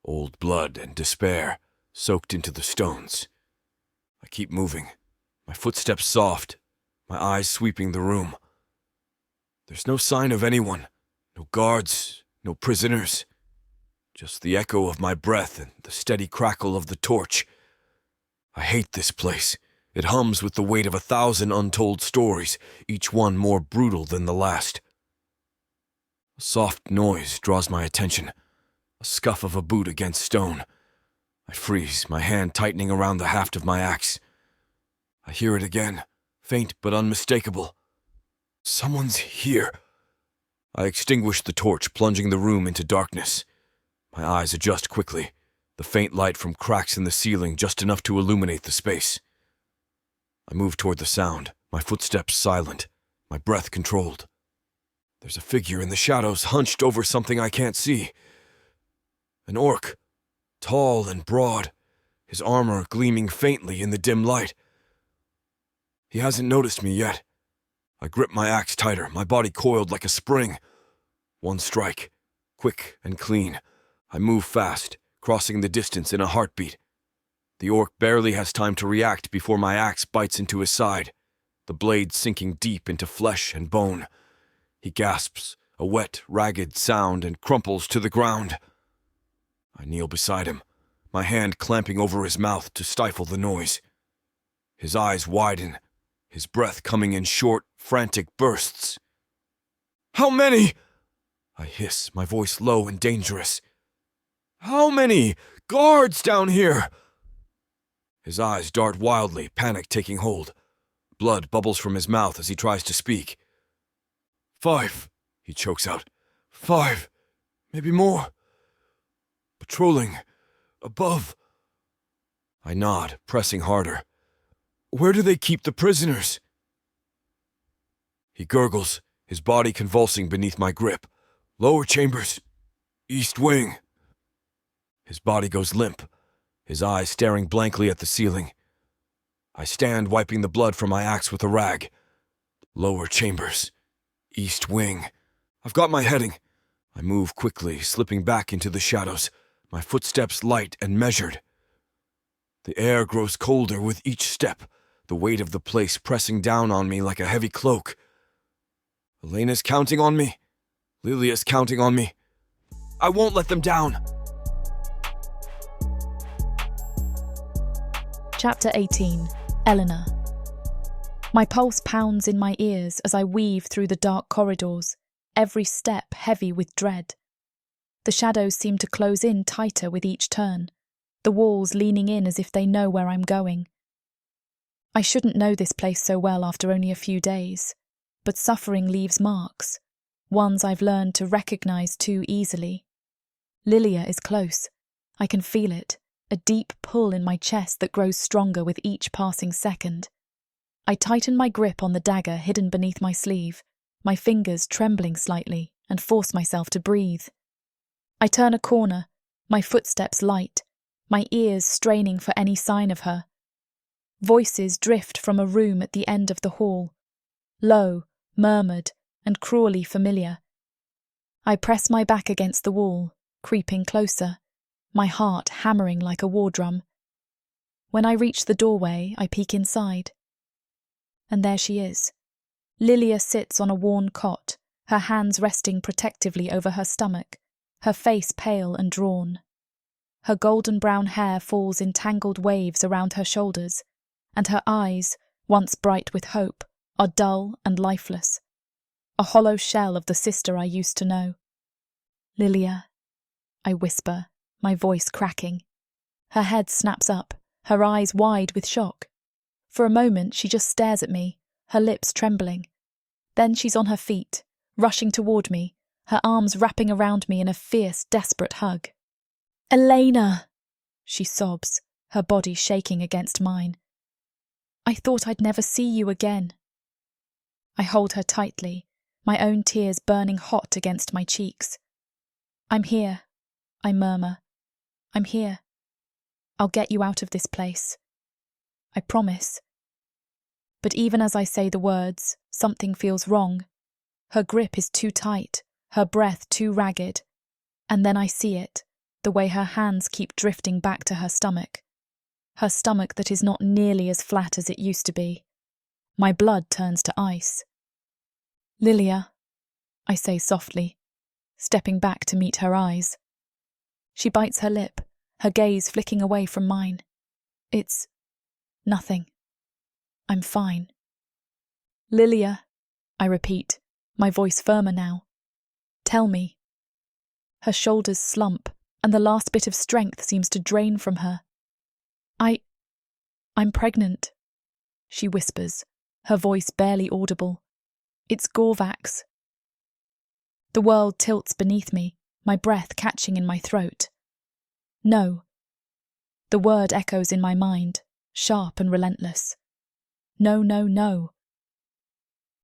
Old blood and despair, soaked into the stones. I keep moving, my footsteps soft, my eyes sweeping the room. There's no sign of anyone, no guards, no prisoners. Just the echo of my breath and the steady crackle of the torch. I hate this place. It hums with the weight of 1,000 untold stories, each one more brutal than the last. A soft noise draws my attention, a scuff of a boot against stone. I freeze, my hand tightening around the haft of my axe. I hear it again, faint but unmistakable. Someone's here. I extinguish the torch, plunging the room into darkness. My eyes adjust quickly, the faint light from cracks in the ceiling just enough to illuminate the space. I move toward the sound, my footsteps silent, my breath controlled. There's a figure in the shadows hunched over something I can't see. An orc, tall and broad, his armor gleaming faintly in the dim light. He hasn't noticed me yet. I grip my axe tighter, my body coiled like a spring. One strike, quick and clean. I move fast, crossing the distance in a heartbeat. The orc barely has time to react before my axe bites into his side, the blade sinking deep into flesh and bone. He gasps, a wet, ragged sound, and crumples to the ground. I kneel beside him, my hand clamping over his mouth to stifle the noise. His eyes widen, his breath coming in short, frantic bursts. "How many?" I hiss, my voice low and dangerous. "How many guards down here?" His eyes dart wildly, panic taking hold. Blood bubbles from his mouth as he tries to speak. "5, he chokes out. 5, maybe more. Patrolling, above." I nod, pressing harder. "Where do they keep the prisoners?" He gurgles, his body convulsing beneath my grip. "Lower chambers, east wing." His body goes limp, his eyes staring blankly at the ceiling. I stand wiping the blood from my axe with a rag. Lower chambers, east wing. I've got my heading. I move quickly, slipping back into the shadows, my footsteps light and measured. The air grows colder with each step, the weight of the place pressing down on me like a heavy cloak. Elena's counting on me. Lillia's counting on me. I won't let them down. Chapter 18. Eleanor. My pulse pounds in my ears as I weave through the dark corridors, every step heavy with dread. The shadows seem to close in tighter with each turn, the walls leaning in as if they know where I'm going. I shouldn't know this place so well after only a few days, but suffering leaves marks, ones I've learned to recognize too easily. Lillia is close. I can feel it, a deep pull in my chest that grows stronger with each passing second. I tighten my grip on the dagger hidden beneath my sleeve, my fingers trembling slightly, and force myself to breathe. I turn a corner, my footsteps light, my ears straining for any sign of her. Voices drift from a room at the end of the hall, low, murmured, and cruelly familiar. I press my back against the wall, creeping closer, my heart hammering like a war drum. When I reach the doorway, I peek inside. And there she is. Lillia sits on a worn cot, her hands resting protectively over her stomach, her face pale and drawn. Her golden brown hair falls in tangled waves around her shoulders, and her eyes, once bright with hope, are dull and lifeless. A hollow shell of the sister I used to know. "Lillia," I whisper, my voice cracking. Her head snaps up, her eyes wide with shock. For a moment she just stares at me, her lips trembling. Then she's on her feet, rushing toward me, her arms wrapping around me in a fierce, desperate hug. "Elena!" she sobs, her body shaking against mine. "I thought I'd never see you again." I hold her tightly, my own tears burning hot against my cheeks. "I'm here," I murmur. "I'm here. I'll get you out of this place. I promise." But even as I say the words, something feels wrong. Her grip is too tight, her breath too ragged. And then I see it, the way her hands keep drifting back to her stomach. Her stomach that is not nearly as flat as it used to be. My blood turns to ice. "Lillia," I say softly, stepping back to meet her eyes. She bites her lip, her gaze flicking away from mine. "It's nothing." I'm fine. Lillia, I repeat, my voice firmer now. Tell me. Her shoulders slump, and the last bit of strength seems to drain from her. I'm pregnant, she whispers, her voice barely audible. It's Gorvak's. The world tilts beneath me, my breath catching in my throat. No. The word echoes in my mind, sharp and relentless. No, no, no.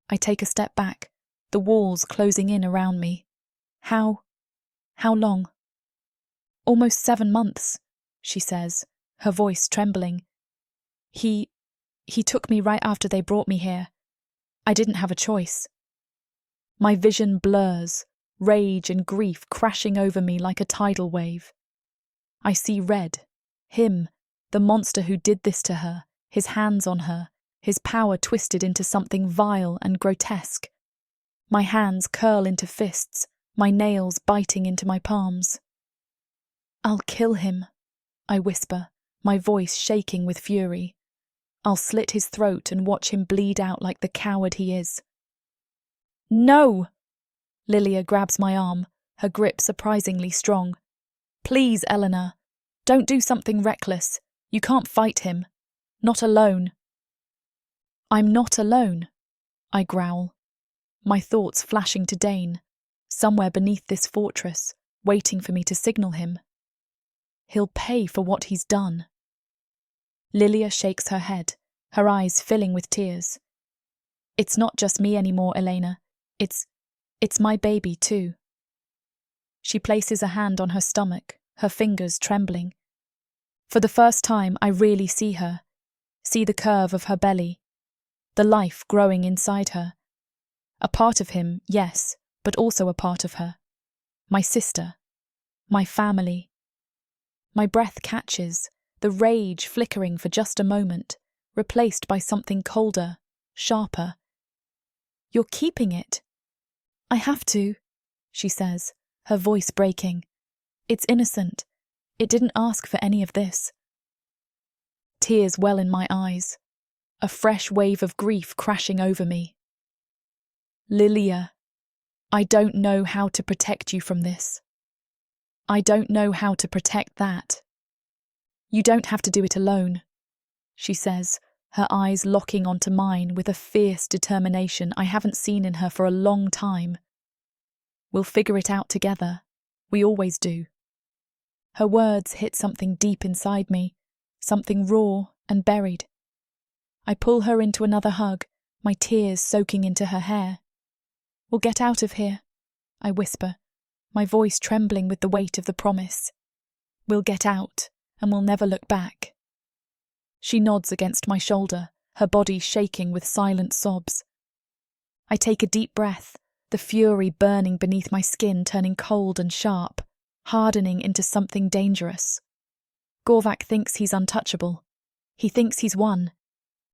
I take a step back, the walls closing in around me. How long? Almost 7 months, she says, her voice trembling. He took me right after they brought me here. I didn't have a choice. My vision blurs, rage and grief crashing over me like a tidal wave. I see red, him, the monster who did this to her, his hands on her, his power twisted into something vile and grotesque. My hands curl into fists, my nails biting into my palms. I'll kill him, I whisper, my voice shaking with fury. I'll slit his throat and watch him bleed out like the coward he is. No! Lillia grabs my arm, her grip surprisingly strong. Please, Eleanor, don't do something reckless. You can't fight him. Not alone. I'm not alone, I growl, my thoughts flashing to Dain, somewhere beneath this fortress, waiting for me to signal him. He'll pay for what he's done. Lillia shakes her head, her eyes filling with tears. It's not just me anymore, Elena. It's my baby too. She places a hand on her stomach, her fingers trembling. For the first time, I really see her, see the curve of her belly, the life growing inside her. A part of him, yes, but also a part of her. My sister, my family. My breath catches, the rage flickering for just a moment, replaced by something colder, sharper. You're keeping it. I have to, she says, her voice breaking. It's innocent. It didn't ask for any of this. Tears well in my eyes, a fresh wave of grief crashing over me. Lillia, I don't know how to protect you from this. I don't know how to protect that. You don't have to do it alone, she says, her eyes locking onto mine with a fierce determination I haven't seen in her for a long time. We'll figure it out together. We always do. Her words hit something deep inside me, something raw and buried. I pull her into another hug, my tears soaking into her hair. We'll get out of here, I whisper, my voice trembling with the weight of the promise. We'll get out, and we'll never look back. She nods against my shoulder, her body shaking with silent sobs. I take a deep breath, the fury burning beneath my skin turning cold and sharp, hardening into something dangerous. Gorvak thinks he's untouchable. He thinks he's won.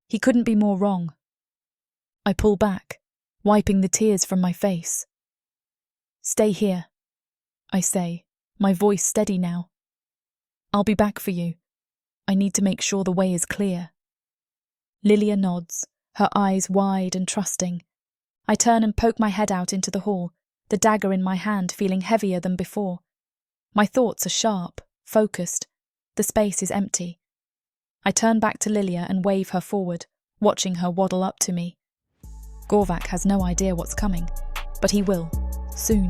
He couldn't be more wrong. I pull back, wiping the tears from my face. Stay here, I say, my voice steady now. I'll be back for you. I need to make sure the way is clear. Lillia nods, her eyes wide and trusting. I turn and poke my head out into the hall, the dagger in my hand feeling heavier than before. My thoughts are sharp, focused. The space is empty. I turn back to Lillia and wave her forward, watching her waddle up to me. Gorvak has no idea what's coming, but he will, soon.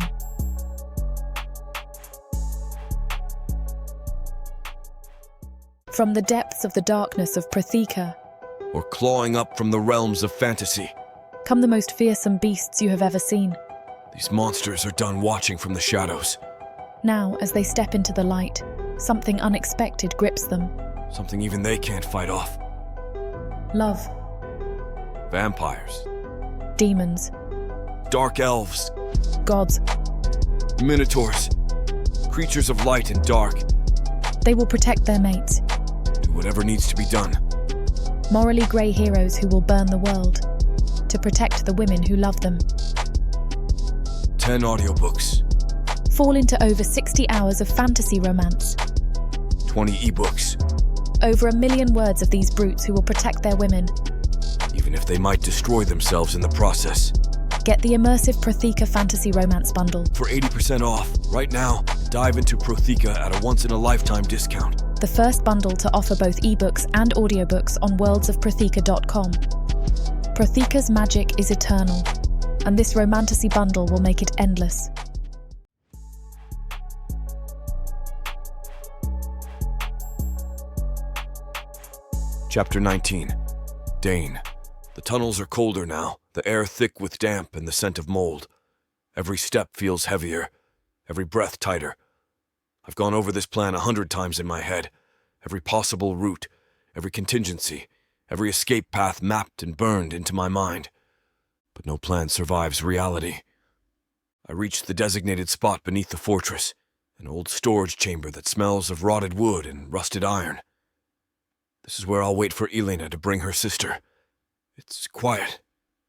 From the depths of the darkness of Protheka, Or clawing up from the realms of fantasy. come the most fearsome beasts you have ever seen. These monsters are done watching from the shadows. Now, as they step into the light, something unexpected grips them. Something even they can't fight off. Love, Vampires. demons, Dark elves. gods. Minotaurs. Creatures of light and dark. They will protect their mates. Do whatever needs to be done. Morally grey heroes who will burn the world to protect the women who love them. 10 audiobooks. Fall into over 60 hours of fantasy romance. 20 ebooks. Over 1 million words of these brutes who will protect their women. even if they might destroy themselves in the process. Get the immersive Protheka fantasy romance bundle. For 80% off, right now, dive into Protheka at a once-in-a-lifetime discount. The first bundle to offer both ebooks and audiobooks on worldsofprotheka.com. Protheka's magic is eternal, and this romantasy bundle will make it endless. Chapter 19. Dain. The tunnels are colder now, the air thick with damp and the scent of mold. Every step feels heavier, every breath tighter. I've gone over this plan 100 times in my head, every possible route, every contingency, every escape path mapped and burned into my mind. But no plan survives reality. I reach the designated spot beneath the fortress, an old storage chamber that smells of rotted wood and rusted iron. This is where I'll wait for Elena to bring her sister. It's quiet,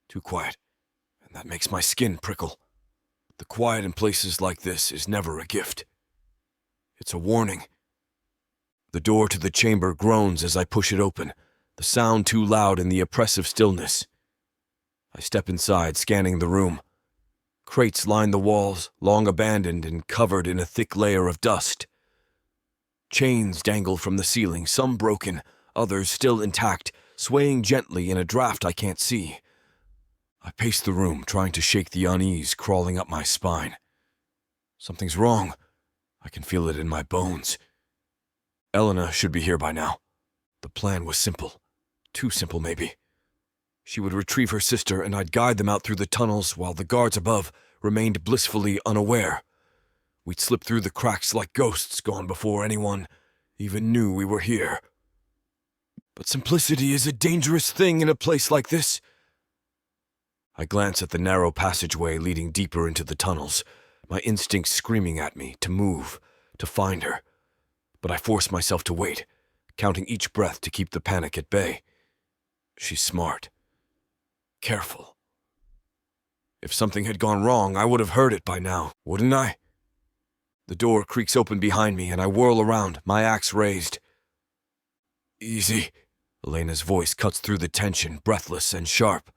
too quiet, and that makes my skin prickle. The quiet in places like this is never a gift. It's a warning. The door to the chamber groans as I push it open, the sound too loud in the oppressive stillness. I step inside, scanning the room. Crates line the walls, long abandoned and covered in a thick layer of dust. Chains dangle from the ceiling, some broken, others still intact, swaying gently in a draft I can't see. I pace the room, trying to shake the unease crawling up my spine. Something's wrong. I can feel it in my bones. Elena should be here by now. The plan was simple. Too simple, maybe. She would retrieve her sister, and I'd guide them out through the tunnels while the guards above remained blissfully unaware. We'd slip through the cracks like ghosts gone before anyone even knew we were here. But simplicity is a dangerous thing in a place like this. I glance at the narrow passageway leading deeper into the tunnels, my instincts screaming at me to move, to find her. But I force myself to wait, counting each breath to keep the panic at bay. She's smart. Careful. If something had gone wrong, I would have heard it by now, wouldn't I? The door creaks open behind me, and I whirl around, my axe raised. Easy. Elena's voice cuts through the tension, breathless and sharp.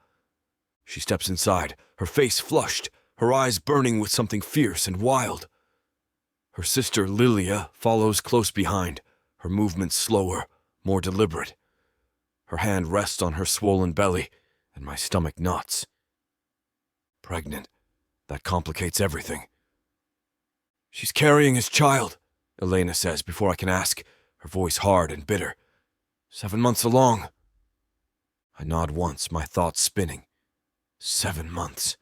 She steps inside, her face flushed, her eyes burning with something fierce and wild. Her sister, Lillia, follows close behind, her movements slower, more deliberate. Her hand rests on her swollen belly, and my stomach knots. Pregnant. That complicates everything. She's carrying his child, Elena says before I can ask, her voice hard and bitter. 7 months along. I nod once, my thoughts spinning. 7 months.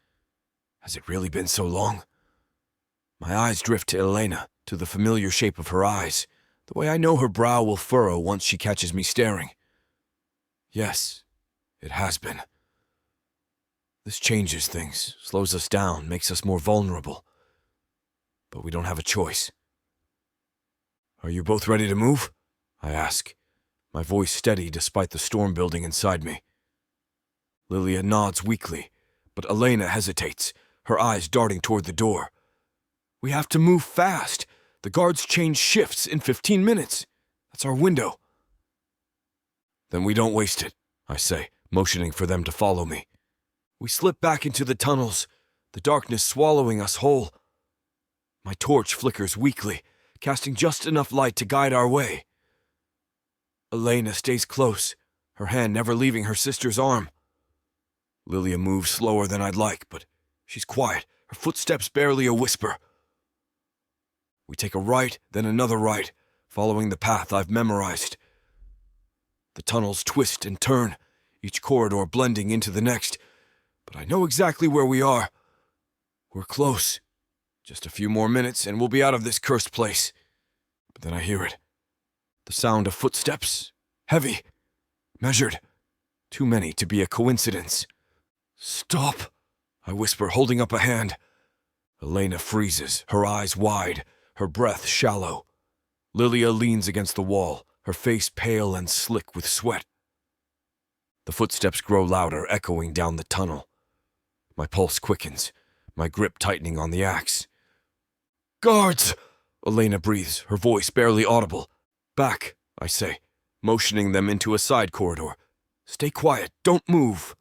Has it really been so long? My eyes drift to Elena, to the familiar shape of her eyes, the way I know her brow will furrow once she catches me staring. Yes, it has been. This changes things, slows us down, makes us more vulnerable. But we don't have a choice. Are you both ready to move? I ask, my voice steady despite the storm building inside me. Lillia nods weakly, but Elena hesitates, her eyes darting toward the door. We have to move fast. The guards change shifts in 15 minutes. That's our window. Then we don't waste it, I say, motioning for them to follow me. We slip back into the tunnels, the darkness swallowing us whole. My torch flickers weakly, casting just enough light to guide our way. Elena stays close, her hand never leaving her sister's arm. Lillia moves slower than I'd like, but she's quiet, her footsteps barely a whisper. We take a right, then another right, following the path I've memorized. The tunnels twist and turn, each corridor blending into the next, but I know exactly where we are. We're close. Just a few more minutes and we'll be out of this cursed place. But then I hear it. The sound of footsteps. Heavy. Measured. Too many to be a coincidence. Stop, I whisper, holding up a hand. Elena freezes, her eyes wide, her breath shallow. Lillia leans against the wall, her face pale and slick with sweat. The footsteps grow louder, echoing down the tunnel. My pulse quickens, my grip tightening on the axe. Guards! Elena breathes, her voice barely audible. Back, I say, motioning them into a side corridor. Stay quiet. Don't move.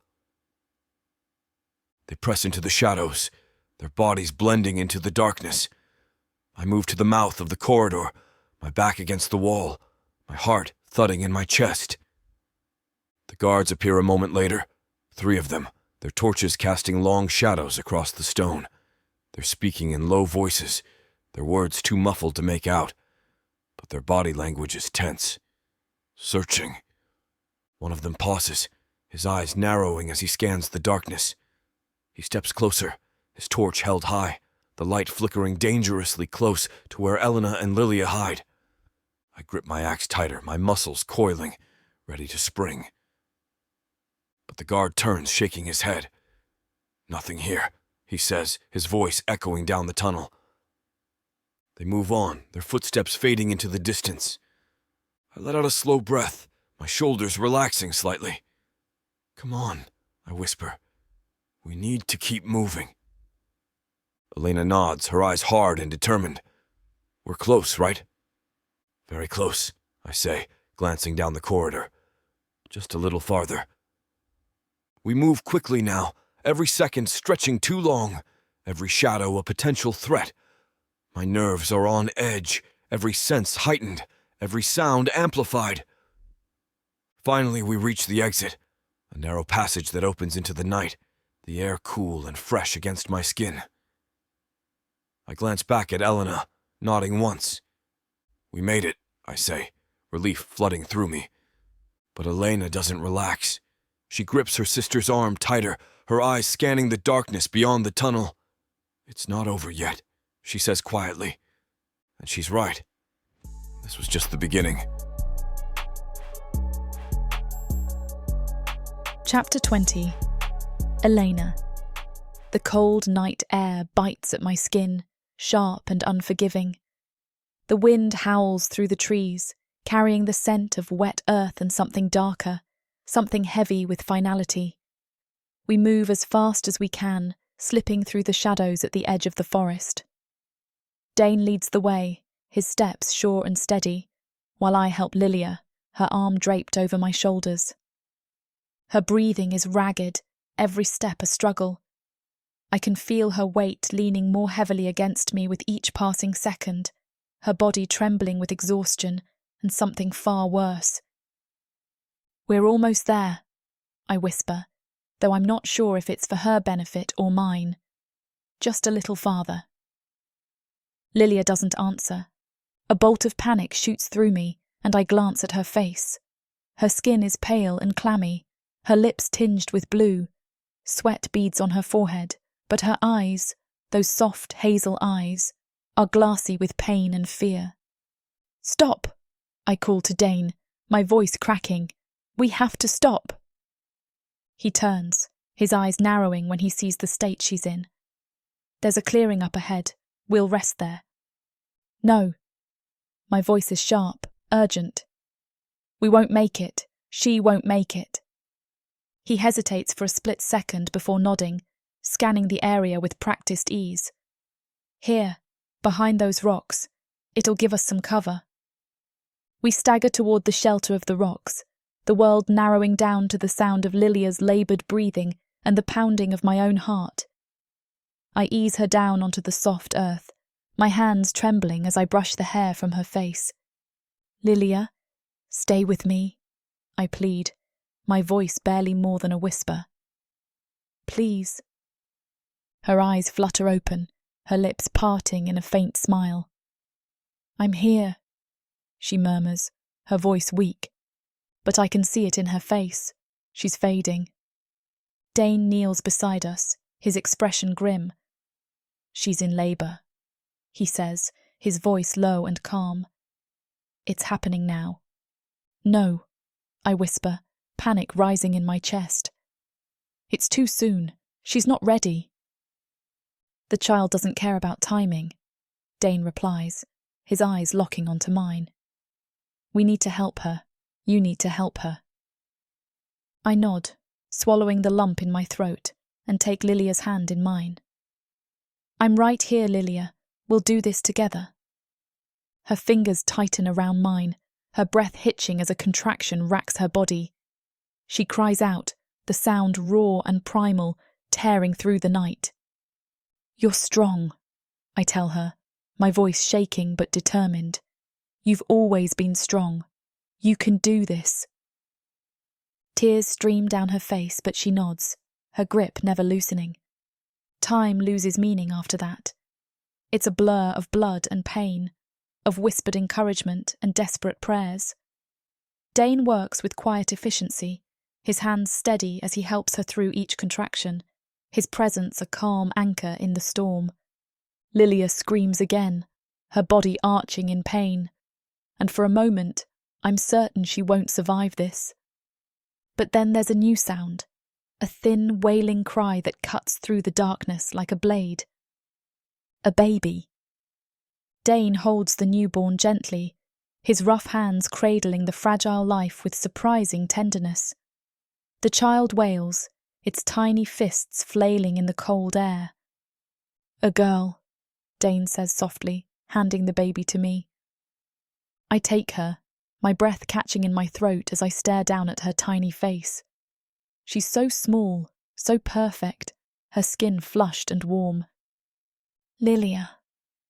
They press into the shadows, their bodies blending into the darkness. I move to the mouth of the corridor, my back against the wall, my heart thudding in my chest. The guards appear a moment later, 3 of them, their torches casting long shadows across the stone. They're speaking in low voices, their words too muffled to make out, but their body language is tense, searching. One of them pauses, his eyes narrowing as he scans the darkness. He steps closer, his torch held high, the light flickering dangerously close to where Elena and Lillia hide. I grip my axe tighter, my muscles coiling, ready to spring. But the guard turns, shaking his head. "Nothing here," he says, his voice echoing down the tunnel. They move on, their footsteps fading into the distance. I let out a slow breath, my shoulders relaxing slightly. "Come on," I whisper. "We need to keep moving." Elena nods, her eyes hard and determined. "We're close, right?" "Very close," I say, glancing down the corridor. "Just a little farther." We move quickly now, every second stretching too long, every shadow a potential threat. My nerves are on edge, every sense heightened, every sound amplified. Finally, we reach the exit, a narrow passage that opens into the night, the air cool and fresh against my skin. I glance back at Elena, nodding once. "We made it," I say, relief flooding through me. But Elena doesn't relax. She grips her sister's arm tighter, her eyes scanning the darkness beyond the tunnel. "It's not over yet," she says quietly. And she's right. This was just the beginning. Chapter 20. Elena. The cold night air bites at my skin, sharp and unforgiving. The wind howls through the trees, carrying the scent of wet earth and something darker, something heavy with finality. We move as fast as we can, slipping through the shadows at the edge of the forest. Dain leads the way, his steps sure and steady, while I help Lillia, her arm draped over my shoulders. Her breathing is ragged, every step a struggle. I can feel her weight leaning more heavily against me with each passing second, her body trembling with exhaustion and something far worse. "We're almost there," I whisper, though I'm not sure if it's for her benefit or mine. "Just a little farther." Lillia doesn't answer. A bolt of panic shoots through me, and I glance at her face. Her skin is pale and clammy, her lips tinged with blue. Sweat beads on her forehead, but her eyes, those soft hazel eyes, are glassy with pain and fear. "Stop!" I call to Dain, my voice cracking. "We have to stop." He turns, his eyes narrowing when he sees the state she's in. "There's a clearing up ahead. We'll rest there." "No." My voice is sharp, urgent. "We won't make it. She won't make it." He hesitates for a split second before nodding, scanning the area with practiced ease. "Here, behind those rocks. It'll give us some cover." We stagger toward the shelter of the rocks, the world narrowing down to the sound of Lillia's laboured breathing and the pounding of my own heart. I ease her down onto the soft earth, my hands trembling as I brush the hair from her face. "Lillia, stay with me," I plead, my voice barely more than a whisper. "Please." Her eyes flutter open, her lips parting in a faint smile. "I'm here," she murmurs, her voice weak. But I can see it in her face. She's fading. Dain kneels beside us, his expression grim. "She's in labour," he says, his voice low and calm. "It's happening now." "No," I whisper, panic rising in my chest. "It's too soon. She's not ready." "The child doesn't care about timing," Dain replies, his eyes locking onto mine. "We need to help her. You need to help her." I nod, swallowing the lump in my throat, and take Lillia's hand in mine. "I'm right here, Lillia. We'll do this together." Her fingers tighten around mine, her breath hitching as a contraction racks her body. She cries out, the sound raw and primal, tearing through the night. "You're strong," I tell her, my voice shaking but determined. "You've always been strong. You can do this." Tears stream down her face, but she nods, her grip never loosening. Time loses meaning after that. It's a blur of blood and pain, of whispered encouragement and desperate prayers. Dain works with quiet efficiency, his hands steady as he helps her through each contraction, his presence a calm anchor in the storm. Lillia screams again, her body arching in pain, and for a moment, I'm certain she won't survive this. But then there's a new sound, a thin, wailing cry that cuts through the darkness like a blade. A baby. Dain holds the newborn gently, his rough hands cradling the fragile life with surprising tenderness. The child wails, its tiny fists flailing in the cold air. "A girl," Dain says softly, handing the baby to me. I take her, my breath catching in my throat as I stare down at her tiny face. She's so small, so perfect, her skin flushed and warm. "Lillia,"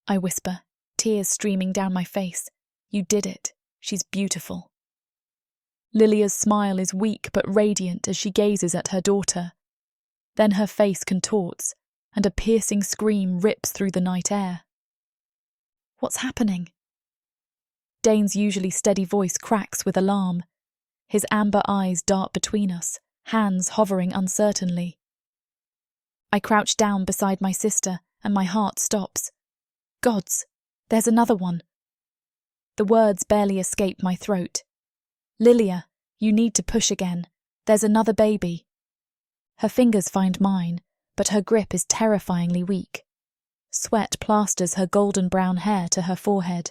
I whisper, tears streaming down my face. "You did it. She's beautiful." Lilia's smile is weak but radiant as she gazes at her daughter. Then her face contorts, and a piercing scream rips through the night air. "What's happening?" Dain's usually steady voice cracks with alarm. His amber eyes dart between us, hands hovering uncertainly. I crouch down beside my sister, and my heart stops. "Gods, there's another one." The words barely escape my throat. "Lillia, you need to push again. There's another baby." Her fingers find mine, but her grip is terrifyingly weak. Sweat plasters her golden brown hair to her forehead.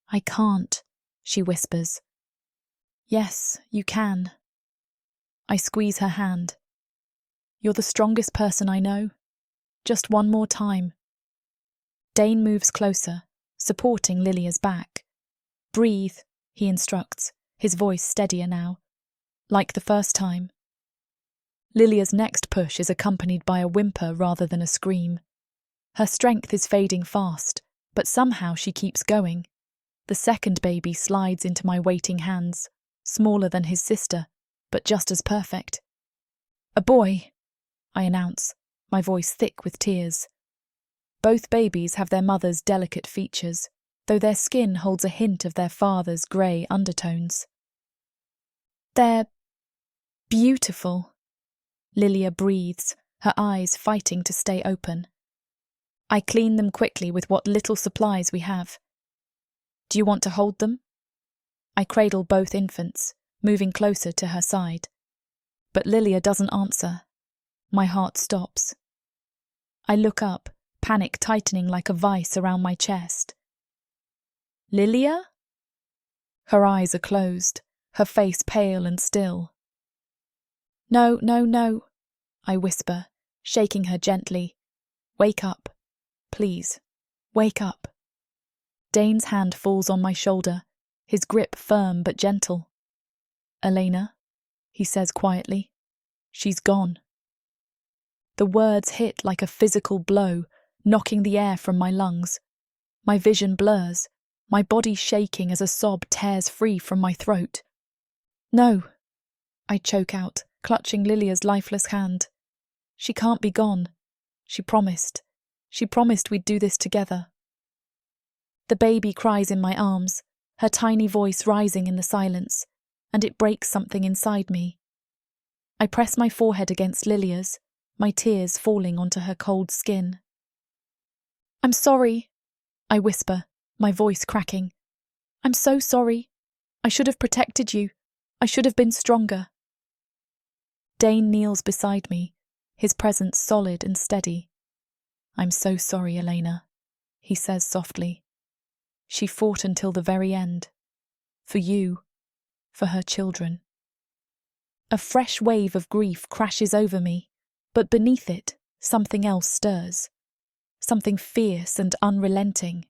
"I can't," she whispers. "Yes, you can." I squeeze her hand. "You're the strongest person I know. Just one more time." Dain moves closer, supporting Lilia's back. "Breathe," he instructs, his voice steadier now. "Like the first time." Lilia's next push is accompanied by a whimper rather than a scream. Her strength is fading fast, but somehow she keeps going. The second baby slides into my waiting hands, smaller than his sister, but just as perfect. "A boy," I announce, my voice thick with tears. Both babies have their mother's delicate features, though their skin holds a hint of their father's grey undertones. "They're beautiful," Lillia breathes, her eyes fighting to stay open. I clean them quickly with what little supplies we have. "Do you want to hold them?" I cradle both infants, moving closer to her side. But Lillia doesn't answer. My heart stops. I look up, panic tightening like a vice around my chest. "Lillia?" Her eyes are closed, her face pale and still. "No, no, no," I whisper, shaking her gently. "Wake up. Please, wake up." Dain's hand falls on my shoulder, his grip firm but gentle. "Elena," he says quietly, "she's gone." The words hit like a physical blow, knocking the air from my lungs. My vision blurs, my body shaking as a sob tears free from my throat. "No," I choke out, clutching Lilia's lifeless hand. "She can't be gone. She promised. She promised we'd do this together." The baby cries in my arms, her tiny voice rising in the silence, and it breaks something inside me. I press my forehead against Lilia's, my tears falling onto her cold skin. "I'm sorry," I whisper, my voice cracking. "I'm so sorry. I should have protected you. I should have been stronger." Dain kneels beside me, his presence solid and steady. "I'm so sorry, Elena," he says softly. "She fought until the very end. For you, for her children." A fresh wave of grief crashes over me, but beneath it, something else stirs. Something fierce and unrelenting.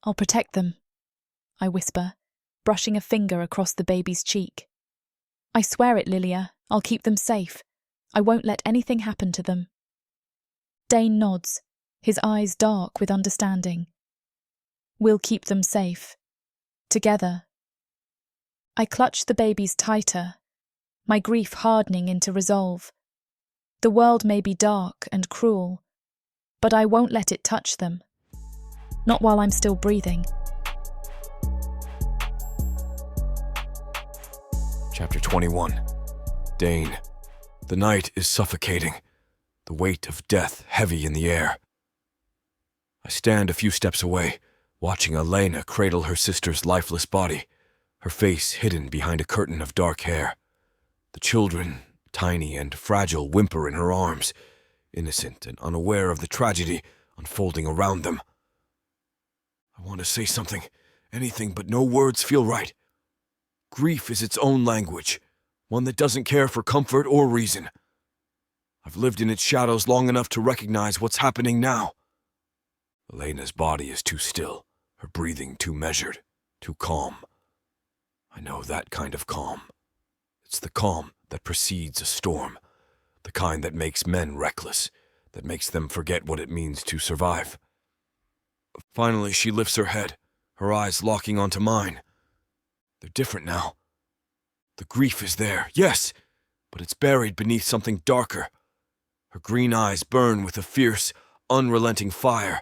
"I'll protect them," I whisper, brushing a finger across the baby's cheek. I swear it, Lillia. I'll keep them safe. I won't let anything happen to them. Dain nods, his eyes dark with understanding. We'll keep them safe. Together. I clutch the babies tighter, my grief hardening into resolve. The world may be dark and cruel, but I won't let it touch them. Not while I'm still breathing. Chapter 21. Dain. The night is suffocating, the weight of death heavy in the air. I stand a few steps away, watching Elena cradle her sister's lifeless body, her face hidden behind a curtain of dark hair. The children, tiny and fragile, whimper in her arms, innocent and unaware of the tragedy unfolding around them. I want to say something, anything, but no words feel right. Grief is its own language, one that doesn't care for comfort or reason. I've lived in its shadows long enough to recognize what's happening now. Elena's body is too still, her breathing too measured, too calm. I know that kind of calm. It's the calm that precedes a storm, the kind that makes men reckless, that makes them forget what it means to survive. Finally, she lifts her head, her eyes locking onto mine. They're different now. The grief is there, yes, but it's buried beneath something darker. Her green eyes burn with a fierce, unrelenting fire,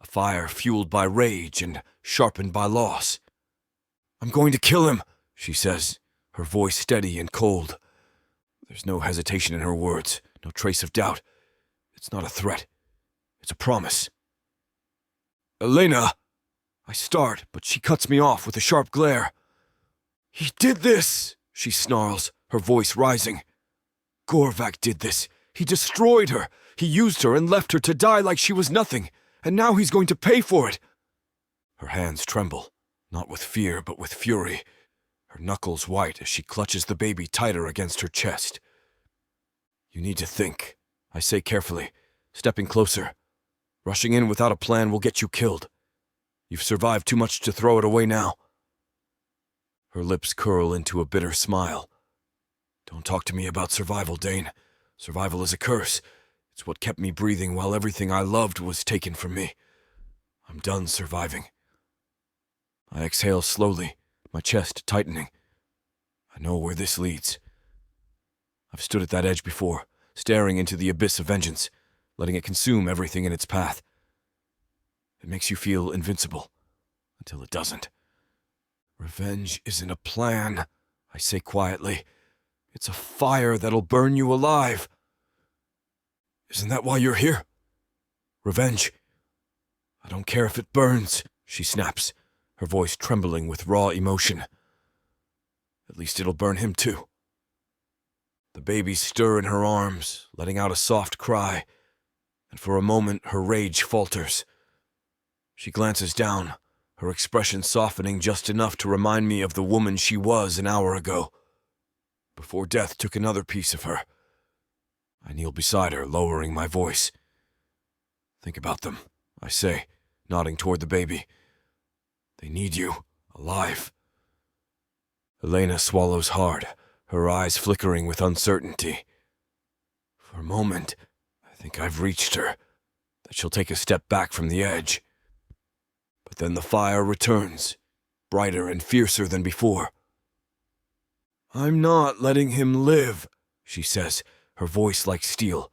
a fire fueled by rage and sharpened by loss. "I'm going to kill him," she says, her voice steady and cold. There's no hesitation in her words, no trace of doubt. It's not a threat. It's a promise. "Elena!" I start, but she cuts me off with a sharp glare. "He did this!" she snarls, her voice rising. "Gorvak did this. He destroyed her. He used her and left her to die like she was nothing, and now he's going to pay for it." Her hands tremble, not with fear but with fury, her knuckles white as she clutches the baby tighter against her chest. "You need to think," I say carefully, stepping closer. "Rushing in without a plan will get you killed. You've survived too much to throw it away now." Her lips curl into a bitter smile. "Don't talk to me about survival, Dain. Survival is a curse. It's what kept me breathing while everything I loved was taken from me. I'm done surviving." I exhale slowly, my chest tightening. I know where this leads. I've stood at that edge before, staring into the abyss of vengeance, letting it consume everything in its path. It makes you feel invincible, until it doesn't. "Revenge isn't a plan," I say quietly. "It's a fire that'll burn you alive." "Isn't that why you're here? Revenge?" "I don't care if it burns," she snaps, her voice trembling with raw emotion. "At least it'll burn him too." The babies stir in her arms, letting out a soft cry, and for a moment her rage falters. She glances down, her expression softening just enough to remind me of the woman she was an hour ago, before death took another piece of her. I kneel beside her, lowering my voice. "Think about them," I say, nodding toward the baby. "They need you, alive." Elena swallows hard, her eyes flickering with uncertainty. For a moment, I think I've reached her, that she'll take a step back from the edge. But then the fire returns, brighter and fiercer than before. "I'm not letting him live," she says, her voice like steel.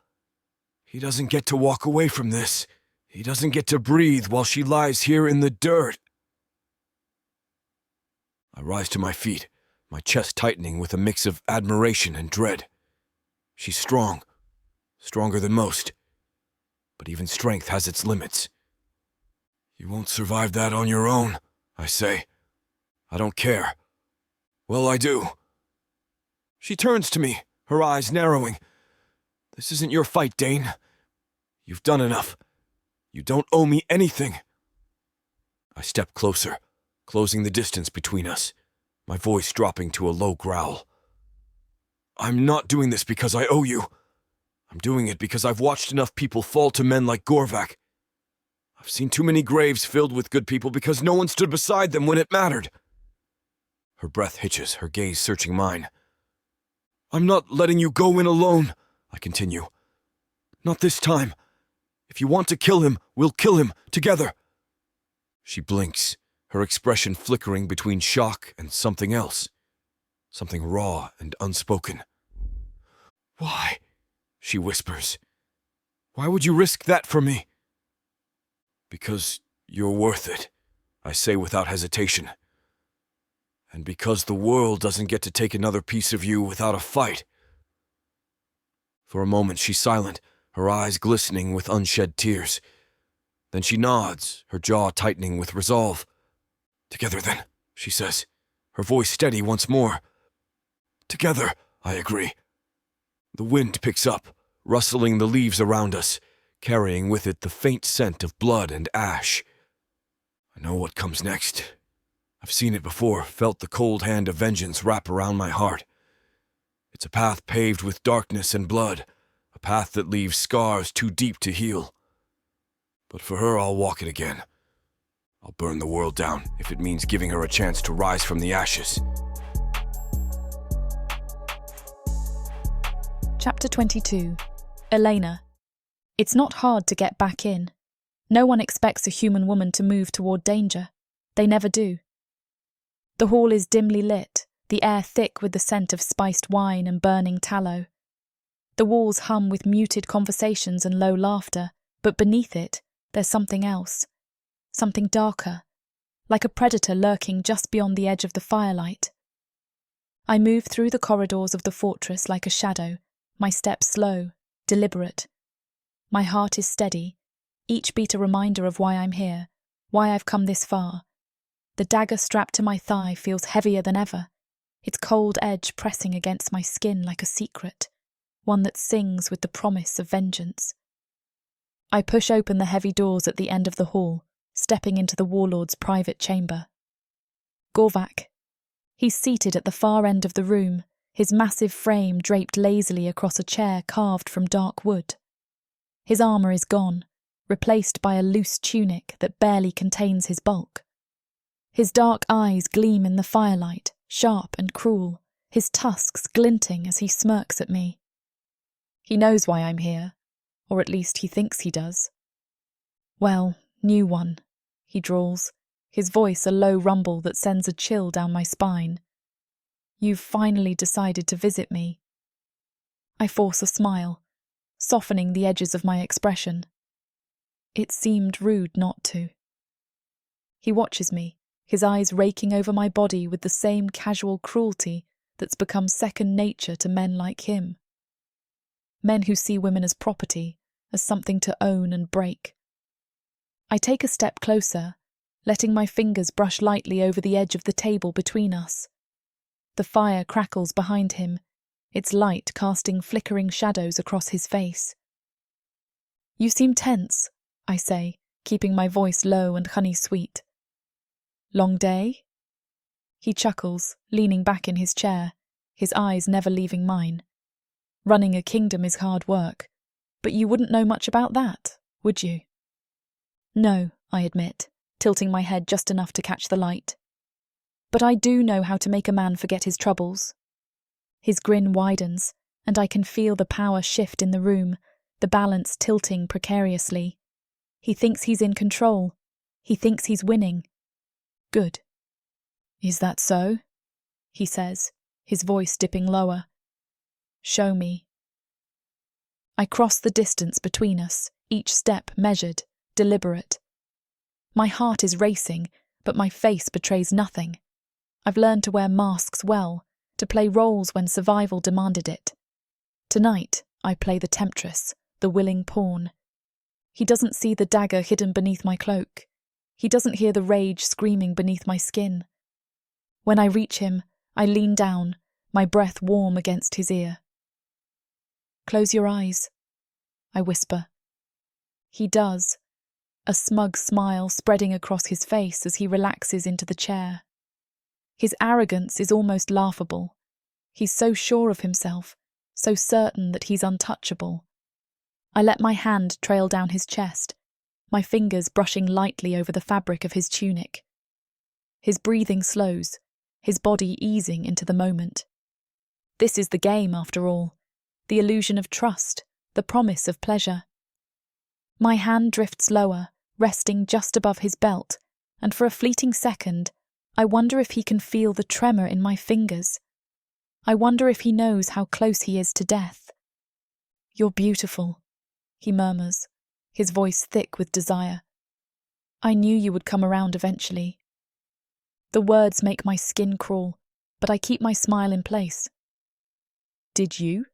"He doesn't get to walk away from this. He doesn't get to breathe while she lies here in the dirt." I rise to my feet, my chest tightening with a mix of admiration and dread. She's strong, stronger than most, but even strength has its limits. "You won't survive that on your own," I say. "I don't care." "Well, I do." She turns to me, her eyes narrowing. "This isn't your fight, Dain. You've done enough. You don't owe me anything." I step closer, closing the distance between us, my voice dropping to a low growl. "I'm not doing this because I owe you. I'm doing it because I've watched enough people fall to men like Gorvak. I've seen too many graves filled with good people because no one stood beside them when it mattered." Her breath hitches, her gaze searching mine. I'm not letting you go in alone, I continue. Not this time. If you want to kill him, we'll kill him together. She blinks, her expression flickering between shock and something else. Something raw and unspoken. Why? She whispers. Why would you risk that for me? Because you're worth it, I say without hesitation. And because the world doesn't get to take another piece of you without a fight. For a moment she's silent, her eyes glistening with unshed tears. Then she nods, her jaw tightening with resolve. Together then, she says, her voice steady once more. Together, I agree. The wind picks up, rustling the leaves around us, carrying with it the faint scent of blood and ash. I know what comes next. I've seen it before, felt the cold hand of vengeance wrap around my heart. It's a path paved with darkness and blood, a path that leaves scars too deep to heal. But for her, I'll walk it again. I'll burn the world down if it means giving her a chance to rise from the ashes. Chapter 22. Elena. It's not hard to get back in. No one expects a human woman to move toward danger. They never do. The hall is dimly lit, the air thick with the scent of spiced wine and burning tallow. The walls hum with muted conversations and low laughter, but beneath it, there's something else. Something darker, like a predator lurking just beyond the edge of the firelight. I move through the corridors of the fortress like a shadow, my steps slow, deliberate. My heart is steady, each beat a reminder of why I'm here, why I've come this far. The dagger strapped to my thigh feels heavier than ever, its cold edge pressing against my skin like a secret, one that sings with the promise of vengeance. I push open the heavy doors at the end of the hall, stepping into the warlord's private chamber. Gorvak. He's seated at the far end of the room, his massive frame draped lazily across a chair carved from dark wood. His armour is gone, replaced by a loose tunic that barely contains his bulk. His dark eyes gleam in the firelight, sharp and cruel, his tusks glinting as he smirks at me. He knows why I'm here, or at least he thinks he does. Well, new one, he drawls, his voice a low rumble that sends a chill down my spine. You've finally decided to visit me. I force a smile, softening the edges of my expression. It seemed rude not to. He watches me, his eyes raking over my body with the same casual cruelty that's become second nature to men like him. Men who see women as property, as something to own and break. I take a step closer, letting my fingers brush lightly over the edge of the table between us. The fire crackles behind him, its light casting flickering shadows across his face. You seem tense, I say, keeping my voice low and honey-sweet. Long day? He chuckles, leaning back in his chair, his eyes never leaving mine. Running a kingdom is hard work, but you wouldn't know much about that, would you? No, I admit, tilting my head just enough to catch the light. But I do know how to make a man forget his troubles. His grin widens, and I can feel the power shift in the room, the balance tilting precariously. He thinks he's in control. He thinks he's winning. Good. Is that so? He says, his voice dipping lower. Show me. I cross the distance between us, each step measured, deliberate. My heart is racing, but my face betrays nothing. I've learned to wear masks well, to play roles when survival demanded it. Tonight, I play the temptress, the willing pawn. He doesn't see the dagger hidden beneath my cloak. He doesn't hear the rage screaming beneath my skin. When I reach him, I lean down, my breath warm against his ear. Close your eyes, I whisper. He does, a smug smile spreading across his face as he relaxes into the chair. His arrogance is almost laughable. He's so sure of himself, so certain that he's untouchable. I let my hand trail down his chest, my fingers brushing lightly over the fabric of his tunic. His breathing slows, his body easing into the moment. This is the game, after all. The illusion of trust, the promise of pleasure. My hand drifts lower, resting just above his belt, and for a fleeting second, I wonder if he can feel the tremor in my fingers. I wonder if he knows how close he is to death. "You're beautiful," he murmurs, his voice thick with desire. "I knew you would come around eventually." The words make my skin crawl, but I keep my smile in place. "Did you?"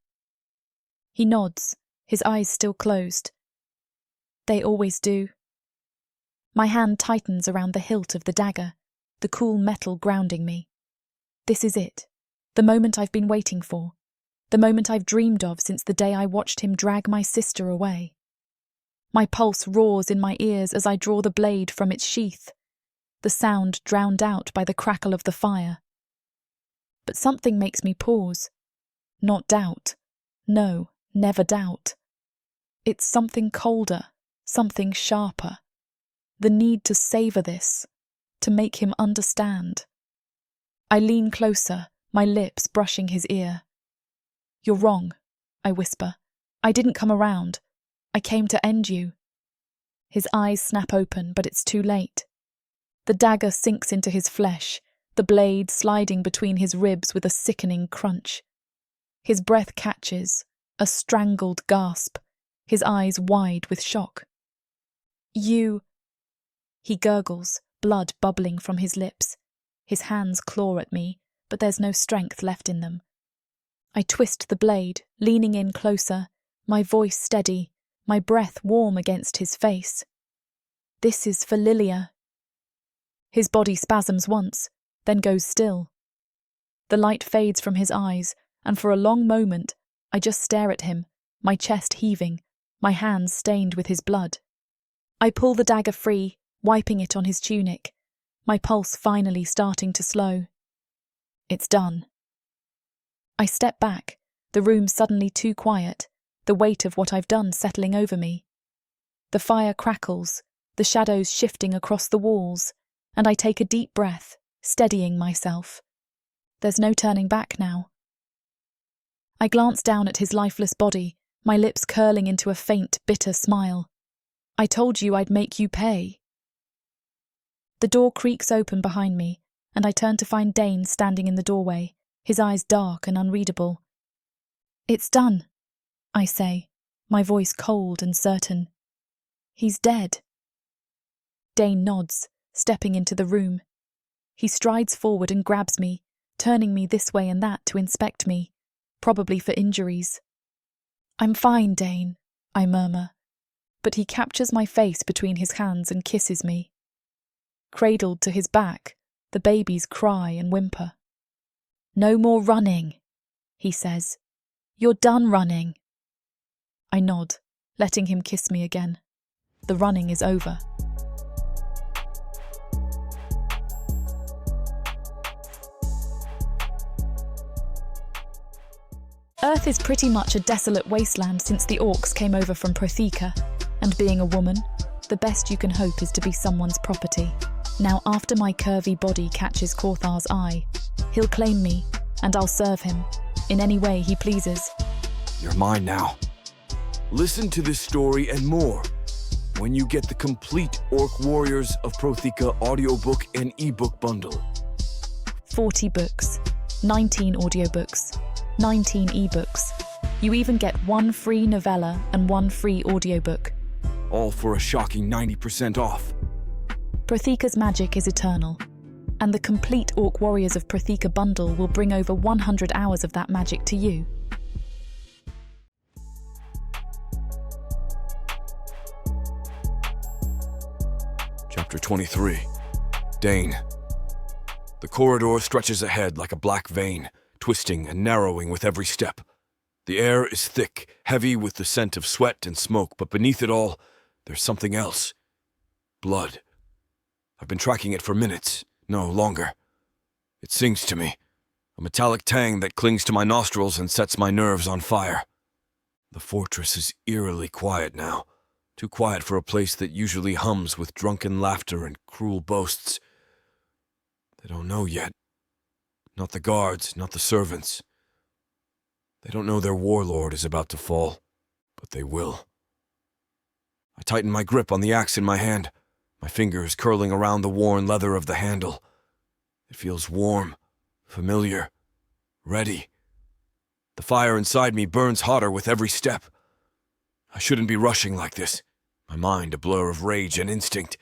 He nods, his eyes still closed. "They always do." My hand tightens around the hilt of the dagger, the cool metal grounding me. This is it, the moment I've been waiting for, the moment I've dreamed of since the day I watched him drag my sister away. My pulse roars in my ears as I draw the blade from its sheath, the sound drowned out by the crackle of the fire. But something makes me pause. Not doubt. No, never doubt. It's something colder, something sharper. The need to savor this, to make him understand. I lean closer, my lips brushing his ear. "You're wrong," I whisper. "I didn't come around. I came to end you." His eyes snap open, but it's too late. The dagger sinks into his flesh, the blade sliding between his ribs with a sickening crunch. His breath catches, a strangled gasp, his eyes wide with shock. "You—" He gurgles, blood bubbling from his lips. His hands claw at me, but there's no strength left in them. I twist the blade, leaning in closer, my voice steady, my breath warm against his face. "This is for Lillia." His body spasms once, then goes still. The light fades from his eyes, and for a long moment, I just stare at him, my chest heaving, my hands stained with his blood. I pull the dagger free, wiping it on his tunic, my pulse finally starting to slow. It's done. I step back, the room suddenly too quiet, the weight of what I've done settling over me. The fire crackles, the shadows shifting across the walls, and I take a deep breath, steadying myself. There's no turning back now. I glance down at his lifeless body, my lips curling into a faint, bitter smile. "I told you I'd make you pay." The door creaks open behind me, and I turn to find Dain standing in the doorway, his eyes dark and unreadable. "It's done," I say, my voice cold and certain. "He's dead." Dain nods, stepping into the room. He strides forward and grabs me, turning me this way and that to inspect me, probably for injuries. "I'm fine, Dain," I murmur, but he captures my face between his hands and kisses me. Cradled to his back, the babies cry and whimper. "No more running," he says. "You're done running." I nod, letting him kiss me again. The running is over. Earth is pretty much a desolate wasteland since the orcs came over from Protheka, and being a woman, the best you can hope is to be someone's property. Now, after my curvy body catches Korthar's eye, he'll claim me, and I'll serve him, in any way he pleases. You're mine now. Listen to this story and more when you get the complete Orc Warriors of Protheka audiobook and ebook bundle. 40 books, 19 audiobooks, 19 ebooks. You even get 1 free novella and 1 free audiobook. All for a shocking 90% off. Protheka's magic is eternal, and the complete Orc Warriors of Protheka bundle will bring over 100 hours of that magic to you. Chapter 23. Dain. The corridor stretches ahead like a black vein, twisting and narrowing with every step. The air is thick, heavy with the scent of sweat and smoke, but beneath it all, there's something else. Blood. I've been tracking it for minutes, no longer. It sings to me, a metallic tang that clings to my nostrils and sets my nerves on fire. The fortress is eerily quiet now, too quiet for a place that usually hums with drunken laughter and cruel boasts. They don't know yet. Not the guards, not the servants. They don't know their warlord is about to fall, but they will. I tighten my grip on the axe in my hand, my fingers curling around the worn leather of the handle. It feels warm, familiar, ready. The fire inside me burns hotter with every step. I shouldn't be rushing like this, my mind a blur of rage and instinct,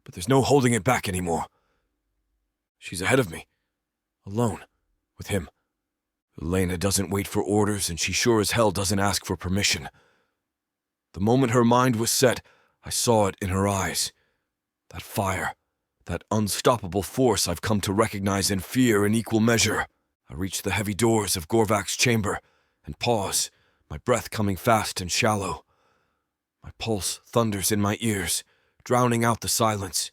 but there's no holding it back anymore. She's ahead of me, alone, with him. Elena doesn't wait for orders, and she sure as hell doesn't ask for permission. The moment her mind was set, I saw it in her eyes. That fire, that unstoppable force I've come to recognize and fear in equal measure. I reach the heavy doors of Gorvak's chamber and pause, my breath coming fast and shallow. My pulse thunders in my ears, drowning out the silence.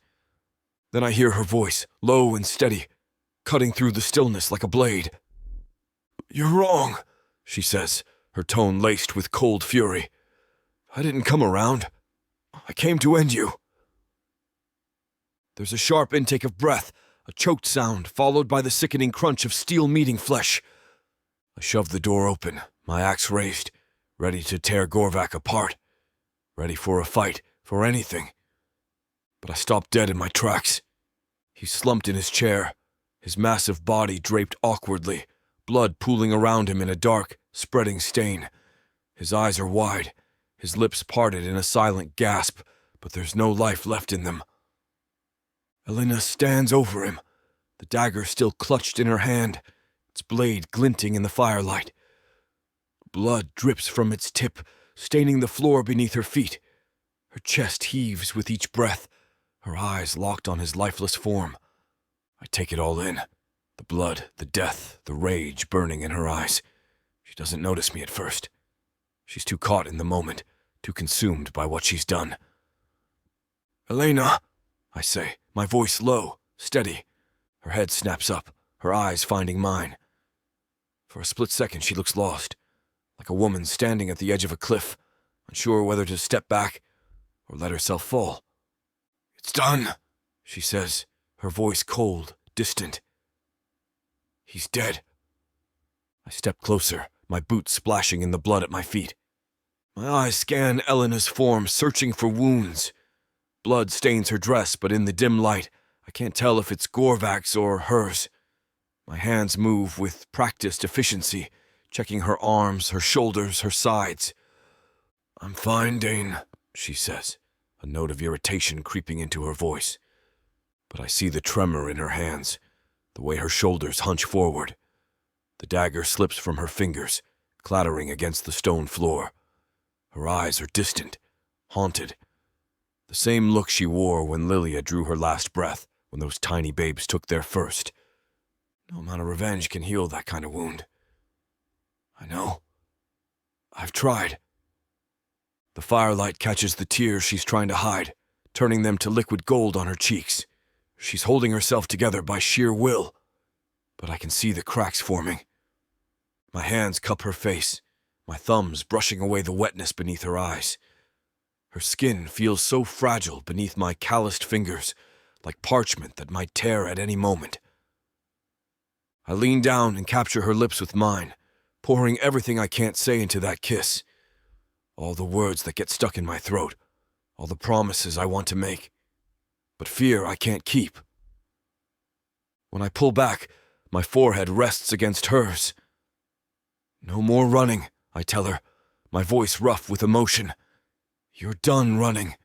Then I hear her voice, low and steady, cutting through the stillness like a blade. "You're wrong," she says, her tone laced with cold fury. "I didn't come around. I came to end you." There's a sharp intake of breath, a choked sound, followed by the sickening crunch of steel meeting flesh. I shove the door open, my axe raised, ready to tear Gorvak apart, ready for a fight, for anything. But I stop dead in my tracks. He's slumped in his chair, his massive body draped awkwardly, blood pooling around him in a dark, spreading stain. His eyes are wide, his lips parted in a silent gasp, but there's no life left in them. Elena stands over him, the dagger still clutched in her hand, its blade glinting in the firelight. Blood drips from its tip, staining the floor beneath her feet. Her chest heaves with each breath, her eyes locked on his lifeless form. I take it all in, the blood, the death, the rage burning in her eyes. She doesn't notice me at first. She's too caught in the moment, too consumed by what she's done. "Elena," I say, my voice low, steady. Her head snaps up, her eyes finding mine. For a split second she looks lost, like a woman standing at the edge of a cliff, unsure whether to step back or let herself fall. "It's done," she says, her voice cold, distant. "He's dead." I step closer, my boots splashing in the blood at my feet. My eyes scan Elena's form, searching for wounds. Blood stains her dress, but in the dim light, I can't tell if it's Gorvak's or hers. My hands move with practiced efficiency, checking her arms, her shoulders, her sides. "I'm fine, Dain," she says, a note of irritation creeping into her voice. But I see the tremor in her hands, the way her shoulders hunch forward. The dagger slips from her fingers, clattering against the stone floor. Her eyes are distant, haunted. The same look she wore when Lillia drew her last breath, when those tiny babes took their first. No amount of revenge can heal that kind of wound. I know. I've tried. The firelight catches the tears she's trying to hide, turning them to liquid gold on her cheeks. She's holding herself together by sheer will, but I can see the cracks forming. My hands cup her face, my thumbs brushing away the wetness beneath her eyes. Her skin feels so fragile beneath my calloused fingers, like parchment that might tear at any moment. I lean down and capture her lips with mine, pouring everything I can't say into that kiss. All the words that get stuck in my throat, all the promises I want to make, but fear I can't keep. When I pull back, my forehead rests against hers. "No more running," I tell her, my voice rough with emotion. "You're done running."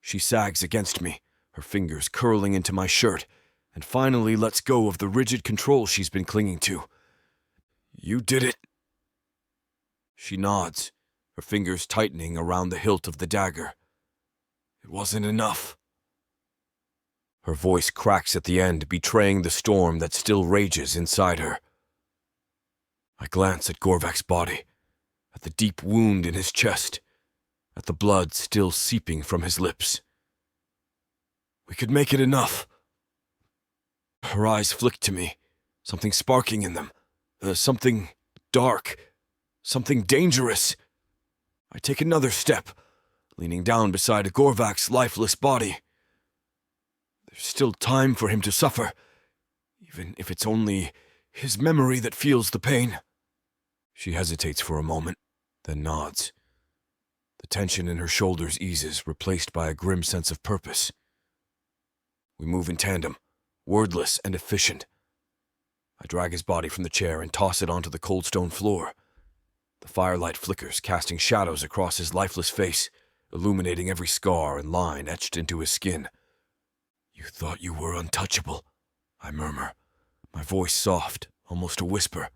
She sags against me, her fingers curling into my shirt, and finally lets go of the rigid control she's been clinging to. "You did it." She nods, her fingers tightening around the hilt of the dagger. "It wasn't enough." Her voice cracks at the end, betraying the storm that still rages inside her. I glance at Gorvak's body, at the deep wound in his chest, at the blood still seeping from his lips. "We could make it enough." Her eyes flick to me, something sparking in them, something dark, something dangerous. I take another step, leaning down beside Gorvak's lifeless body. There's still time for him to suffer, even if it's only his memory that feels the pain. She hesitates for a moment, then nods. The tension in her shoulders eases, replaced by a grim sense of purpose. We move in tandem, wordless and efficient. I drag his body from the chair and toss it onto the cold stone floor. The firelight flickers, casting shadows across his lifeless face, illuminating every scar and line etched into his skin. "You thought you were untouchable," I murmur, my voice soft, almost a whisper.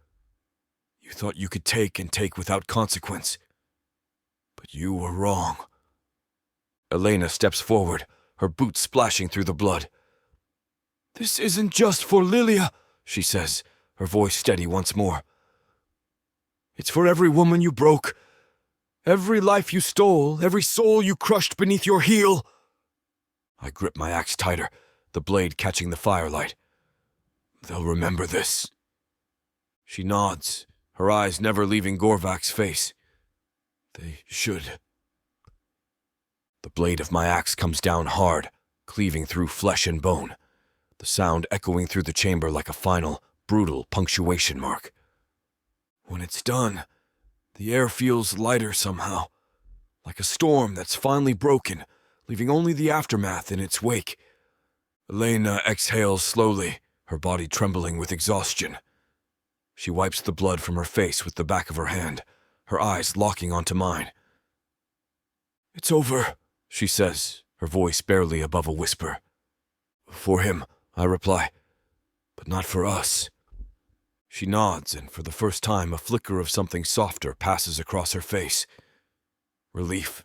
"You thought you could take and take without consequence. But you were wrong." Elena steps forward, her boots splashing through the blood. "This isn't just for Lillia," she says, her voice steady once more. "It's for every woman you broke, every life you stole, every soul you crushed beneath your heel." I grip my axe tighter, the blade catching the firelight. "They'll remember this." She nods, her eyes never leaving Gorvak's face. "They should." The blade of my axe comes down hard, cleaving through flesh and bone, the sound echoing through the chamber like a final, brutal punctuation mark. When it's done, the air feels lighter somehow, like a storm that's finally broken, leaving only the aftermath in its wake. Elena exhales slowly, her body trembling with exhaustion. She wipes the blood from her face with the back of her hand, her eyes locking onto mine. "It's over," she says, her voice barely above a whisper. "For him," I reply, "but not for us." She nods, and for the first time a flicker of something softer passes across her face. Relief.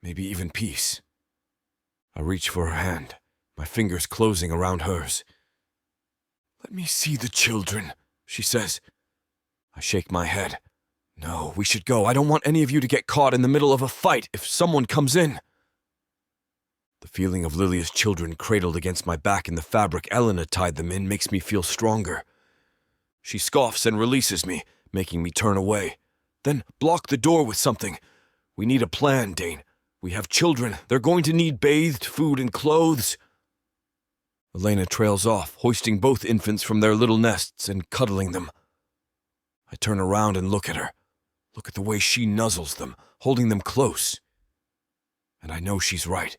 Maybe even peace. I reach for her hand, my fingers closing around hers. "Let me see the children," she says. I shake my head. "No, we should go. I don't want any of you to get caught in the middle of a fight if someone comes in." The feeling of Lillia's children cradled against my back in the fabric Elena tied them in makes me feel stronger. She scoffs and releases me, making me turn away. "Then block the door with something. We need a plan, Dain. We have children. They're going to need bathed food and clothes." Elena trails off, hoisting both infants from their little nests and cuddling them. I turn around and look at her. Look at the way she nuzzles them, holding them close. And I know she's right.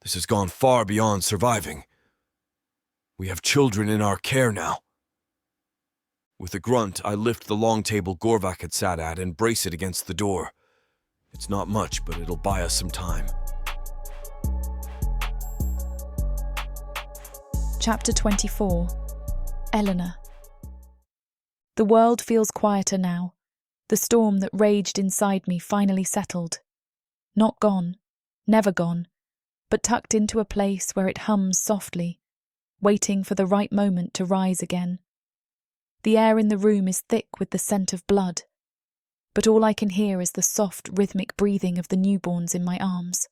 This has gone far beyond surviving. We have children in our care now. With a grunt, I lift the long table Gorvak had sat at and brace it against the door. It's not much, but it'll buy us some time. Chapter 24. Eleanor. The world feels quieter now. The storm that raged inside me finally settled. Not gone, never gone, but tucked into a place where it hums softly, waiting for the right moment to rise again. The air in the room is thick with the scent of blood, but all I can hear is the soft, rhythmic breathing of the newborns in my arms.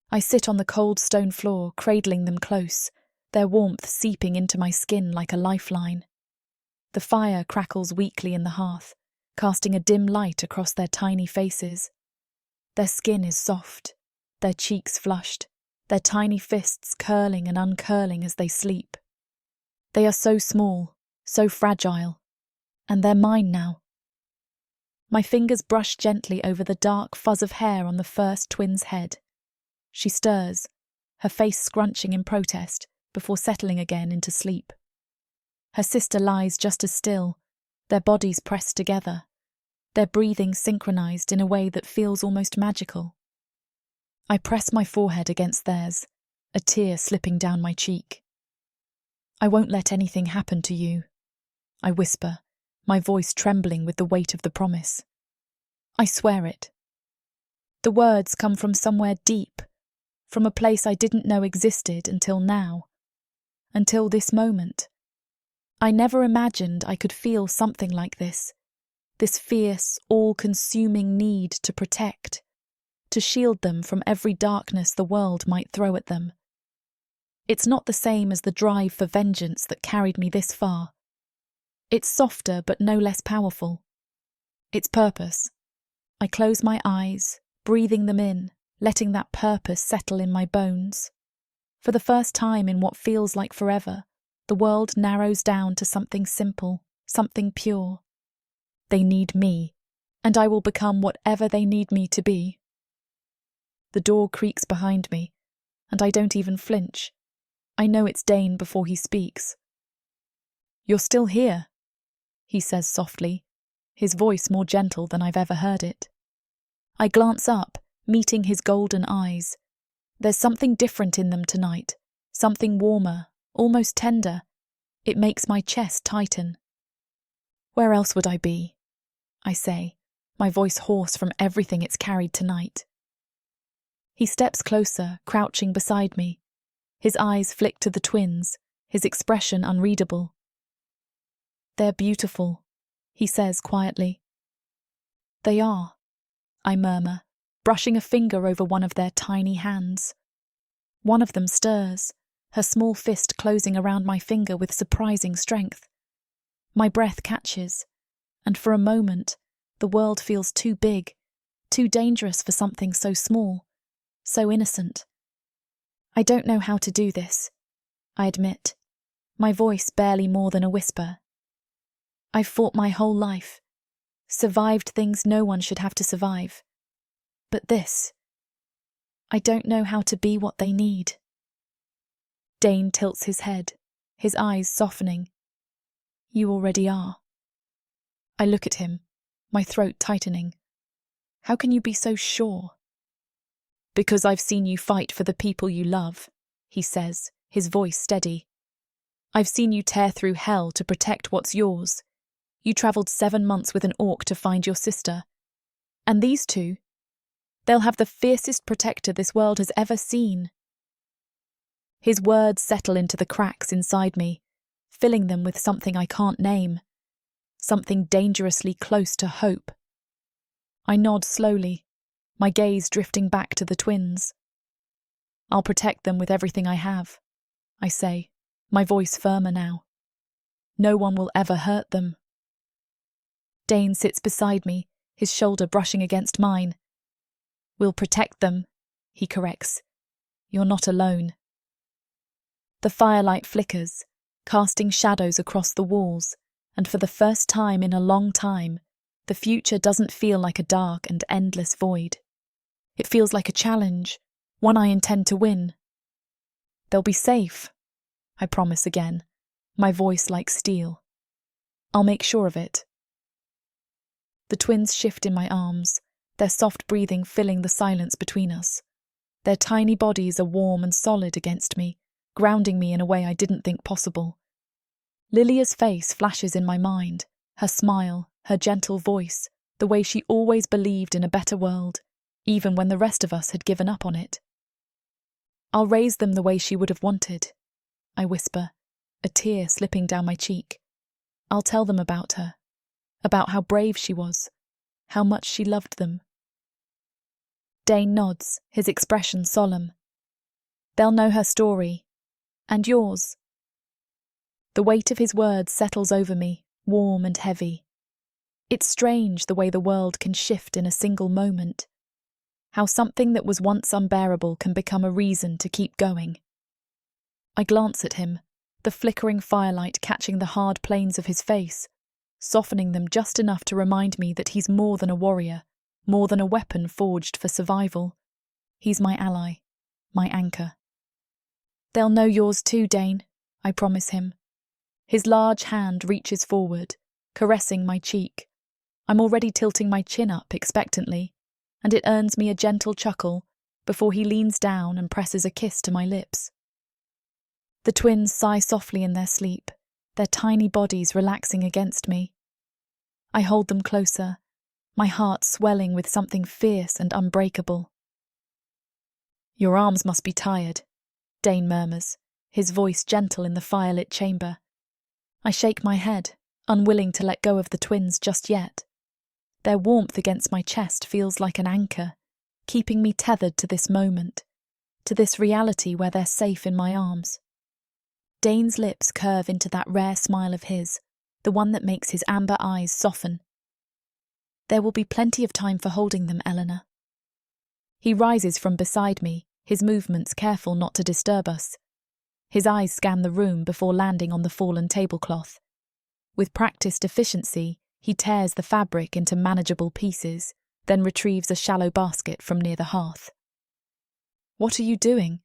I sit on the cold stone floor, cradling them close, their warmth seeping into my skin like a lifeline. The fire crackles weakly in the hearth, casting a dim light across their tiny faces. Their skin is soft, their cheeks flushed, their tiny fists curling and uncurling as they sleep. They are so small, so fragile, and they're mine now. My fingers brush gently over the dark fuzz of hair on the first twin's head. She stirs, her face scrunching in protest, before settling again into sleep. Her sister lies just as still, their bodies pressed together, their breathing synchronized in a way that feels almost magical. I press my forehead against theirs, a tear slipping down my cheek. "I won't let anything happen to you," I whisper, my voice trembling with the weight of the promise. "I swear it." The words come from somewhere deep, from a place I didn't know existed until now, until this moment. I never imagined I could feel something like this fierce, all-consuming need to protect, to shield them from every darkness the world might throw at them. It's not the same as the drive for vengeance that carried me this far. It's softer but no less powerful. It's purpose. I close my eyes, breathing them in, letting that purpose settle in my bones. For the first time in what feels like forever, the world narrows down to something simple, something pure. They need me, and I will become whatever they need me to be. The door creaks behind me, and I don't even flinch. I know it's Dain before he speaks. "You're still here," he says softly, his voice more gentle than I've ever heard it. I glance up, meeting his golden eyes. There's something different in them tonight, something warmer, almost tender. It makes my chest tighten. "Where else would I be?" I say, my voice hoarse from everything it's carried tonight. He steps closer, crouching beside me. His eyes flick to the twins, his expression unreadable. "They're beautiful," he says quietly. "They are," I murmur, brushing a finger over one of their tiny hands. One of them stirs, her small fist closing around my finger with surprising strength. My breath catches, and for a moment, the world feels too big, too dangerous for something so small, so innocent. I don't know how to do this, I admit, my voice barely more than a whisper. I've fought my whole life, survived things no one should have to survive. But this, I don't know how to be what they need. Dain tilts his head, his eyes softening. "You already are." I look at him, my throat tightening. "How can you be so sure?" "Because I've seen you fight for the people you love," he says, his voice steady. "I've seen you tear through hell to protect what's yours. You travelled 7 months with an orc to find your sister. And these two, they'll have the fiercest protector this world has ever seen." His words settle into the cracks inside me, filling them with something I can't name, something dangerously close to hope. I nod slowly, my gaze drifting back to the twins. "I'll protect them with everything I have," I say, my voice firmer now. "No one will ever hurt them." Dain sits beside me, his shoulder brushing against mine. "We'll protect them," he corrects. "You're not alone." The firelight flickers, casting shadows across the walls, and for the first time in a long time, the future doesn't feel like a dark and endless void. It feels like a challenge, one I intend to win. "They'll be safe," I promise again, my voice like steel. "I'll make sure of it." The twins shift in my arms, their soft breathing filling the silence between us. Their tiny bodies are warm and solid against me, grounding me in a way I didn't think possible. Lillia's face flashes in my mind, her smile, her gentle voice, the way she always believed in a better world, even when the rest of us had given up on it. "I'll raise them the way she would have wanted," I whisper, a tear slipping down my cheek. "I'll tell them about her, about how brave she was, how much she loved them." Dain nods, his expression solemn. "They'll know her story, and yours." The weight of his words settles over me, warm and heavy. It's strange the way the world can shift in a single moment, how something that was once unbearable can become a reason to keep going. I glance at him, the flickering firelight catching the hard planes of his face, softening them just enough to remind me that he's more than a warrior, more than a weapon forged for survival. He's my ally, my anchor. "They'll know yours too, Dain," I promise him. His large hand reaches forward, caressing my cheek. I'm already tilting my chin up expectantly, and it earns me a gentle chuckle before he leans down and presses a kiss to my lips. The twins sigh softly in their sleep, their tiny bodies relaxing against me. I hold them closer, my heart swelling with something fierce and unbreakable. "Your arms must be tired," Dain murmurs, his voice gentle in the firelit chamber. I shake my head, unwilling to let go of the twins just yet. Their warmth against my chest feels like an anchor, keeping me tethered to this moment, to this reality where they're safe in my arms. Dain's lips curve into that rare smile of his, the one that makes his amber eyes soften. "There will be plenty of time for holding them, Eleanor." He rises from beside me, his movements careful not to disturb us. His eyes scan the room before landing on the fallen tablecloth. With practiced efficiency, He tears the fabric into manageable pieces, then retrieves a shallow basket from near the hearth. "What are you doing?"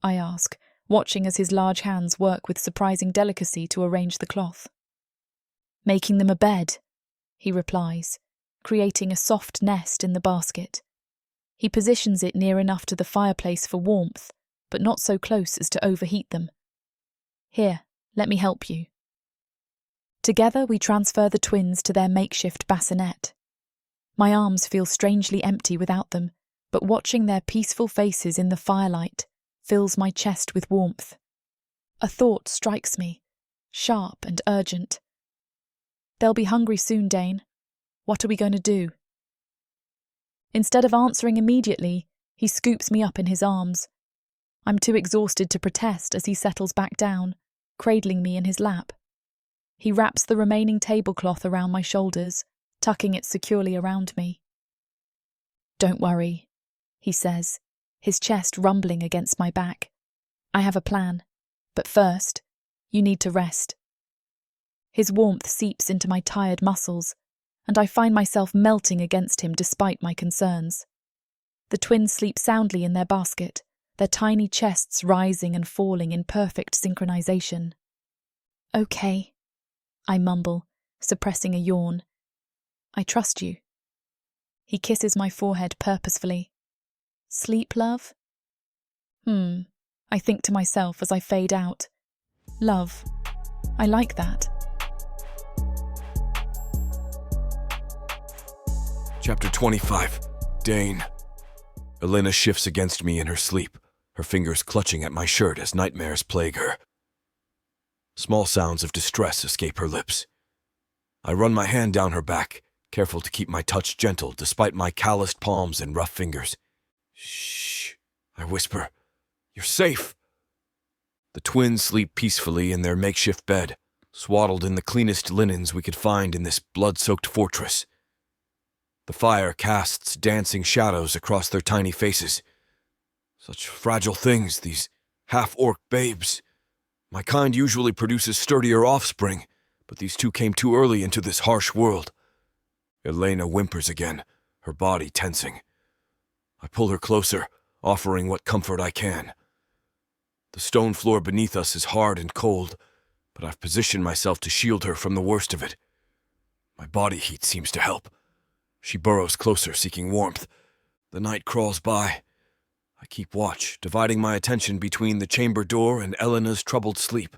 I ask, watching as his large hands work with surprising delicacy to arrange the cloth. "Making them a bed," he replies, creating a soft nest in the basket. He positions it near enough to the fireplace for warmth, but not so close as to overheat them. "Here, let me help you." Together we transfer the twins to their makeshift bassinet. My arms feel strangely empty without them, but watching their peaceful faces in the firelight fills my chest with warmth. A thought strikes me, sharp and urgent. "They'll be hungry soon, Dain. What are we going to do?" Instead of answering immediately, he scoops me up in his arms. I'm too exhausted to protest as he settles back down, cradling me in his lap. He wraps the remaining tablecloth around my shoulders, tucking it securely around me. "Don't worry," he says, his chest rumbling against my back. "I have a plan, but first, you need to rest." His warmth seeps into my tired muscles, and I find myself melting against him despite my concerns. The twins sleep soundly in their basket, their tiny chests rising and falling in perfect synchronization. "Okay," I mumble, suppressing a yawn. "I trust you." He kisses my forehead purposefully. "Sleep, love?" I think to myself as I fade out. Love. I like that. Chapter 25. Dain. Elena shifts against me in her sleep, her fingers clutching at my shirt as nightmares plague her. Small sounds of distress escape her lips. I run my hand down her back, careful to keep my touch gentle despite my calloused palms and rough fingers. "Shh," I whisper. "You're safe." The twins sleep peacefully in their makeshift bed, swaddled in the cleanest linens we could find in this blood-soaked fortress. The fire casts dancing shadows across their tiny faces. Such fragile things, these half-orc babes. My kind usually produces sturdier offspring, but these two came too early into this harsh world. Elena whimpers again, her body tensing. I pull her closer, offering what comfort I can. The stone floor beneath us is hard and cold, but I've positioned myself to shield her from the worst of it. My body heat seems to help. She burrows closer, seeking warmth. The night crawls by. I keep watch, dividing my attention between the chamber door and Elena's troubled sleep.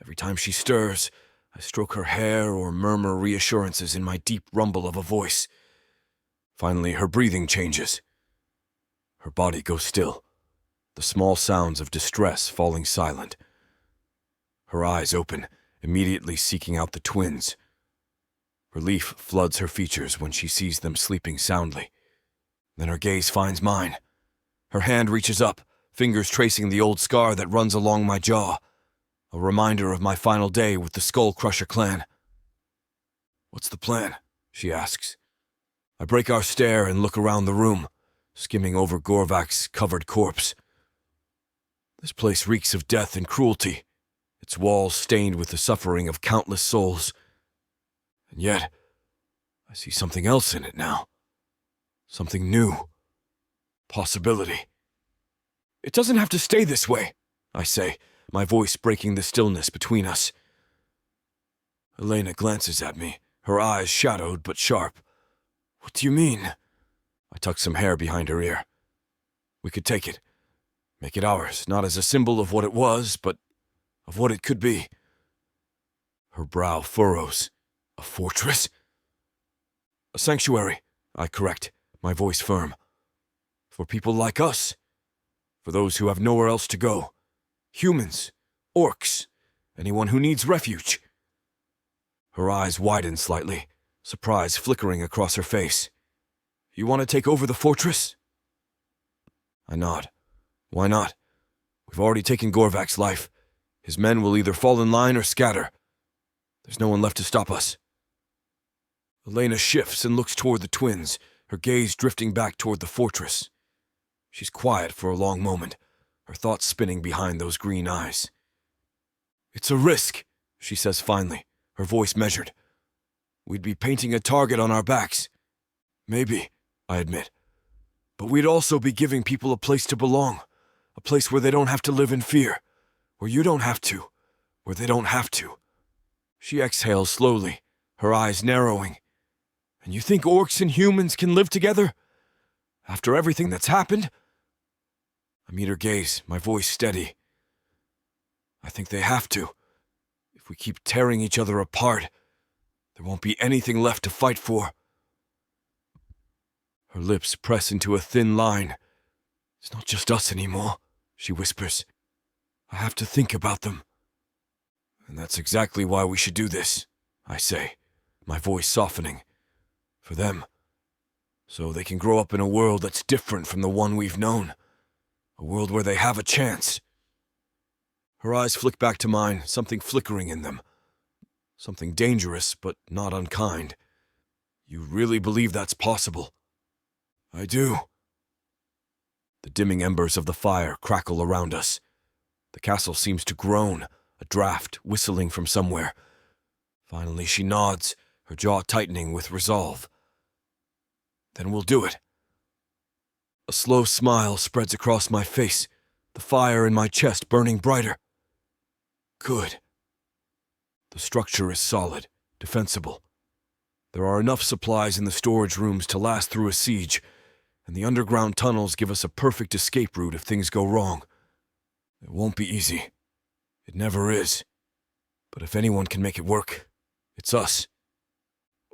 Every time she stirs, I stroke her hair or murmur reassurances in my deep rumble of a voice. Finally, her breathing changes. Her body goes still, the small sounds of distress falling silent. Her eyes open, immediately seeking out the twins. Relief floods her features when she sees them sleeping soundly. Then her gaze finds mine. Her hand reaches up, fingers tracing the old scar that runs along my jaw, a reminder of my final day with the Skull Crusher clan. "What's the plan?" she asks. I break our stare and look around the room, skimming over Gorvak's covered corpse. This place reeks of death and cruelty, its walls stained with the suffering of countless souls. And yet, I see something else in it now. Something new. Possibility. "It doesn't have to stay this way," I say, my voice breaking the stillness between us. Elena glances at me, her eyes shadowed but sharp. "What do you mean?" I tuck some hair behind her ear. "We could take it. Make it ours, not as a symbol of what it was, but of what it could be." Her brow furrows. "A fortress?" "A sanctuary," I correct, my voice firm. "For people like us. For those who have nowhere else to go. Humans, orcs, anyone who needs refuge." Her eyes widen slightly, surprise flickering across her face. "You want to take over the fortress?" I nod. "Why not? We've already taken Gorvak's life. His men will either fall in line or scatter. There's no one left to stop us." Elena shifts and looks toward the twins, her gaze drifting back toward the fortress. She's quiet for a long moment, her thoughts spinning behind those green eyes. "It's a risk," she says finally, her voice measured. We'd be painting a target on our backs. Maybe, I admit. But we'd also be giving people a place to belong. A place where they don't have to live in fear. Where you don't have to. Where they don't have to. She exhales slowly, her eyes narrowing. And you think orcs and humans can live together? After everything that's happened? I meet her gaze, my voice steady. I think they have to. If we keep tearing each other apart, there won't be anything left to fight for. Her lips press into a thin line. It's not just us anymore, she whispers. I have to think about them. And that's exactly why we should do this, I say, my voice softening. For them. So they can grow up in a world that's different from the one we've known. A world where they have a chance. Her eyes flick back to mine, something flickering in them. Something dangerous, but not unkind. You really believe that's possible? I do. The dimming embers of the fire crackle around us. The castle seems to groan, a draft whistling from somewhere. Finally she nods, her jaw tightening with resolve. Then we'll do it. A slow smile spreads across my face, the fire in my chest burning brighter. Good. The structure is solid, defensible. There are enough supplies in the storage rooms to last through a siege, and the underground tunnels give us a perfect escape route if things go wrong. It won't be easy. It never is. But if anyone can make it work, it's us.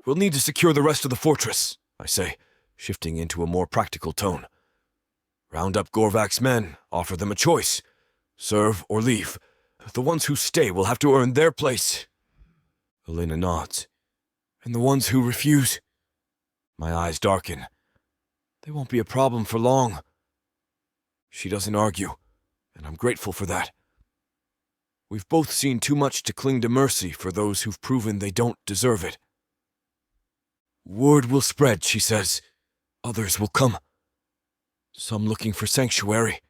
We'll need to secure the rest of the fortress, I say, shifting into a more practical tone. Round up Gorvak's men, offer them a choice. Serve or leave. The ones who stay will have to earn their place. Elena nods. And the ones who refuse? My eyes darken. They won't be a problem for long. She doesn't argue, and I'm grateful for that. We've both seen too much to cling to mercy for those who've proven they don't deserve it. Word will spread, she says. Others will come. Some looking for sanctuary.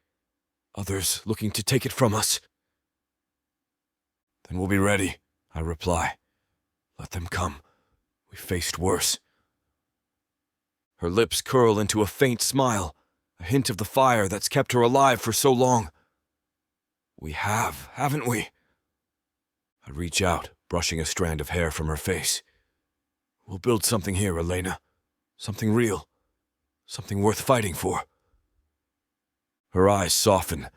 Others looking to take it from us. Then we'll be ready, I reply. Let them come. We've faced worse. Her lips curl into a faint smile, a hint of the fire that's kept her alive for so long. We have, haven't we? I reach out, brushing a strand of hair from her face. We'll build something here, Elena. Something real. Something worth fighting for. Her eyes soften,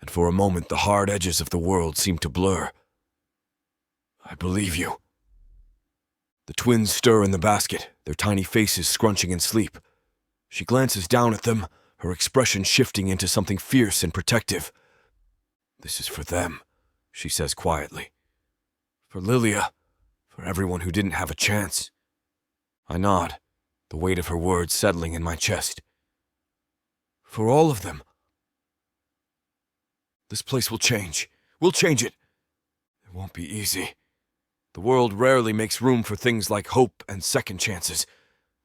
and for a moment the hard edges of the world seem to blur. I believe you. The twins stir in the basket, their tiny faces scrunching in sleep. She glances down at them, her expression shifting into something fierce and protective. This is for them, she says quietly. For Lillia, for everyone who didn't have a chance. I nod, the weight of her words settling in my chest. For all of them. This place will change. We'll change it. It won't be easy. The world rarely makes room for things like hope and second chances,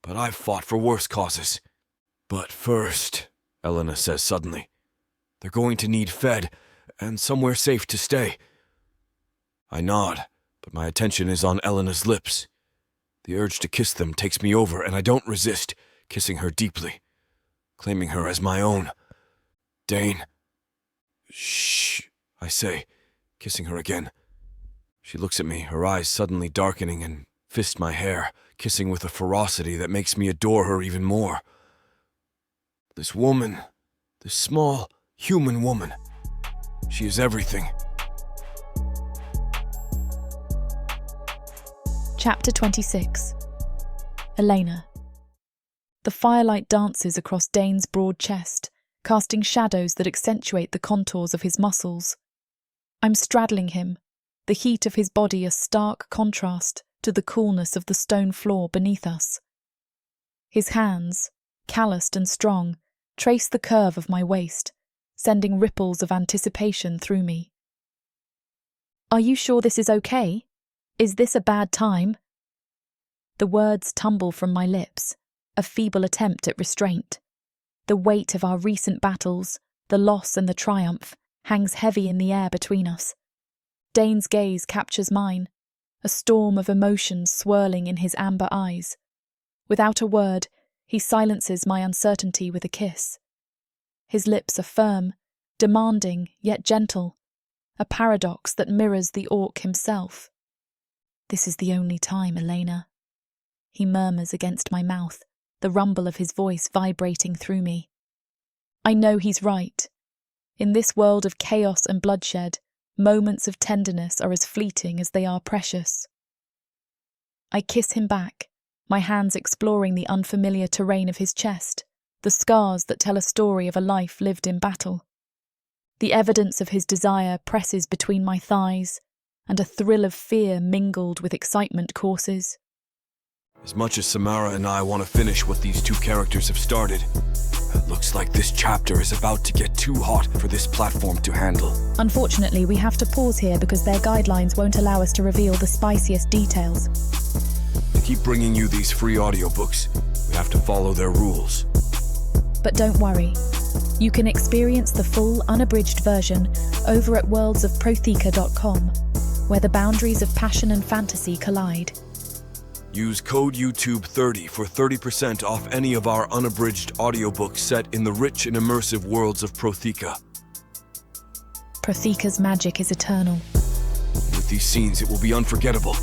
but I've fought for worse causes. But first, Elena says suddenly, they're going to need fed and somewhere safe to stay. I nod, but my attention is on Elena's lips. The urge to kiss them takes me over, and I don't resist, kissing her deeply, claiming her as my own. Dain. Shh, I say, kissing her again. She looks at me, her eyes suddenly darkening, and fist my hair, kissing with a ferocity that makes me adore her even more. This woman, this small, human woman, she is everything. Chapter 26. Elena. The firelight dances across Dain's broad chest, casting shadows that accentuate the contours of his muscles. I'm straddling him, the heat of his body a stark contrast to the coolness of the stone floor beneath us. His hands, calloused and strong, trace the curve of my waist, sending ripples of anticipation through me. Are you sure this is okay? Is this a bad time? The words tumble from my lips, a feeble attempt at restraint. The weight of our recent battles, the loss and the triumph, hangs heavy in the air between us. Dain's gaze captures mine, a storm of emotions swirling in his amber eyes. Without a word, he silences my uncertainty with a kiss. His lips are firm, demanding yet gentle, a paradox that mirrors the orc himself. "This is the only time, Elena," he murmurs against my mouth, the rumble of his voice vibrating through me. I know he's right. In this world of chaos and bloodshed, moments of tenderness are as fleeting as they are precious. I kiss him back, my hands exploring the unfamiliar terrain of his chest, the scars that tell a story of a life lived in battle. The evidence of his desire presses between my thighs, and a thrill of fear mingled with excitement courses. As much as Samara and I want to finish what these two characters have started, it looks like this chapter is about to get too hot for this platform to handle. Unfortunately, we have to pause here because their guidelines won't allow us to reveal the spiciest details. They keep bringing you these free audiobooks. We have to follow their rules. But don't worry. You can experience the full, unabridged version over at worldsofprotheka.com, where the boundaries of passion and fantasy collide. Use code YouTube30 for 30% off any of our unabridged audiobooks set in the rich and immersive worlds of Protheka. Protheka's magic is eternal. With these scenes, it will be unforgettable.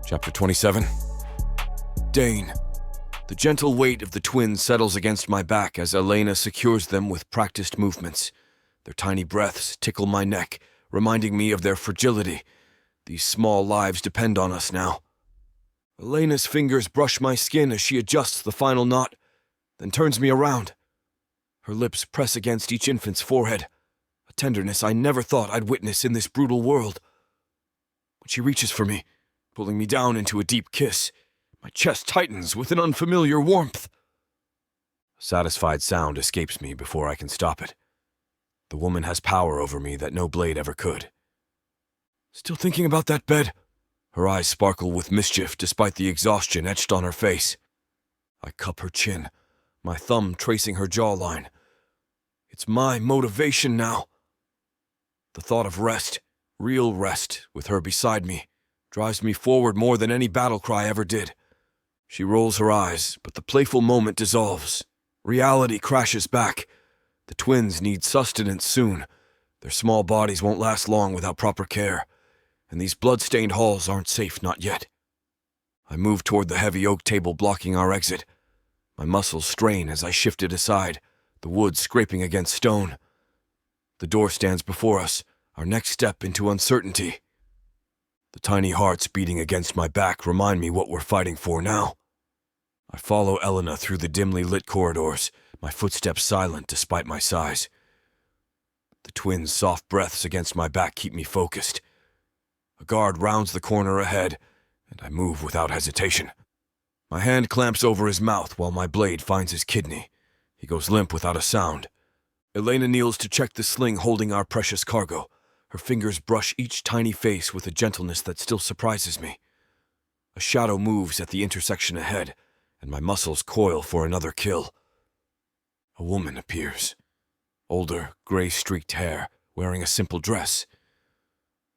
Chapter 27. Dain. The gentle weight of the twins settles against my back as Elena secures them with practiced movements. Their tiny breaths tickle my neck, reminding me of their fragility. These small lives depend on us now. Elena's fingers brush my skin as she adjusts the final knot, then turns me around. Her lips press against each infant's forehead, a tenderness I never thought I'd witness in this brutal world. When she reaches for me, pulling me down into a deep kiss, my chest tightens with an unfamiliar warmth. A satisfied sound escapes me before I can stop it. The woman has power over me that no blade ever could. Still thinking about that bed? Her eyes sparkle with mischief despite the exhaustion etched on her face. I cup her chin, my thumb tracing her jawline. It's my motivation now. The thought of rest, real rest, with her beside me, drives me forward more than any battle cry ever did. She rolls her eyes, but the playful moment dissolves. Reality crashes back. The twins need sustenance soon. Their small bodies won't last long without proper care, and these blood-stained halls aren't safe, not yet. I move toward the heavy oak table blocking our exit. My muscles strain as I shift it aside, the wood scraping against stone. The door stands before us, our next step into uncertainty. The tiny hearts beating against my back remind me what we're fighting for now. I follow Elena through the dimly lit corridors, my footsteps silent despite my size. The twins' soft breaths against my back keep me focused. A guard rounds the corner ahead, and I move without hesitation. My hand clamps over his mouth while my blade finds his kidney. He goes limp without a sound. Elena kneels to check the sling holding our precious cargo. Her fingers brush each tiny face with a gentleness that still surprises me. A shadow moves at the intersection ahead, and my muscles coil for another kill. A woman appears. Older, gray-streaked hair, wearing a simple dress.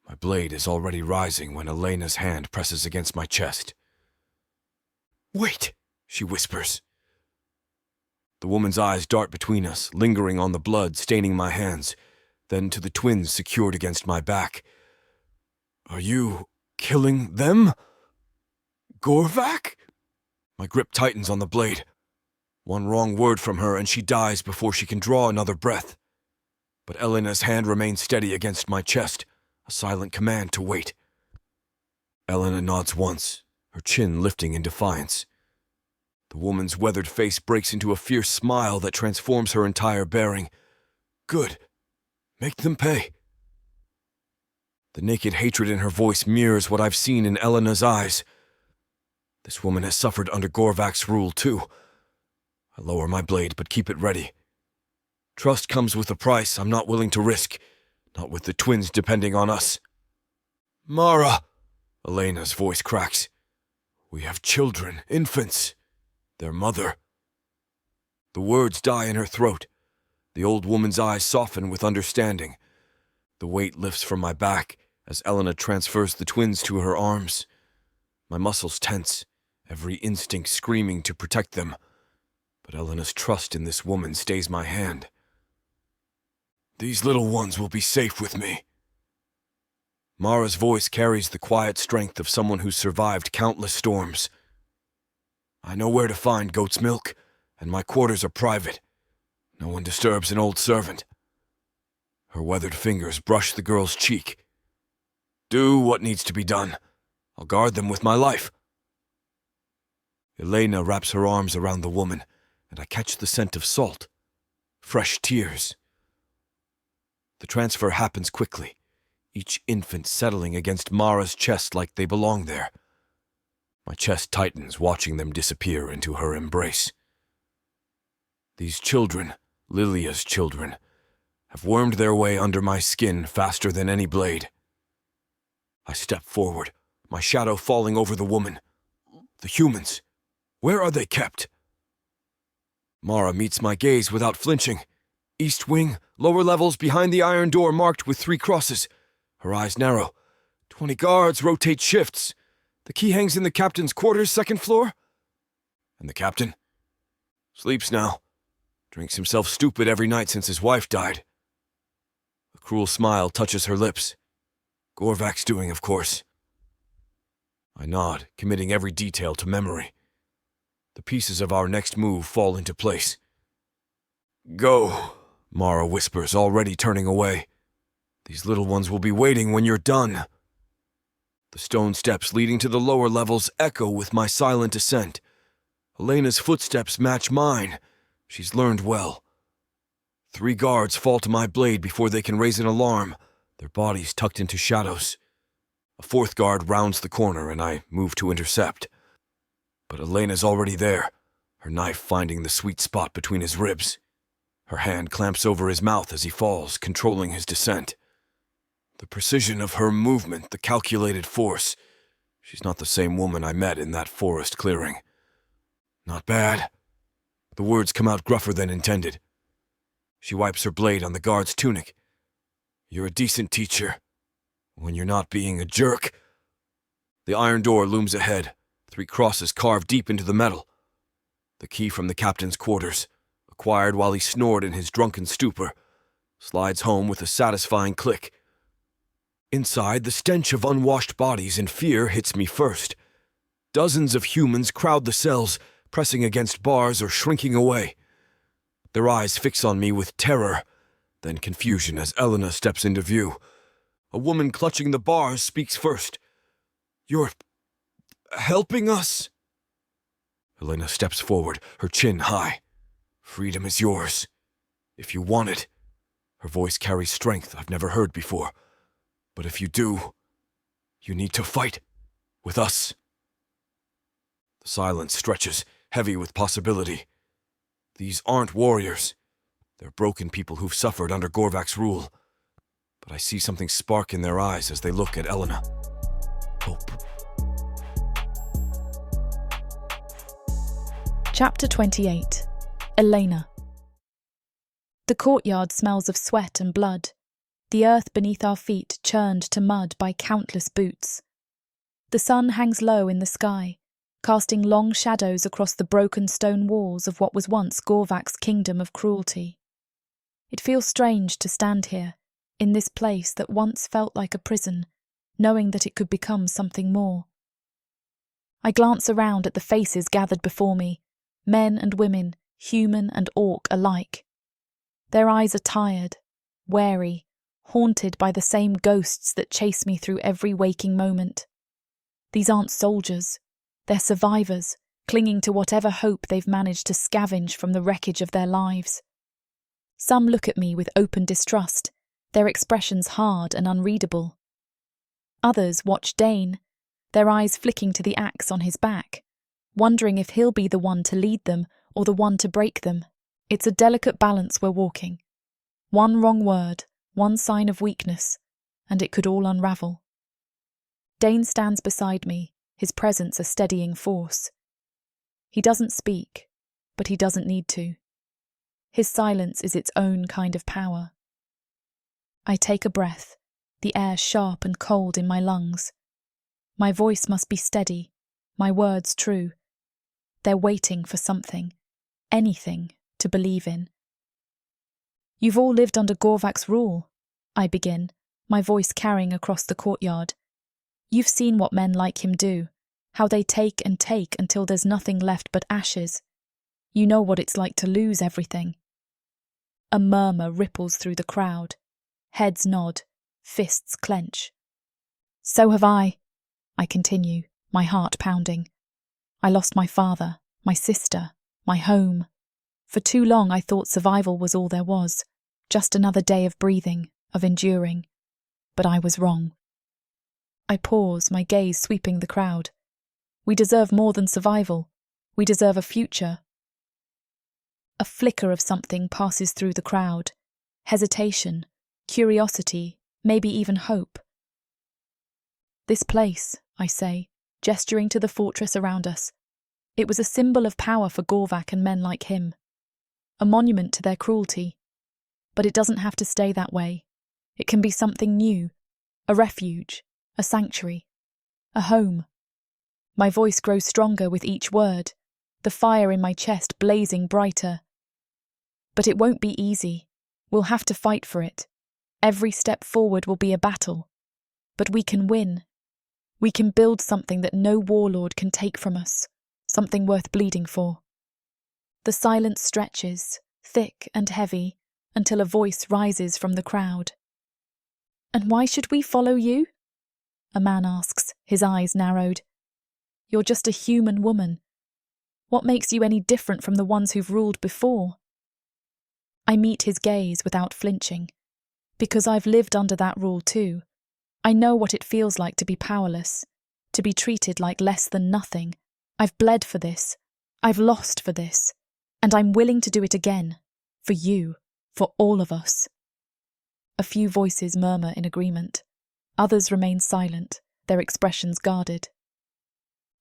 My blade is already rising when Elena's hand presses against my chest. "Wait," she whispers. The woman's eyes dart between us, lingering on the blood staining my hands, then to the twins secured against my back. "Are you killing them? Gorvak?" My grip tightens on the blade. One wrong word from her and she dies before she can draw another breath. But Elena's hand remains steady against my chest, a silent command to wait. Elena nods once, her chin lifting in defiance. The woman's weathered face breaks into a fierce smile that transforms her entire bearing. "Good. Make them pay." The naked hatred in her voice mirrors what I've seen in Elena's eyes. This woman has suffered under Gorvak's rule, too. I lower my blade, but keep it ready. Trust comes with a price I'm not willing to risk, not with the twins depending on us. "Mara!" Elena's voice cracks. "We have children, infants. Their mother." The words die in her throat. The old woman's eyes soften with understanding. The weight lifts from my back as Elena transfers the twins to her arms. My muscles tense, every instinct screaming to protect them. But Elena's trust in this woman stays my hand. These little ones will be safe with me. Mara's voice carries the quiet strength of someone who's survived countless storms. I know where to find goat's milk, and my quarters are private. No one disturbs an old servant. Her weathered fingers brush the girl's cheek. Do what needs to be done. I'll guard them with my life. Elena wraps her arms around the woman, and I catch the scent of salt. Fresh tears. The transfer happens quickly, each infant settling against Mara's chest like they belong there. My chest tightens watching them disappear into her embrace. These children, Lillia's children, have wormed their way under my skin faster than any blade. I step forward, my shadow falling over the woman. The humans, where are they kept? Mara meets my gaze without flinching. East wing, lower levels behind the iron door marked with 3 crosses. Her eyes narrow. 20 guards rotate shifts. The key hangs in the captain's quarters, 2nd floor. And the captain? Sleeps now. Drinks himself stupid every night since his wife died. A cruel smile touches her lips. Gorvak's doing, of course. I nod, committing every detail to memory. The pieces of our next move fall into place. Go, Mara whispers, already turning away. These little ones will be waiting when you're done. The stone steps leading to the lower levels echo with my silent ascent. Elena's footsteps match mine. She's learned well. 3 guards fall to my blade before they can raise an alarm, their bodies tucked into shadows. A 4th guard rounds the corner and I move to intercept. But Elena's already there, her knife finding the sweet spot between his ribs. Her hand clamps over his mouth as he falls, controlling his descent. The precision of her movement, the calculated force. She's not the same woman I met in that forest clearing. Not bad. The words come out gruffer than intended. She wipes her blade on the guard's tunic. You're a decent teacher. When you're not being a jerk. The iron door looms ahead, 3 crosses carved deep into the metal. The key from the captain's quarters, acquired while he snored in his drunken stupor, slides home with a satisfying click. Inside, the stench of unwashed bodies and fear hits me first. Dozens of humans crowd the cells, pressing against bars or shrinking away. Their eyes fix on me with terror, then confusion as Elena steps into view. A woman clutching the bars speaks first. You're helping us? Elena steps forward, her chin high. Freedom is yours. If you want it. Her voice carries strength I've never heard before. But if you do, you need to fight with us. The silence stretches, heavy with possibility. These aren't warriors. They're broken people who've suffered under Gorvak's rule. But I see something spark in their eyes as they look at Elena. Hope. Chapter 28. Elena. The courtyard smells of sweat and blood. The earth beneath our feet churned to mud by countless boots. The sun hangs low in the sky, casting long shadows across the broken stone walls of what was once Gorvak's kingdom of cruelty. It feels strange to stand here, in this place that once felt like a prison, knowing that it could become something more. I glance around at the faces gathered before me, men and women, human and orc alike. Their eyes are tired, wary, haunted by the same ghosts that chase me through every waking moment. These aren't soldiers. They're survivors, clinging to whatever hope they've managed to scavenge from the wreckage of their lives. Some look at me with open distrust, their expressions hard and unreadable. Others watch Dain, their eyes flicking to the axe on his back, wondering if he'll be the one to lead them or the one to break them. It's a delicate balance we're walking. One wrong word, one sign of weakness, and it could all unravel. Dain stands beside me, his presence a steadying force. He doesn't speak, but he doesn't need to. His silence is its own kind of power. I take a breath, the air sharp and cold in my lungs. My voice must be steady, my words true. They're waiting for something, anything, to believe in. You've all lived under Gorvak's rule, I begin, my voice carrying across the courtyard. You've seen what men like him do, how they take and take until there's nothing left but ashes. You know what it's like to lose everything. A murmur ripples through the crowd. Heads nod, fists clench. So have I continue, my heart pounding. I lost my father, my sister, my home. For too long I thought survival was all there was, just another day of breathing, of enduring. But I was wrong. I pause, my gaze sweeping the crowd. We deserve more than survival. We deserve a future. A flicker of something passes through the crowd. Hesitation, curiosity, maybe even hope. This place, I say, gesturing to the fortress around us. It was a symbol of power for Gorvak and men like him. A monument to their cruelty. But it doesn't have to stay that way. It can be something new. A refuge, a sanctuary, a home. My voice grows stronger with each word, the fire in my chest blazing brighter. But it won't be easy. We'll have to fight for it. Every step forward will be a battle. But we can win. We can build something that no warlord can take from us, something worth bleeding for. The silence stretches, thick and heavy, until a voice rises from the crowd. And why should we follow you? A man asks, his eyes narrowed. You're just a human woman. What makes you any different from the ones who've ruled before? I meet his gaze without flinching. Because I've lived under that rule too. I know what it feels like to be powerless, to be treated like less than nothing. I've bled for this. I've lost for this. And I'm willing to do it again. For you. For all of us. A few voices murmur in agreement. Others remain silent, their expressions guarded.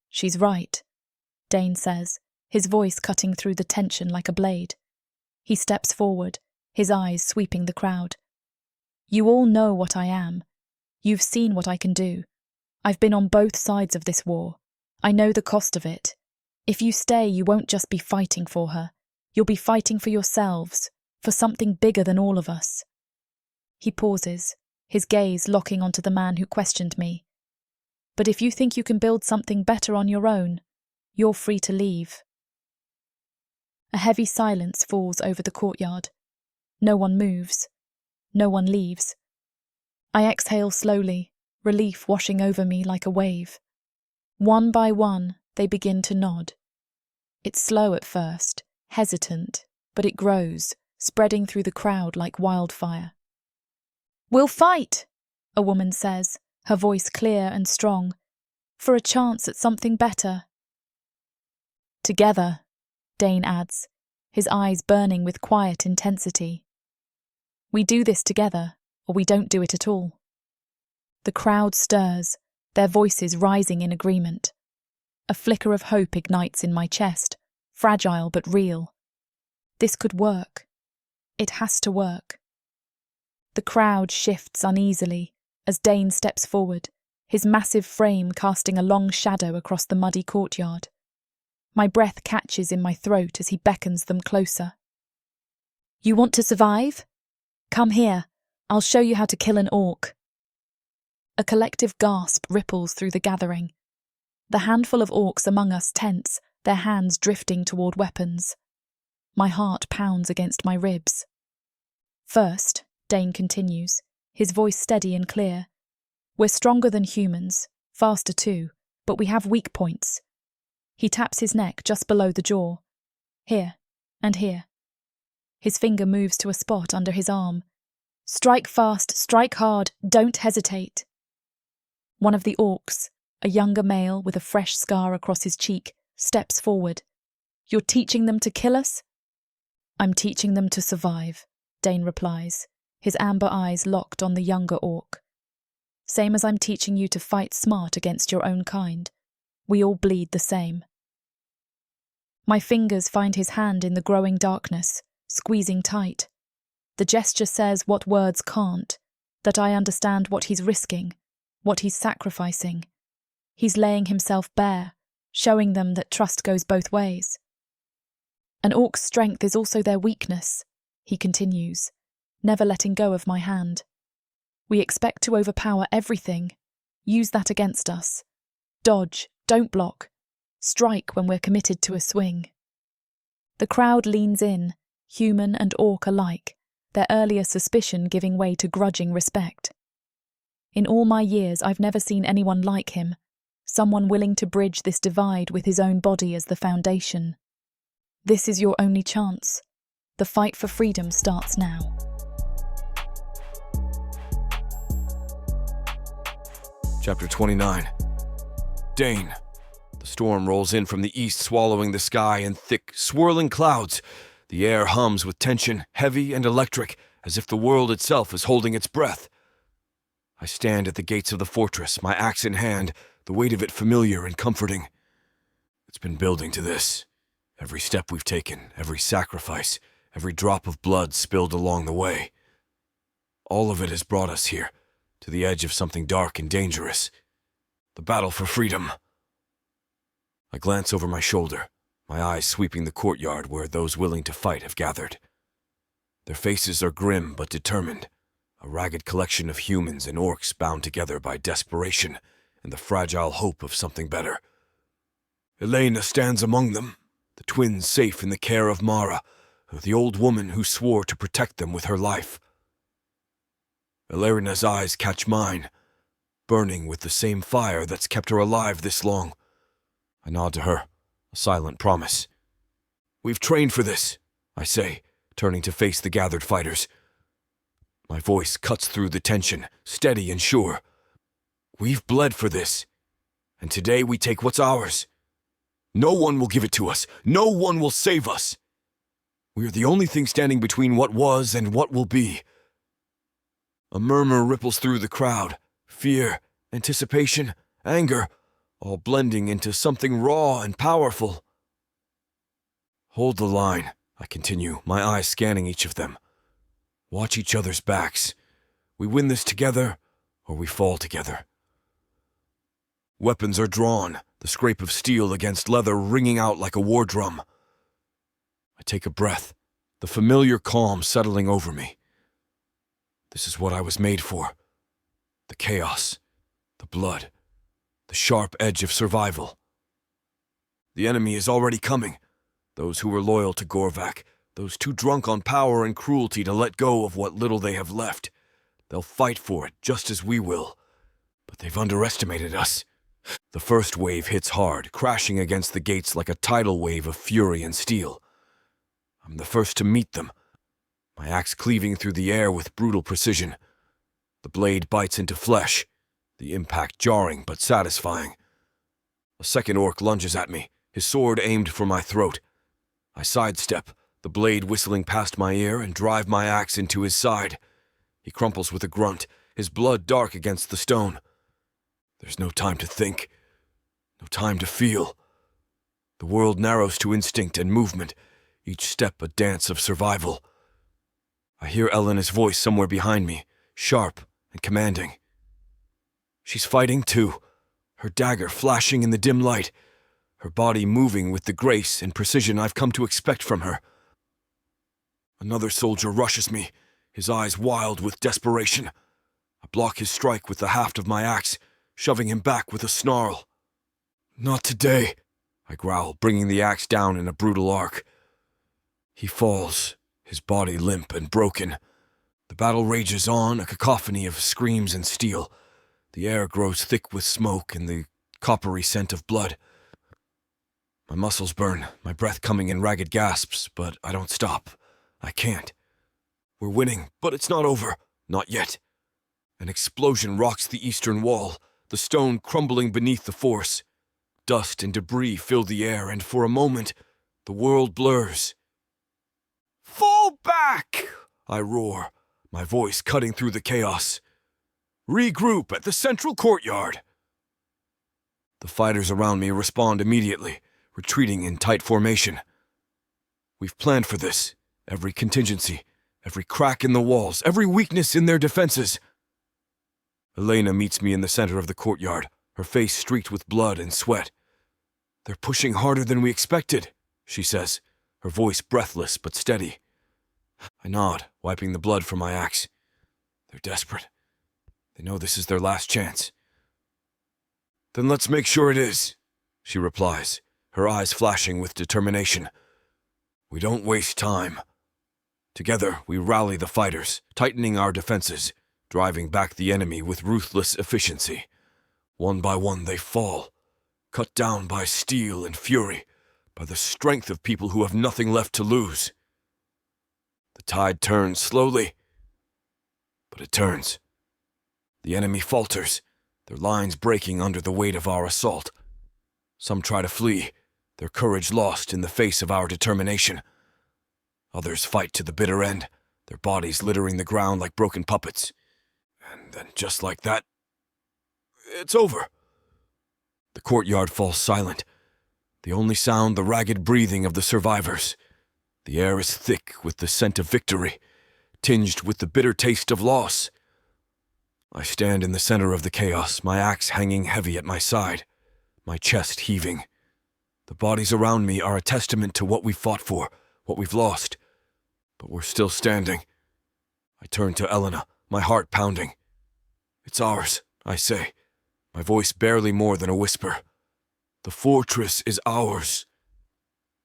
She's right, Dain says, his voice cutting through the tension like a blade. He steps forward, his eyes sweeping the crowd. You all know what I am. You've seen what I can do. I've been on both sides of this war. I know the cost of it. If you stay, you won't just be fighting for her. You'll be fighting for yourselves, for something bigger than all of us. He pauses, his gaze locking onto the man who questioned me. But if you think you can build something better on your own, you're free to leave. A heavy silence falls over the courtyard. No one moves. No one leaves. I exhale slowly, relief washing over me like a wave. One by one, they begin to nod. It's slow at first, hesitant, but it grows, spreading through the crowd like wildfire. We'll fight, a woman says, her voice clear and strong, for a chance at something better. Together, Dain adds, his eyes burning with quiet intensity. We do this together, or we don't do it at all. The crowd stirs, their voices rising in agreement. A flicker of hope ignites in my chest, fragile but real. This could work. It has to work. The crowd shifts uneasily as Dain steps forward, his massive frame casting a long shadow across the muddy courtyard. My breath catches in my throat as he beckons them closer. You want to survive? Come here. I'll show you how to kill an orc. A collective gasp ripples through the gathering. The handful of orcs among us tense, their hands drifting toward weapons. My heart pounds against my ribs. First, Dain continues, his voice steady and clear. We're stronger than humans, faster too, but we have weak points. He taps his neck just below the jaw. Here, and here. His finger moves to a spot under his arm. Strike fast, strike hard, don't hesitate. One of the orcs, a younger male with a fresh scar across his cheek, steps forward. You're teaching them to kill us? I'm teaching them to survive, Dain replies, his amber eyes locked on the younger orc. Same as I'm teaching you to fight smart against your own kind. We all bleed the same. My fingers find his hand in the growing darkness, squeezing tight. The gesture says what words can't, that I understand what he's risking, what he's sacrificing. He's laying himself bare, showing them that trust goes both ways. An orc's strength is also their weakness, he continues, never letting go of my hand. We expect to overpower everything, use that against us. Dodge, don't block. Strike when we're committed to a swing. The crowd leans in, human and orc alike, their earlier suspicion giving way to grudging respect. In all my years, I've never seen anyone like him, someone willing to bridge this divide with his own body as the foundation. This is your only chance. The fight for freedom starts now. Chapter 29. Dain. The storm rolls in from the east, swallowing the sky in thick, swirling clouds. The air hums with tension, heavy and electric, as if the world itself is holding its breath. I stand at the gates of the fortress, my axe in hand, the weight of it familiar and comforting. It's been building to this. Every step we've taken, every sacrifice, every drop of blood spilled along the way. All of it has brought us here, to the edge of something dark and dangerous. The battle for freedom. I glance over my shoulder, my eyes sweeping the courtyard where those willing to fight have gathered. Their faces are grim but determined, a ragged collection of humans and orcs bound together by desperation and the fragile hope of something better. Elena stands among them, the twins safe in the care of Mara, the old woman who swore to protect them with her life. Elena's eyes catch mine, burning with the same fire that's kept her alive this long. I nod to her, a silent promise. We've trained for this, I say, turning to face the gathered fighters. My voice cuts through the tension, steady and sure. We've bled for this, and today we take what's ours. No one will give it to us. No one will save us. We are the only thing standing between what was and what will be. A murmur ripples through the crowd. Fear, anticipation, anger, all blending into something raw and powerful. Hold the line, I continue, my eyes scanning each of them. Watch each other's backs. We win this together, or we fall together. Weapons are drawn, the scrape of steel against leather ringing out like a war drum. I take a breath, the familiar calm settling over me. This is what I was made for. The chaos, the blood, the sharp edge of survival. The enemy is already coming. Those who were loyal to Gorvak, those too drunk on power and cruelty to let go of what little they have left. They'll fight for it just as we will. But they've underestimated us. The first wave hits hard, crashing against the gates like a tidal wave of fury and steel. I'm the first to meet them, my axe cleaving through the air with brutal precision. The blade bites into flesh, the impact jarring but satisfying. A second orc lunges at me, his sword aimed for my throat. I sidestep, the blade whistling past my ear, and drive my axe into his side. He crumples with a grunt, his blood dark against the stone. There's no time to think, no time to feel. The world narrows to instinct and movement, each step a dance of survival. I hear Elena's voice somewhere behind me, sharp and commanding. She's fighting too, her dagger flashing in the dim light, her body moving with the grace and precision I've come to expect from her. Another soldier rushes me, his eyes wild with desperation. I block his strike with the haft of my axe, shoving him back with a snarl. Not today, I growl, bringing the axe down in a brutal arc. He falls, his body limp and broken. The battle rages on, a cacophony of screams and steel. The air grows thick with smoke and the coppery scent of blood. My muscles burn, my breath coming in ragged gasps, but I don't stop. I can't. We're winning, but it's not over. Not yet. An explosion rocks the eastern wall, the stone crumbling beneath the force. Dust and debris fill the air, and for a moment, the world blurs. Fall back! I roar, my voice cutting through the chaos. Regroup at the central courtyard. The fighters around me respond immediately, retreating in tight formation. We've planned for this, Every contingency, every crack in the walls, every weakness in their defenses. Elena meets me in the center of the courtyard, her face streaked with blood and sweat. "They're pushing harder than we expected," she says, her voice breathless but steady. I nod, wiping the blood from my axe. They're desperate. They know this is their last chance. "Then let's make sure it is," she replies, her eyes flashing with determination. "We don't waste time." Together, we rally the fighters, tightening our defenses, driving back the enemy with ruthless efficiency. One by one they fall, cut down by steel and fury, by the strength of people who have nothing left to lose. The tide turns slowly, but it turns. The enemy falters, their lines breaking under the weight of our assault. Some try to flee, their courage lost in the face of our determination. Others fight to the bitter end, their bodies littering the ground like broken puppets. And then just like that, it's over. The courtyard falls silent, the only sound the ragged breathing of the survivors. The air is thick with the scent of victory, tinged with the bitter taste of loss. I stand in the center of the chaos, my axe hanging heavy at my side, my chest heaving. The bodies around me are a testament to what we've fought for, what we've lost. But we're still standing. I turn to Elena, my heart pounding. "It's ours," I say, my voice barely more than a whisper. "The fortress is ours."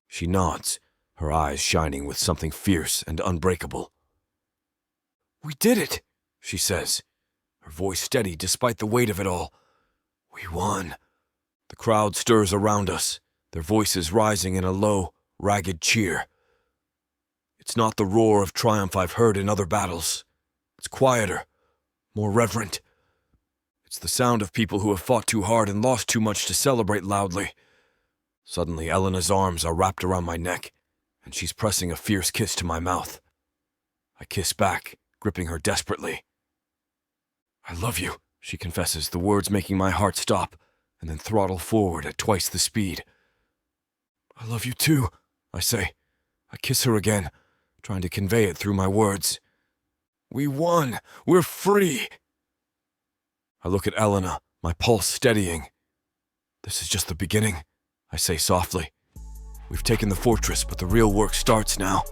She nods, her eyes shining with something fierce and unbreakable. "We did it," she says, her voice steady despite the weight of it all. "We won." The crowd stirs around us, their voices rising in a low, ragged cheer. It's not the roar of triumph I've heard in other battles. It's quieter, more reverent. It's the sound of people who have fought too hard and lost too much to celebrate loudly. Suddenly, Elena's arms are wrapped around my neck, and she's pressing a fierce kiss to my mouth. I kiss back, gripping her desperately. "I love you," she confesses, the words making my heart stop, and then throttle forward at twice the speed. "I love you too," I say. I kiss her again, trying to convey it through my words. "We won! We're free!" I look at Elena, my pulse steadying. "This is just the beginning," I say softly. "We've taken the fortress, but the real work starts now."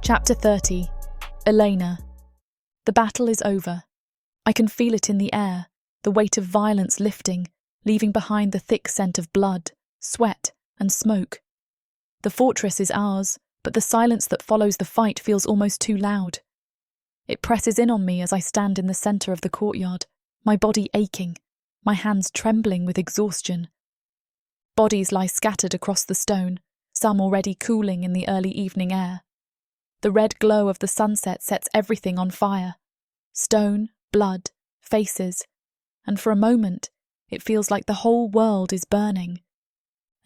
Chapter 30. Elena. The battle is over. I can feel it in the air, the weight of violence lifting, leaving behind the thick scent of blood, sweat, and smoke. The fortress is ours, but the silence that follows the fight feels almost too loud. It presses in on me as I stand in the centre of the courtyard, my body aching, my hands trembling with exhaustion. Bodies lie scattered across the stone, some already cooling in the early evening air. The red glow of the sunset sets everything on fire. Stone, blood, faces, and for a moment, it feels like the whole world is burning.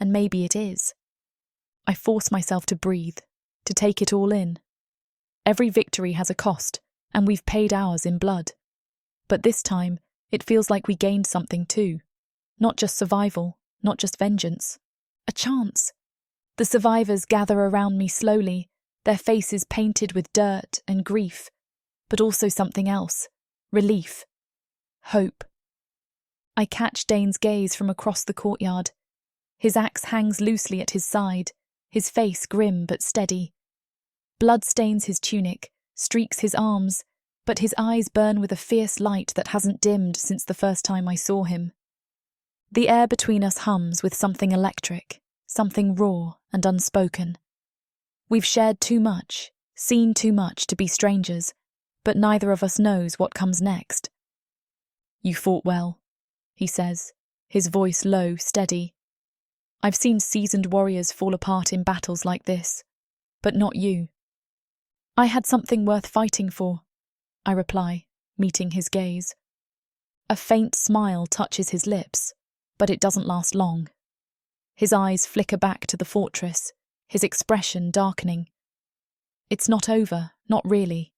And maybe it is. I force myself to breathe, to take it all in. Every victory has a cost, and we've paid ours in blood. But this time, it feels like we gained something too. Not just survival, not just vengeance. A chance. The survivors gather around me slowly, their faces painted with dirt and grief, but also something else. Relief. Hope. I catch Dain's gaze from across the courtyard. His axe hangs loosely at his side, his face grim but steady. Blood stains his tunic, streaks his arms, but his eyes burn with a fierce light that hasn't dimmed since the first time I saw him. The air between us hums with something electric, something raw and unspoken. We've shared too much, seen too much to be strangers, but neither of us knows what comes next. "You fought well," he says, his voice low, steady. "I've seen seasoned warriors fall apart in battles like this, but not you." "I had something worth fighting for," I reply, meeting his gaze. A faint smile touches his lips, but it doesn't last long. His eyes flicker back to the fortress, his expression darkening. "It's not over, not really.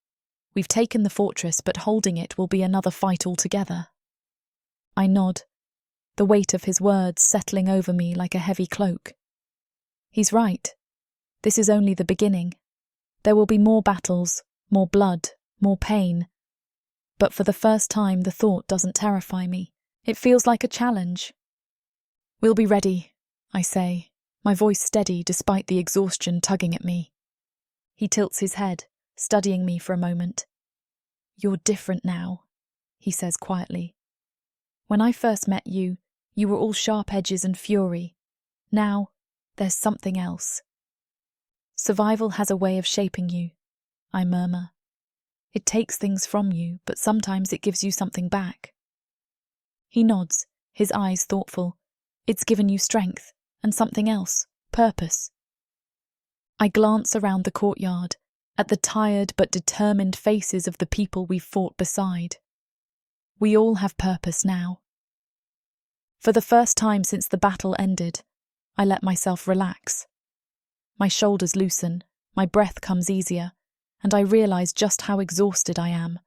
We've taken the fortress, but holding it will be another fight altogether." I nod, the weight of his words settling over me like a heavy cloak. He's right. This is only the beginning. There will be more battles, more blood, more pain. But for the first time, the thought doesn't terrify me. It feels like a challenge. We'll be ready, I say, my voice steady despite the exhaustion tugging at me. He tilts his head, studying me for a moment. You're different now, he says quietly. When I first met you, you were all sharp edges and fury. Now, there's something else. Survival has a way of shaping you, I murmur. It takes things from you, but sometimes it gives you something back. He nods, his eyes thoughtful. It's given you strength, and something else, purpose. I glance around the courtyard, at the tired but determined faces of the people we've fought beside. We all have purpose now. For the first time since the battle ended, I let myself relax. My shoulders loosen, my breath comes easier, and I realize just how exhausted I am.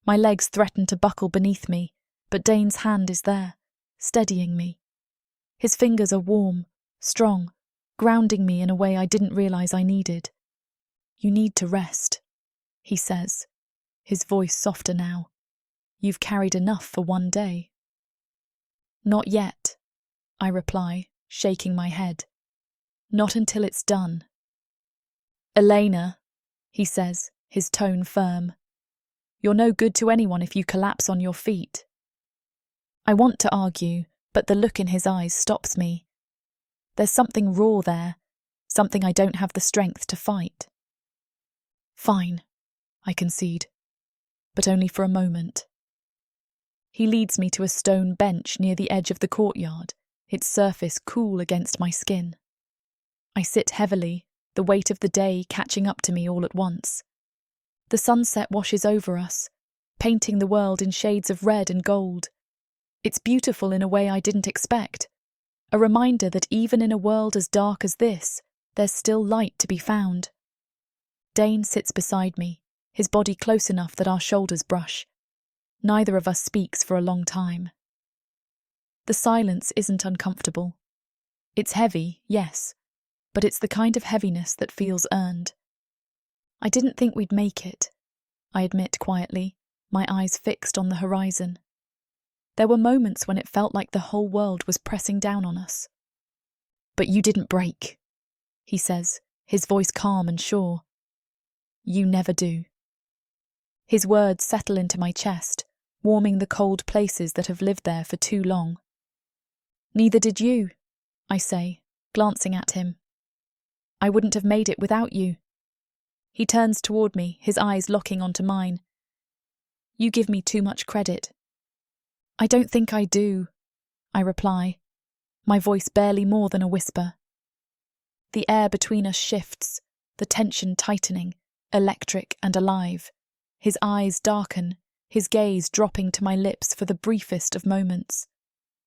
My legs threaten to buckle beneath me, but Dain's hand is there, steadying me. His fingers are warm, strong, grounding me in a way I didn't realize I needed. You need to rest, he says, his voice softer now. You've carried enough for one day. Not yet, I reply, shaking my head. Not until it's done. Elena, he says, his tone firm. You're no good to anyone if you collapse on your feet. I want to argue, but the look in his eyes stops me. There's something raw there, something I don't have the strength to fight. Fine, I concede, but only for a moment. He leads me to a stone bench near the edge of the courtyard, its surface cool against my skin. I sit heavily, the weight of the day catching up to me all at once. The sunset washes over us, painting the world in shades of red and gold. It's beautiful in a way I didn't expect, a reminder that even in a world as dark as this, there's still light to be found. Dain sits beside me, his body close enough that our shoulders brush. Neither of us speaks for a long time. The silence isn't uncomfortable. It's heavy, yes, but it's the kind of heaviness that feels earned. I didn't think we'd make it, I admit quietly, my eyes fixed on the horizon. There were moments when it felt like the whole world was pressing down on us. But you didn't break, he says, his voice calm and sure. You never do. His words settle into my chest, warming the cold places that have lived there for too long. Neither did you, I say, glancing at him. I wouldn't have made it without you. He turns toward me, his eyes locking onto mine. You give me too much credit. I don't think I do, I reply, my voice barely more than a whisper. The air between us shifts, the tension tightening, electric and alive. His eyes darken, his gaze dropping to my lips for the briefest of moments.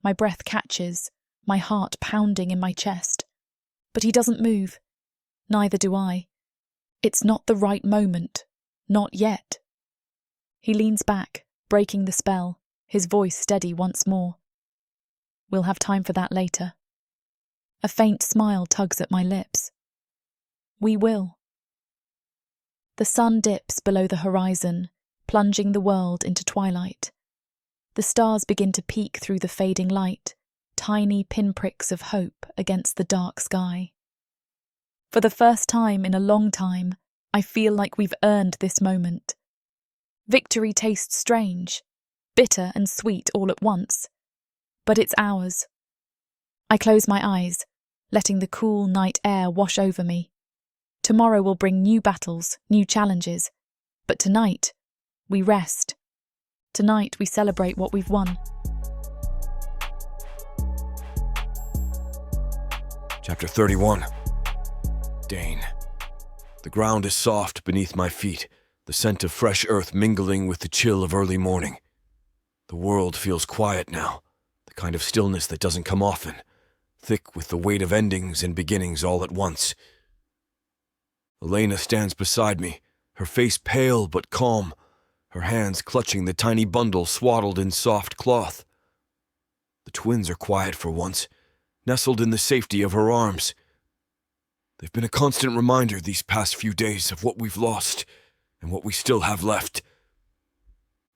My breath catches, my heart pounding in my chest. But he doesn't move. Neither do I. It's not the right moment. Not yet. He leans back, breaking the spell, his voice steady once more. We'll have time for that later. A faint smile tugs at my lips. We will. The sun dips below the horizon, plunging the world into twilight. The stars begin to peek through the fading light, tiny pinpricks of hope against the dark sky. For the first time in a long time, I feel like we've earned this moment. Victory tastes strange, bitter and sweet all at once, but it's ours. I close my eyes, letting the cool night air wash over me. Tomorrow will bring new battles, new challenges, but tonight, we rest. Tonight we celebrate what we've won. Chapter 31. Dain. The ground is soft beneath my feet, the scent of fresh earth mingling with the chill of early morning. The world feels quiet now, the kind of stillness that doesn't come often, thick with the weight of endings and beginnings all at once. Elena stands beside me, her face pale but calm, her hands clutching the tiny bundle swaddled in soft cloth. The twins are quiet for once, nestled in the safety of her arms. They've been a constant reminder these past few days of what we've lost and what we still have left.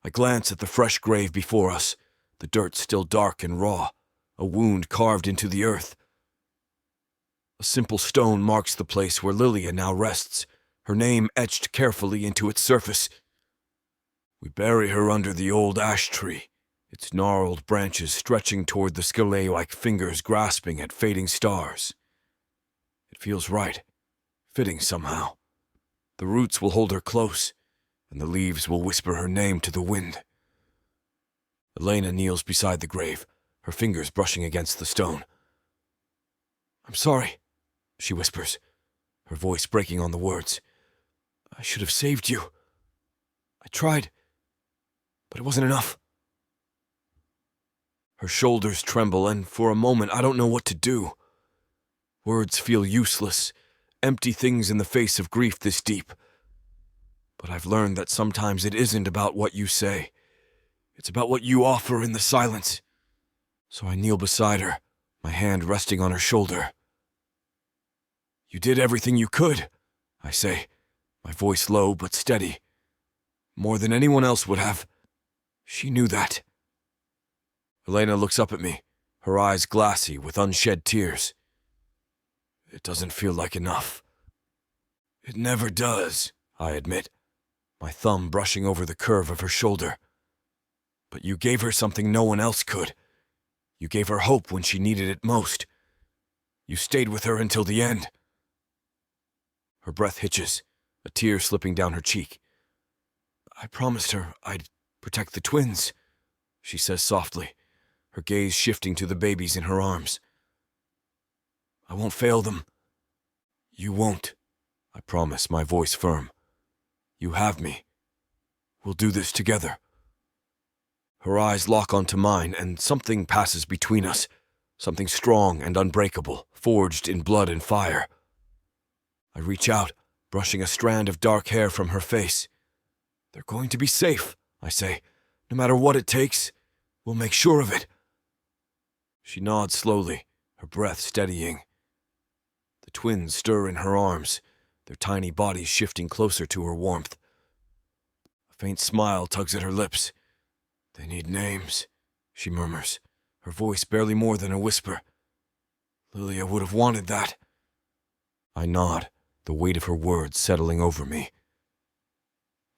I glance at the fresh grave before us, the dirt still dark and raw, a wound carved into the earth. A simple stone marks the place where Lillia now rests, her name etched carefully into its surface. We bury her under the old ash tree, its gnarled branches stretching toward the sky like fingers grasping at fading stars. It feels right, fitting somehow. The roots will hold her close, and the leaves will whisper her name to the wind. Elena kneels beside the grave, her fingers brushing against the stone. "I'm sorry," she whispers, her voice breaking on the words. "I should have saved you. I tried, but it wasn't enough." Her shoulders tremble, and for a moment I don't know what to do. Words feel useless, empty things in the face of grief this deep. But I've learned that sometimes it isn't about what you say. It's about what you offer in the silence. So I kneel beside her, my hand resting on her shoulder. "You did everything you could," I say, my voice low but steady. "More than anyone else would have. She knew that." Elena looks up at me, her eyes glassy with unshed tears. "It doesn't feel like enough." "It never does," I admit, my thumb brushing over the curve of her shoulder. "But you gave her something no one else could. You gave her hope when she needed it most. You stayed with her until the end." Her breath hitches, a tear slipping down her cheek. "I promised her I'd protect the twins," she says softly, her gaze shifting to the babies in her arms. "I won't fail them." "You won't," I promise, my voice firm. "You have me. We'll do this together." Her eyes lock onto mine, and something passes between us, something strong and unbreakable, forged in blood and fire. I reach out, brushing a strand of dark hair from her face. "They're going to be safe," I say. "No matter what it takes, we'll make sure of it." She nods slowly, her breath steadying. The twins stir in her arms, their tiny bodies shifting closer to her warmth. A faint smile tugs at her lips. "They need names," she murmurs, her voice barely more than a whisper. "Lillia would have wanted that." I nod, the weight of her words settling over me.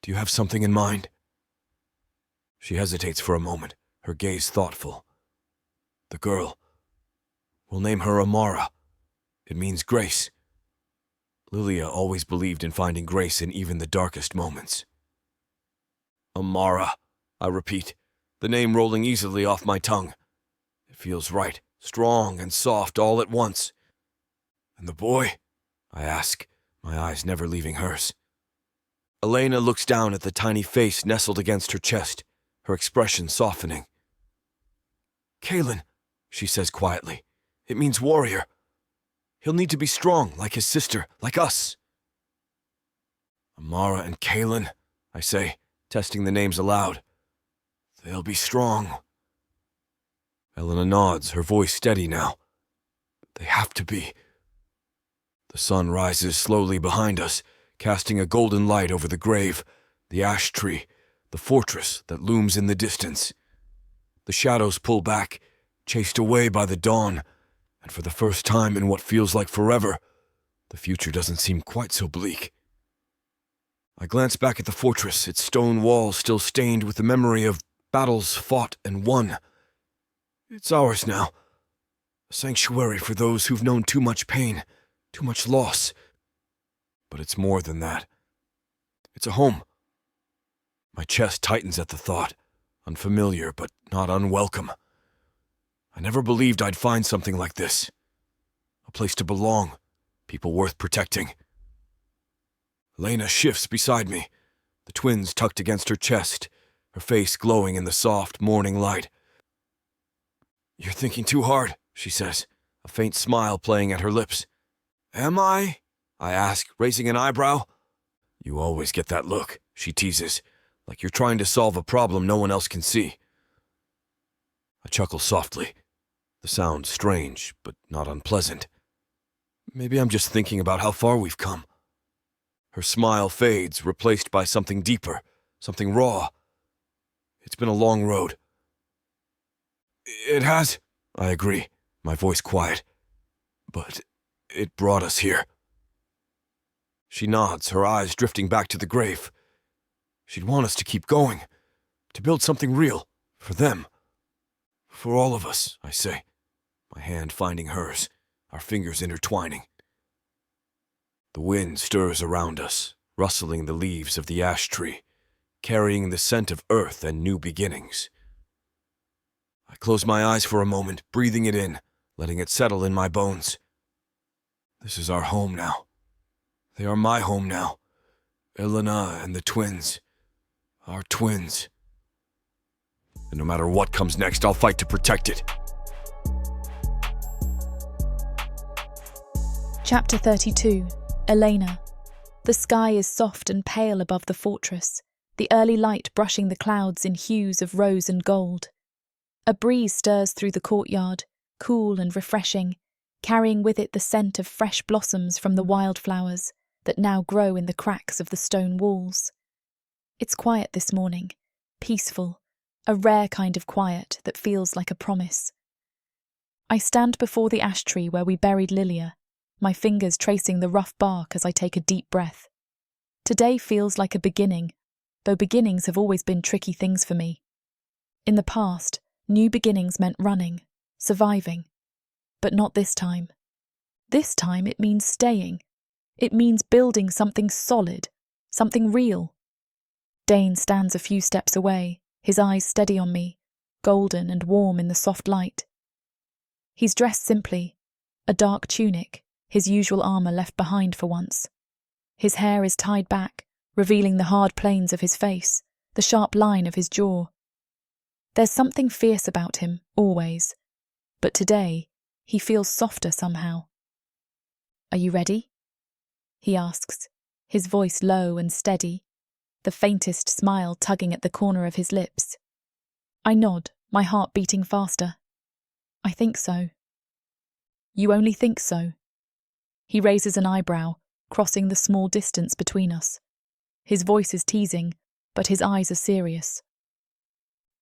"Do you have something in mind?" She hesitates for a moment, her gaze thoughtful. "The girl. We'll name her Amara. It means grace." Lillia always believed in finding grace in even the darkest moments. "Amara," I repeat, the name rolling easily off my tongue. It feels right, strong and soft all at once. "And the boy?" I ask, my eyes never leaving hers. Elena looks down at the tiny face nestled against her chest, her expression softening. "Kalen," she says quietly. "It means warrior. He'll need to be strong, like his sister, like us." "Amara and Kalen," I say, testing the names aloud. "They'll be strong." Elena nods, her voice steady now. "They have to be." The sun rises slowly behind us, casting a golden light over the grave, the ash tree, the fortress that looms in the distance. The shadows pull back, chased away by the dawn, and for the first time in what feels like forever, the future doesn't seem quite so bleak. I glance back at the fortress, its stone walls still stained with the memory of battles fought and won. It's ours now, a sanctuary for those who've known too much pain, too much loss. But it's more than that. It's a home. My chest tightens at the thought, unfamiliar but not unwelcome. I never believed I'd find something like this. A place to belong, people worth protecting. Lena shifts beside me, the twins tucked against her chest, her face glowing in the soft morning light. "You're thinking too hard," she says, a faint smile playing at her lips. "Am I?" I ask, raising an eyebrow. "You always get that look," she teases, like you're trying to solve a problem no one else can see. I chuckle softly, the sound strange but not unpleasant. Maybe I'm just thinking about how far we've come. Her smile fades, replaced by something deeper, something raw. It's been a long road. It has, I agree, my voice quiet. But it brought us here. She nods, her eyes drifting back to the grave. She'd want us to keep going, to build something real, for them. For all of us, I say, my hand finding hers, our fingers intertwining. The wind stirs around us, rustling the leaves of the ash tree, carrying the scent of earth and new beginnings. I close my eyes for a moment, breathing it in, letting it settle in my bones. This is our home now. They are my home now. Elena and the twins. Our twins. And no matter what comes next, I'll fight to protect it. Chapter 32. Elena. The sky is soft and pale above the fortress, the early light brushing the clouds in hues of rose and gold. A breeze stirs through the courtyard, cool and refreshing, carrying with it the scent of fresh blossoms from the wildflowers that now grow in the cracks of the stone walls. It's quiet this morning, peaceful, a rare kind of quiet that feels like a promise. I stand before the ash tree where we buried Lillia, my fingers tracing the rough bark as I take a deep breath. Today feels like a beginning, though beginnings have always been tricky things for me. In the past, new beginnings meant running, surviving. But not this time. This time it means staying. It means building something solid, something real. Dain stands a few steps away, his eyes steady on me, golden and warm in the soft light. He's dressed simply, a dark tunic, his usual armour left behind for once. His hair is tied back, revealing the hard planes of his face, the sharp line of his jaw. There's something fierce about him, always. But today, he feels softer somehow. "Are you ready?" he asks, his voice low and steady, the faintest smile tugging at the corner of his lips. I nod, my heart beating faster. "I think so." "You only think so?" He raises an eyebrow, crossing the small distance between us. His voice is teasing, but his eyes are serious.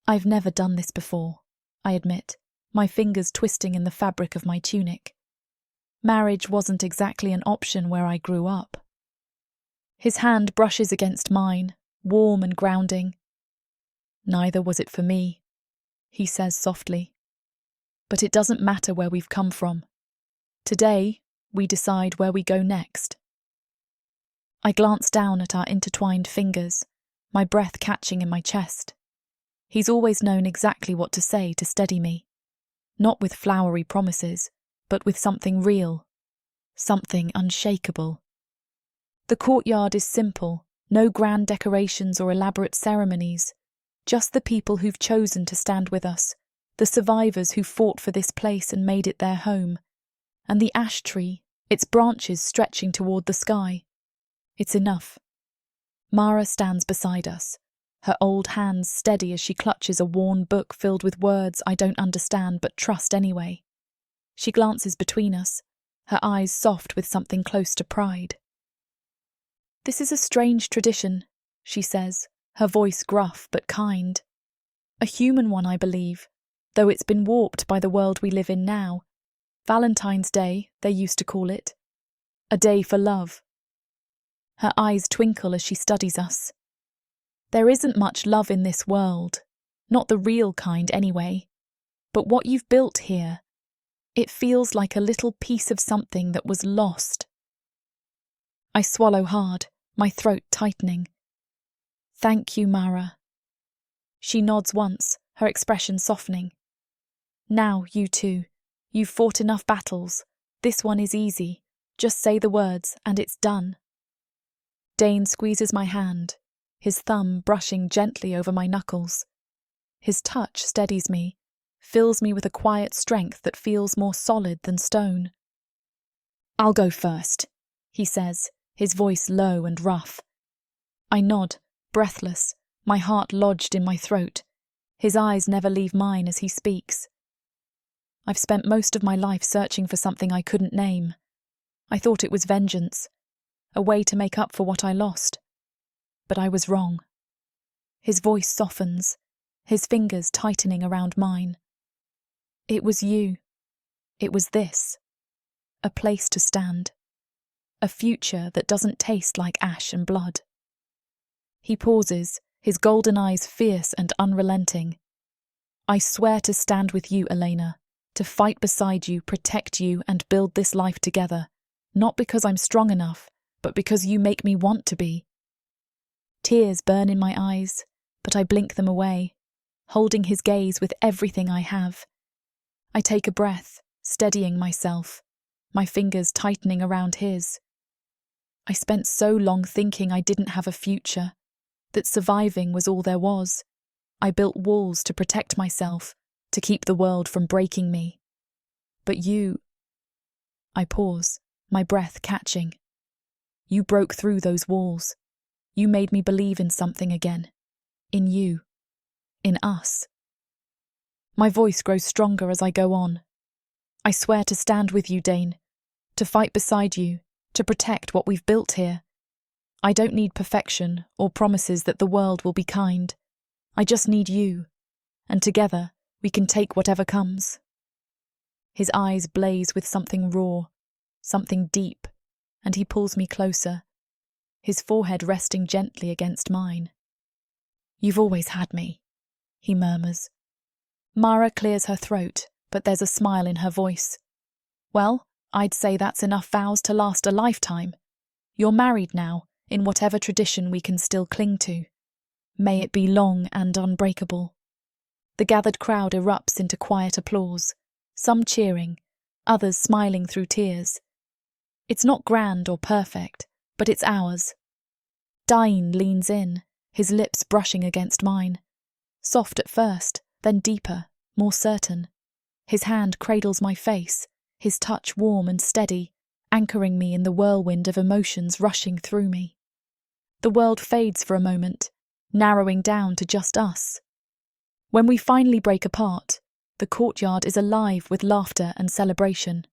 "I've never done this before," I admit, my fingers twisting in the fabric of my tunic. Marriage wasn't exactly an option where I grew up. His hand brushes against mine, warm and grounding. "Neither was it for me," he says softly. "But it doesn't matter where we've come from. Today, we decide where we go next." I glance down at our intertwined fingers, my breath catching in my chest. He's always known exactly what to say to steady me. Not with flowery promises, but with something real, something unshakable. The courtyard is simple, no grand decorations or elaborate ceremonies, just the people who've chosen to stand with us, the survivors who fought for this place and made it their home, and the ash tree, its branches stretching toward the sky. It's enough. Mara stands beside us, her old hands steady as she clutches a worn book filled with words I don't understand but trust anyway. She glances between us, her eyes soft with something close to pride. "This is a strange tradition," she says, her voice gruff but kind. "A human one, I believe, though it's been warped by the world we live in now. Valentine's Day, they used to call it. A day for love." Her eyes twinkle as she studies us. "There isn't much love in this world, not the real kind anyway. But what you've built here, it feels like a little piece of something that was lost." I swallow hard, my throat tightening. "Thank you, Mara." She nods once, her expression softening. "Now, you two, you've fought enough battles. This one is easy. Just say the words, and it's done." Dain squeezes my hand, his thumb brushing gently over my knuckles. His touch steadies me, fills me with a quiet strength that feels more solid than stone. "I'll go first," he says, his voice low and rough. I nod, breathless, my heart lodged in my throat. His eyes never leave mine as he speaks. "I've spent most of my life searching for something I couldn't name. I thought it was vengeance, a way to make up for what I lost. But I was wrong. His voice softens, his fingers tightening around mine. It was you. It was this. A place to stand. A future that doesn't taste like ash and blood. He pauses, his golden eyes fierce and unrelenting. I swear to stand with you, Elena, to fight beside you, protect you, and build this life together, not because I'm strong enough, but because you make me want to be. Tears burn in my eyes, but I blink them away, holding his gaze with everything I have. I take a breath, steadying myself, my fingers tightening around his. I spent so long thinking I didn't have a future, that surviving was all there was. I built walls to protect myself, to keep the world from breaking me. But you... I pause, my breath catching. You broke through those walls. You made me believe in something again. In you. In us. My voice grows stronger as I go on. I swear to stand with you, Dain, to fight beside you, to protect what we've built here. I don't need perfection or promises that the world will be kind. I just need you, and together we can take whatever comes. His eyes blaze with something raw, something deep, and he pulls me closer, his forehead resting gently against mine. You've always had me, he murmurs. Mara clears her throat, but there's a smile in her voice. Well, I'd say that's enough vows to last a lifetime. You're married now, in whatever tradition we can still cling to. May it be long and unbreakable. The gathered crowd erupts into quiet applause, some cheering, others smiling through tears. It's not grand or perfect, but it's ours. Dain leans in, his lips brushing against mine. Soft at first, then deeper, more certain. His hand cradles my face, his touch warm and steady, anchoring me in the whirlwind of emotions rushing through me. The world fades for a moment, narrowing down to just us. When we finally break apart, the courtyard is alive with laughter and celebration.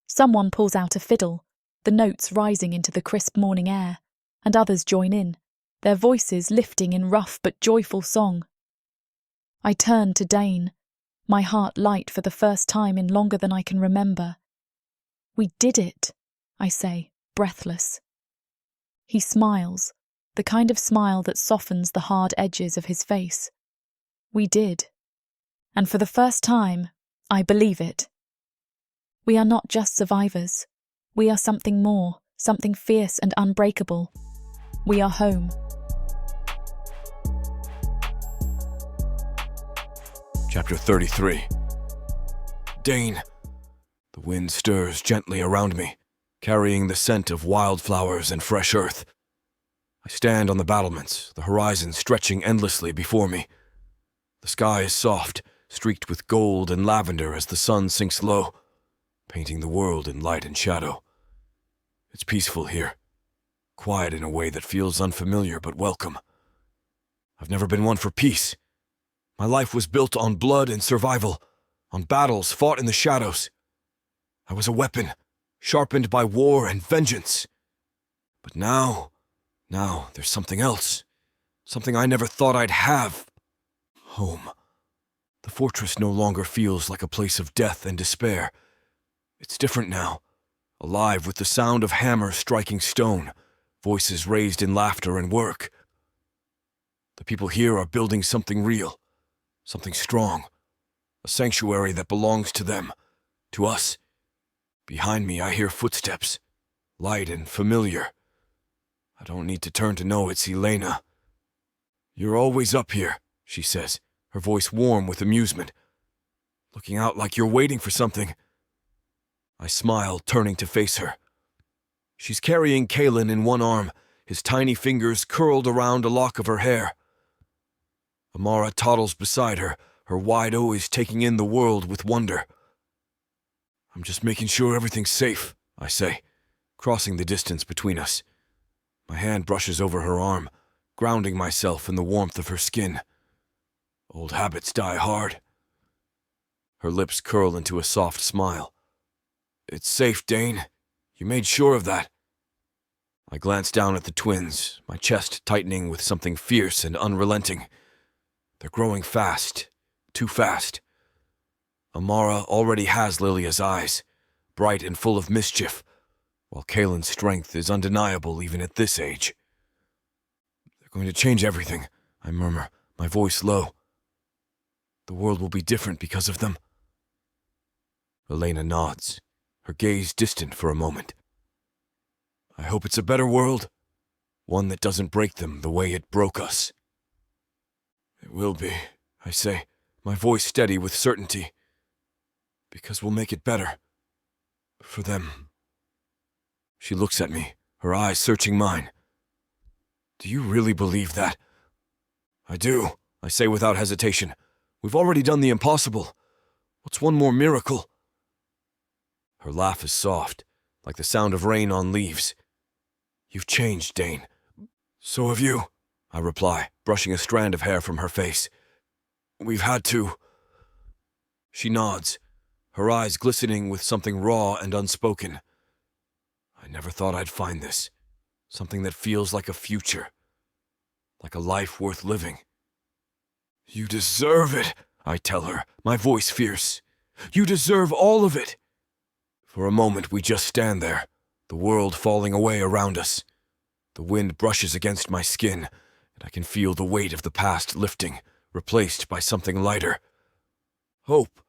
Someone pulls out a fiddle, the notes rising into the crisp morning air, and others join in, their voices lifting in rough but joyful song. I turn to Dain, my heart light for the first time in longer than I can remember. We did it, I say, breathless. He smiles, the kind of smile that softens the hard edges of his face. We did. And for the first time, I believe it. We are not just survivors. We are something more, something fierce and unbreakable. We are home. Chapter 33. Dain. The wind stirs gently around me, carrying the scent of wildflowers and fresh earth. I stand on the battlements, the horizon stretching endlessly before me. The sky is soft, streaked with gold and lavender as the sun sinks low, painting the world in light and shadow. It's peaceful here, quiet in a way that feels unfamiliar but welcome. I've never been one for peace. My life was built on blood and survival, on battles fought in the shadows. I was a weapon, sharpened by war and vengeance. But now there's something else, something I never thought I'd have. Home. The fortress no longer feels like a place of death and despair. It's different now, alive with the sound of hammers striking stone, voices raised in laughter and work. The people here are building something real, something strong, a sanctuary that belongs to them, to us. Behind me I hear footsteps, light and familiar. I don't need to turn to know it's Elena. You're always up here, she says, her voice warm with amusement, looking out like you're waiting for something. I smile, turning to face her. She's carrying Kalen in one arm, his tiny fingers curled around a lock of her hair. Amara toddles beside her, her wide eyes taking in the world with wonder. I'm just making sure everything's safe, I say, crossing the distance between us. My hand brushes over her arm, grounding myself in the warmth of her skin. Old habits die hard. Her lips curl into a soft smile. It's safe, Dain. You made sure of that. I glanced down at the twins, my chest tightening with something fierce and unrelenting. They're growing fast, too fast. Amara already has Lillia's eyes, bright and full of mischief, while Kaylin's strength is undeniable even at this age. They're going to change everything, I murmur, my voice low. The world will be different because of them. Elena nods, her gaze distant for a moment. I hope it's a better world, one that doesn't break them the way it broke us. It will be, I say, my voice steady with certainty, because we'll make it better. For them. She looks at me, her eyes searching mine. Do you really believe that? I do, I say without hesitation. We've already done the impossible. What's one more miracle? Her laugh is soft, like the sound of rain on leaves. You've changed, Dain. So have you, I reply, brushing a strand of hair from her face. We've had to. She nods, her eyes glistening with something raw and unspoken. I never thought I'd find this. Something that feels like a future. Like a life worth living. You deserve it, I tell her, my voice fierce. You deserve all of it. For a moment we just stand there, the world falling away around us. The wind brushes against my skin, and I can feel the weight of the past lifting, replaced by something lighter. Hope.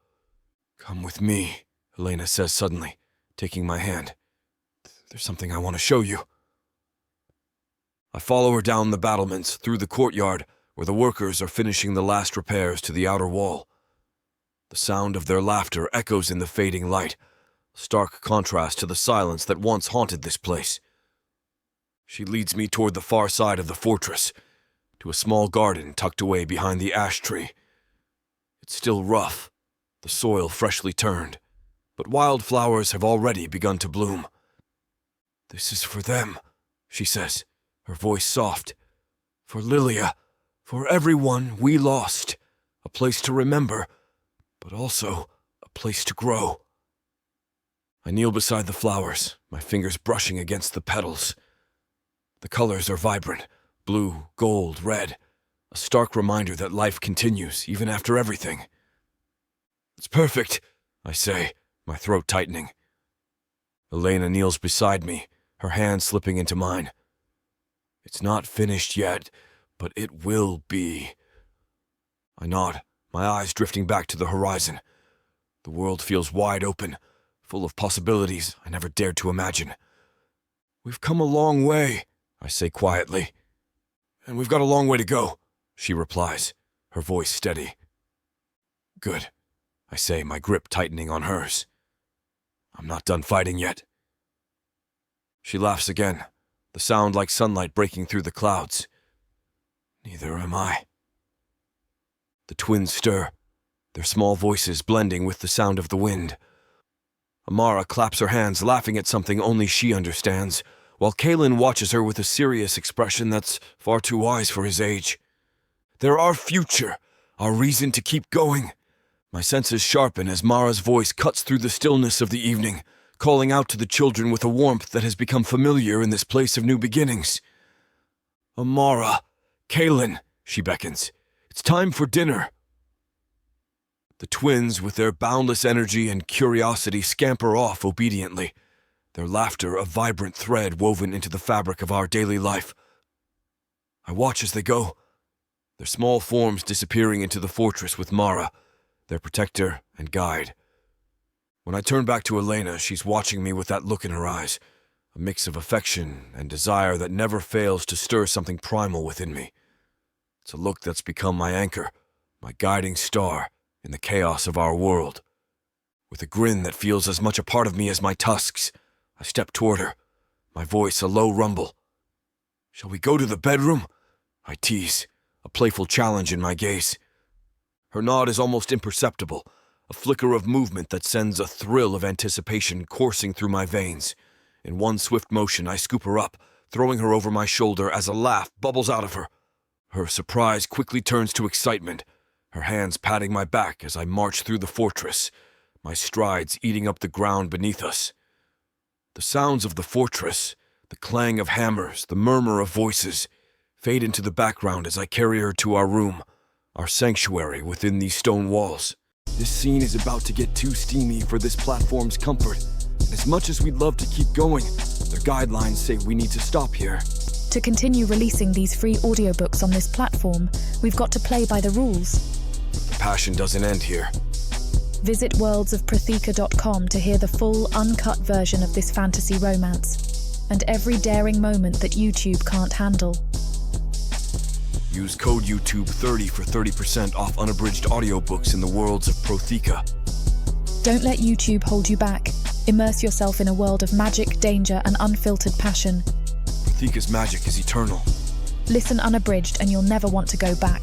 Come with me, Elena says suddenly, taking my hand. There's something I want to show you. I follow her down the battlements, through the courtyard, where the workers are finishing the last repairs to the outer wall. The sound of their laughter echoes in the fading light, stark contrast to the silence that once haunted this place. She leads me toward the far side of the fortress, to a small garden tucked away behind the ash tree. It's still rough, the soil freshly turned, but wildflowers have already begun to bloom. This is for them, she says, her voice soft. For Lillia, for everyone we lost, a place to remember, but also a place to grow. I kneel beside the flowers, my fingers brushing against the petals. The colors are vibrant, blue, gold, red, a stark reminder that life continues even after everything. It's perfect, I say, my throat tightening. Elena kneels beside me, her hand slipping into mine. It's not finished yet, but it will be. I nod, my eyes drifting back to the horizon. The world feels wide open, full of possibilities I never dared to imagine. We've come a long way, I say quietly. And we've got a long way to go, she replies, her voice steady. Good, I say, my grip tightening on hers. I'm not done fighting yet. She laughs again, the sound like sunlight breaking through the clouds. Neither am I. The twins stir, their small voices blending with the sound of the wind. Amara claps her hands, laughing at something only she understands, while Kaylin watches her with a serious expression that's far too wise for his age. They're our future, our reason to keep going. My senses sharpen as Mara's voice cuts through the stillness of the evening, calling out to the children with a warmth that has become familiar in this place of new beginnings. Amara, Kaylin, she beckons. It's time for dinner. The twins, with their boundless energy and curiosity, scamper off obediently, their laughter a vibrant thread woven into the fabric of our daily life. I watch as they go, their small forms disappearing into the fortress with Mara, their protector and guide. When I turn back to Elena, she's watching me with that look in her eyes, a mix of affection and desire that never fails to stir something primal within me. It's a look that's become my anchor, my guiding star in the chaos of our world. With a grin that feels as much a part of me as my tusks, I step toward her, my voice a low rumble. Shall we go to the bedroom? I tease, a playful challenge in my gaze. Her nod is almost imperceptible, a flicker of movement that sends a thrill of anticipation coursing through my veins. In one swift motion, I scoop her up, throwing her over my shoulder as a laugh bubbles out of her. Her surprise quickly turns to excitement, her hands patting my back as I march through the fortress, my strides eating up the ground beneath us. The sounds of the fortress, the clang of hammers, the murmur of voices, fade into the background as I carry her to our room, our sanctuary within these stone walls. This scene is about to get too steamy for this platform's comfort. And as much as we'd love to keep going, their guidelines say we need to stop here. To continue releasing these free audiobooks on this platform, we've got to play by the rules. The passion doesn't end here. Visit worldsofprotheka.com to hear the full, uncut version of this fantasy romance, and every daring moment that YouTube can't handle. Use code YouTube30 for 30% off unabridged audiobooks in the Worlds of Protheka. Don't let YouTube hold you back. Immerse yourself in a world of magic, danger, and unfiltered passion. Protheka's magic is eternal. Listen unabridged and you'll never want to go back.